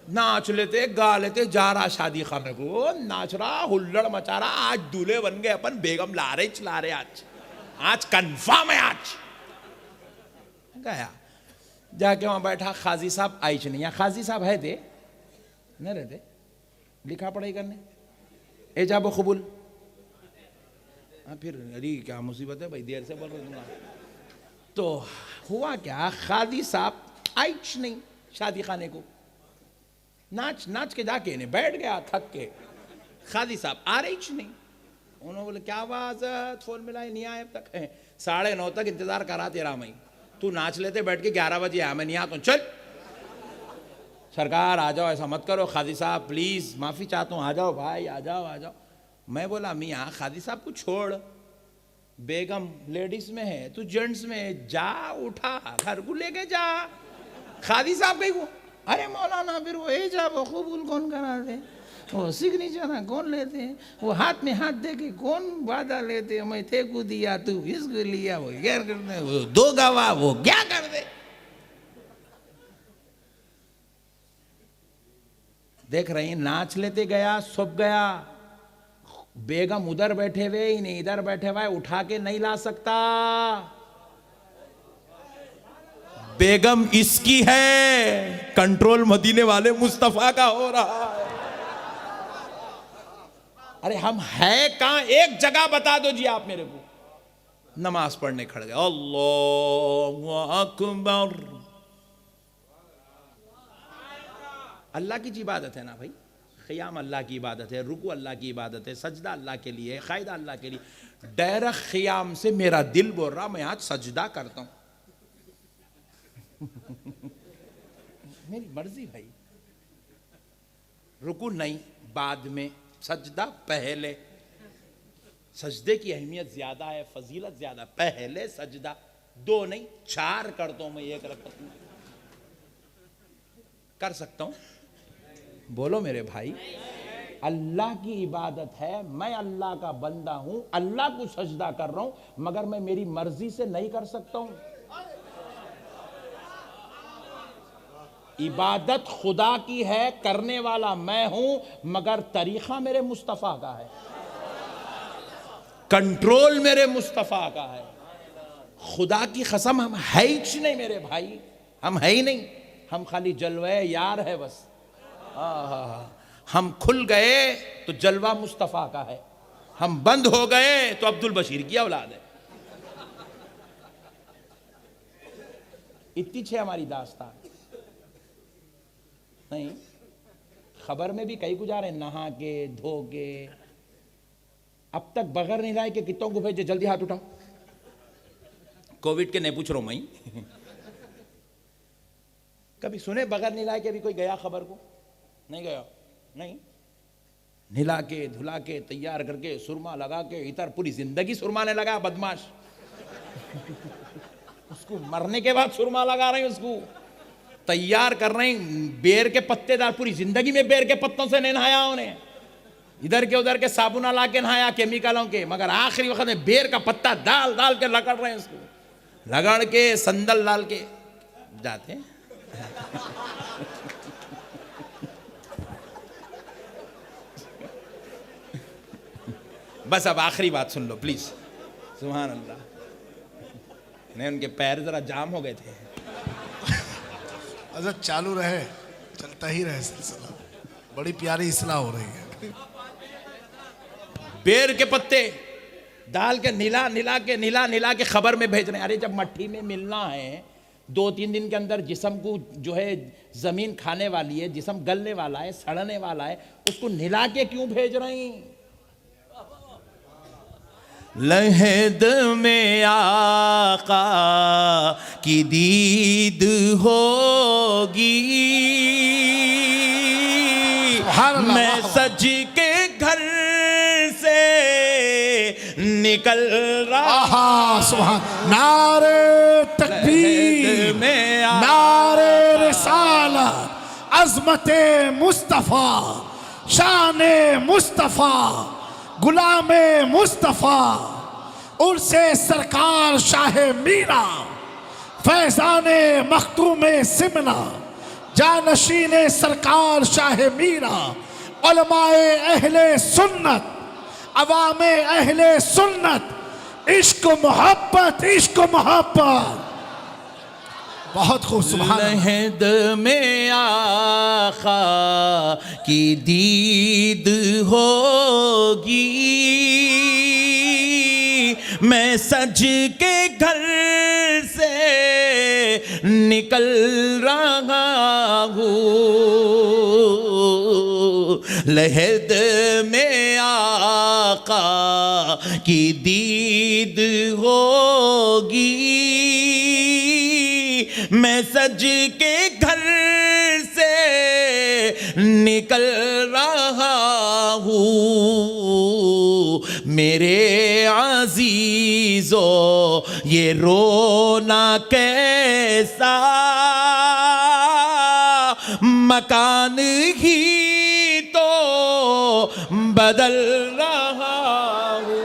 नाच लेते गा लेते, जा रहा शादी खाने को, नाच रहा, हुल्लड़ मचा रहा, आज दूल्हे बन गए अपन, बेगम ला रहे चला रहे, आज कंफर्म है। आज गया जाके वहां बैठा, खाजी साहब आइच नहीं, यहाँ खाजी साहब है थे नहीं रहते, लिखा पढ़ाई करने, एजाब कबूल। हाँ फिर अरे क्या मुसीबत है भाई, देर से बोल रहा हूँ। तो हुआ क्या, खादी साहब आइच नहीं शादी खाने को, नाच नाच के जाके इन्हें बैठ गया थक के, खादी साहब आ रही नहीं। उन्होंने बोले क्या आवाज, फोन मिलाई नहीं आए अब तक, 9:30 तक इंतजार करा तेरा, मैं तू नाच लेते बैठ के 11 बजे आया, मैं नहीं आता हूँ, चल सरकार आ जाओ, ऐसा मत करो खादी साहब प्लीज, माफी चाहता हूँ, आ जाओ भाई, आ जाओ आ जाओ। मैं बोला मियाँ खादी साहब को छोड़, बेगम लेडीज में है, तू जेंट्स में है, जा उठा घर को लेके जा। खादी साहब कहीं को, अरे मौलाना फिर वो एजाब कबूल कौन कराते, वो सिग्नेचर कौन लेते हैं, वो हाथ में हाथ दे के कौन वादा लेते, मैं थे को दिया तू इसको लिया, वो क्या करते, वो 2 गवाह वो क्या कर दे। देख रही नाच लेते गया, सब गया, बेगम उधर बैठे हुए, इन्हें इधर बैठे हुए, उठा के नहीं ला सकता, बेगम इसकी है, कंट्रोल मदीने वाले मुस्तफा का हो रहा है। अरे हम है कहां, एक जगह बता दो जी आप मेरे को। नमाज पढ़ने खड़ गए, अल्लाहु अकबर। अल्लाह की इबादत है ना भाई, क़ियाम अल्लाह की इबादत है, रुकू अल्लाह की इबादत है, सजदा अल्लाह के लिए, क़ायदा अल्लाह के लिए। डायरेक्ट क़ियाम से मेरा दिल बोल रहा मैं आज सजदा करता हूं, मेरी मर्जी भाई। रुकू नहीं, बाद में, सजदा पहले। सजदे की अहमियत ज्यादा है, फजीलत ज्यादा, पहले सजदा, 2 नहीं 4 करता हूं मैं, 1 रकअत में कर सकता हूं। बोलो मेरे भाई, अल्लाह की इबादत है, मैं अल्लाह का बंदा हूं, अल्लाह को सजदा कर रहा हूं, मगर मैं मेरी मर्जी से नहीं कर सकता हूं। इबादत खुदा की है, करने वाला मैं हूं, मगर तरीका मेरे मुस्तफा का है, कंट्रोल मेरे मुस्तफा का है। खुदा की कसम हम है ही नहीं मेरे भाई, हम है ही नहीं, हम खाली जलवे यार है बस। हम खुल गए तो जलवा मुस्तफा का है, हम बंद हो गए तो अब्दुल बशीर की औलाद है। इतनी छे हमारी दास्तान नहीं। खबर में भी कई गुजारे, नहा के धो के, अब तक बगैर नहलाए के कितनों को भेजे, जल्दी हाथ उठाओ। कोविड के नहीं पूछ रहा हूं मैं, कभी सुने बगैर नहलाए के भी कोई गया खबर को? नहीं गया, नहीं। नहला के धुला के तैयार करके सुरमा लगा के, इधर पूरी जिंदगी सुरमा ने लगा बदमाश। उसको मरने के बाद सुरमा लगा रहे हैं, उसको तैयार कर रहे हैं, बेर के पत्तेदार, पूरी जिंदगी में बेर के पत्तों से नहीं नहाया उन्हें, इधर के उधर के साबुना ला के नहाया केमिकलों के, मगर आखिरी वक्त में बेर का पत्ता डाल डाल के रगड़ रहे हैं, उसको रगड़ के संदल डाल के जाते हैं। बस अब आखिरी बात सुन लो प्लीज, सुभान अल्लाह। नहीं, उनके पैर जरा जाम हो गए थे। अच्छा चालू रहे, चलता ही रहे सिलसिला, बड़ी प्यारी इस्लाह हो रही है। बेर के पत्ते डाल के नीला के खबर में भेज रहे हैं। अरे जब मट्टी में मिलना है, 2-3 दिन के अंदर जिस्म को जो है जमीन खाने वाली है, जिस्म गलने वाला है, सड़ने वाला है, उसको नीला के क्यों भेज रहे हैं? लहद में आका की दीद होगी, मैं सज के घर से निकल रहा। सुभान, नारे तकबीर, नारे रिसालत, अज़मते मुस्तफ़ा, शाने मुस्तफ़ा, गुलामे मुस्तफ़ा, उनसे सरकार शाह मीरा, फैजाने मखतूमे सिमना, जानशीने सरकार शाह मीरा, उलमाए अहले सुन्नत, अवामे अहले सुन्नत, इश्क मोहब्बत, इश्क मोहब्बत। बहुत खूब, सुभान अल्लाह। लहद में आका की दीद होगी, मैं सज के घर से निकल रहा हूँ। लहद में आका की दीद होगी, मैं सज के घर से निकल रहा हूँ। मेरे अजीजो ये रोना कैसा, मकान ही तो बदल रहा हूँ।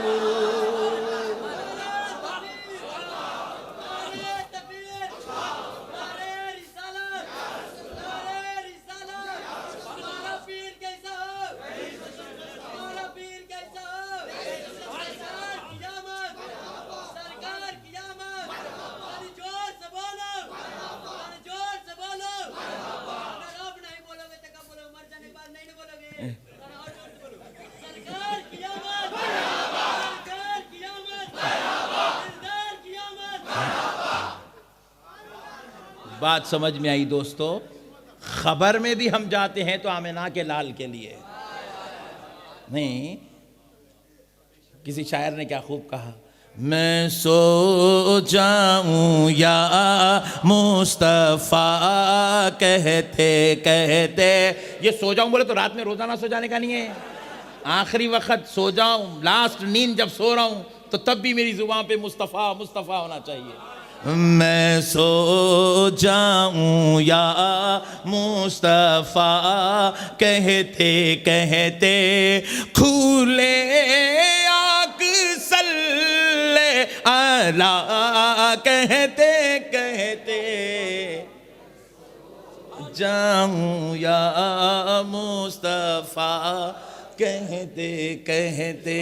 बात समझ में आई दोस्तों? खबर में भी हम जाते हैं तो आमिना के लाल के लिए नहीं। किसी शायर ने क्या खूब कहा, मैं सो जाऊं या मुस्तफ़ा कहते कहते। ये सो जाऊं बोले तो रात में रोजाना सो जाने का नहीं है, आखिरी वक्त सो जाऊं, लास्ट नींद जब सो रहा हूं तो तब भी मेरी जुबान पे मुस्तफ़ा मुस्तफ़ा होना चाहिए। मैं सो जाऊं या मुस्तफ़ा कहते कहते, खुले आँख सल्ले अला कहते कहते, जाऊं या मुस्तफ़ा कहते कहते।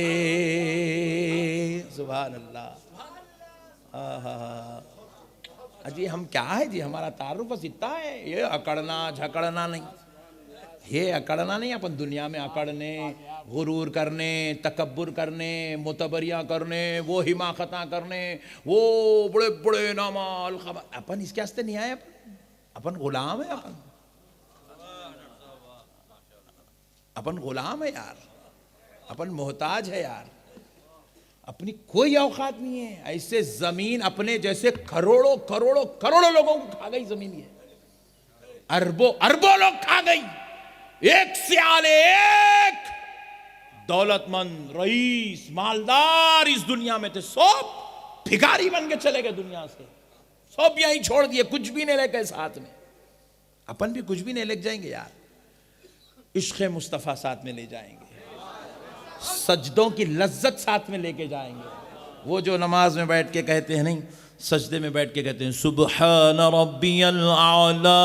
सुभान अल्लाह। अजी हम क्या है जी, हमारा तारुफ बस इतना है, ये अकड़ना झकड़ना नहीं, ये अकड़ना नहीं। अपन दुनिया में अकड़ने, गुरूर करने, तकब्बुर करने, मुतबरियाँ करने, वो हिमाकता करने, वो बड़े बड़े नामाल खबर, अपन इसके वास्ते नहीं आए। अपन गुलाम है, अपन गुलाम है यार, अपन मोहताज है यार, अपनी कोई औकात नहीं है। ऐसे जमीन अपने जैसे करोड़ों करोड़ों करोड़ों लोगों को खा गई जमीन, ये अरबों अरबों लोग खा गई। एक से आले एक दौलतमंद रईस मालदार इस दुनिया में थे, सब भिखारी बन के चले गए दुनिया से, सब यहीं छोड़ दिए, कुछ भी नहीं लेके साथ में। अपन भी कुछ भी नहीं लेके जाएंगे यार, इश्क़ मुस्तफ़ा साथ में ले जाएंगे, सजदों की लज्जत साथ में लेके जाएंगे। वो जो नमाज में बैठ के कहते हैं नहीं, सजदे में बैठ के कहते हैं सुब्हान रब्बियल आला,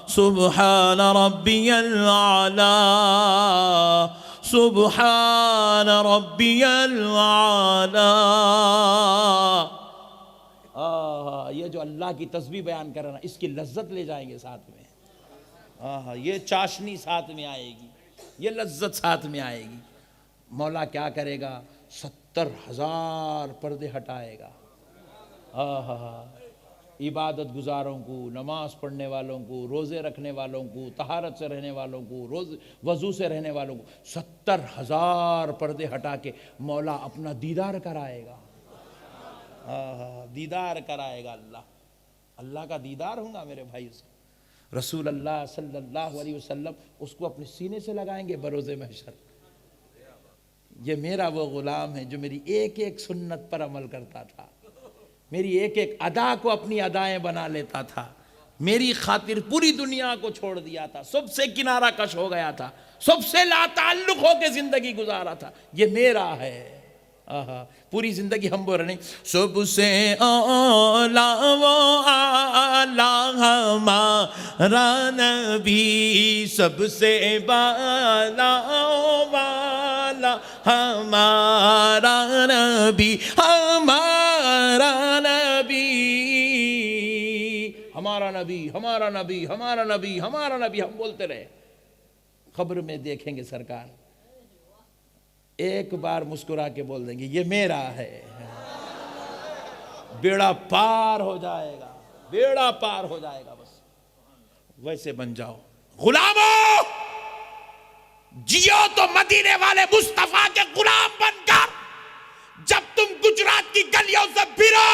सुब्हान रब्बियल आला, सुब्हान रब्बियल आला। ये जो अल्लाह की तस्बीह बयान कर रहा है, इसकी लज्जत ले जाएंगे साथ में। ये चाशनी साथ में आएगी, ये लज्जत साथ में आएगी। मौला क्या करेगा, 70,000 पर्दे हटाएगा। इबादत गुजारों को, नमाज पढ़ने वालों को, रोज़े रखने वालों को, तहारत से रहने वालों को, रोज़ वज़ू से रहने वालों को 70,000 पर्दे हटा के मौला अपना दीदार कराएगा। दीदार कराएगा अल्लाह, अल्लाह का दीदार होगा मेरे भाई। रसूल अल्लाह सल्लल्लाहु अलैहि वसल्लम उसको अपने सीने से लगाएंगे बरोज़े महशर। ये मेरा वो ग़ुलाम है जो मेरी एक एक सुन्नत पर अमल करता था, मेरी एक एक अदा को अपनी अदाएं बना लेता था, मेरी खातिर पूरी दुनिया को छोड़ दिया था, सबसे किनारा कश हो गया था, सबसे लाताल्लुक़ होकर ज़िंदगी गुजारा था। ये मेरा है, आहा, पूरी जिंदगी हम बोल रहे नहीं, सबसे औला वो आला हमारा नबी, सबसे बाला वाला हमारा नबी, हमारा नबी, हमारा नबी, हमारा नबी, हमारा नबी, हमारा नबी, हम बोलते रहे। खबर में देखेंगे सरकार, एक बार मुस्कुरा के बोल देंगे ये मेरा है, बेड़ा पार हो जाएगा, बेड़ा पार हो जाएगा। बस वैसे बन जाओ गुलामों, जियो तो मदीने वाले मुस्तफा के गुलाम बनकर। जब तुम गुजरात की गलियों से फिरो,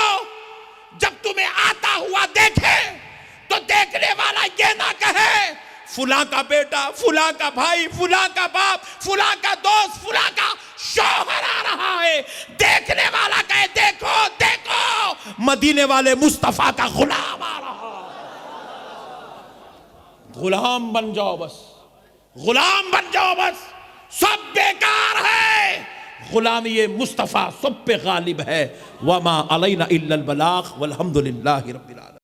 जब तुम्हें आता हुआ देखे तो देखने वाला ये ना कहे फुला का बेटा, फुला का भाई, फुला का बाप, फुला का दोस्त, फुला का शौहर आ रहा है। देखने वाला कहे देखो देखो मदीने वाले मुस्तफा का गुलाम आ रहा है। गुलाम बन जाओ बस, गुलाम बन जाओ बस, सब बेकार है। गुलामी ये मुस्तफा सब पे गालिब है। वमा अलैना इल्लल बलाग वल्हम्दुलिल्लाहि रब्बिल आलमीन।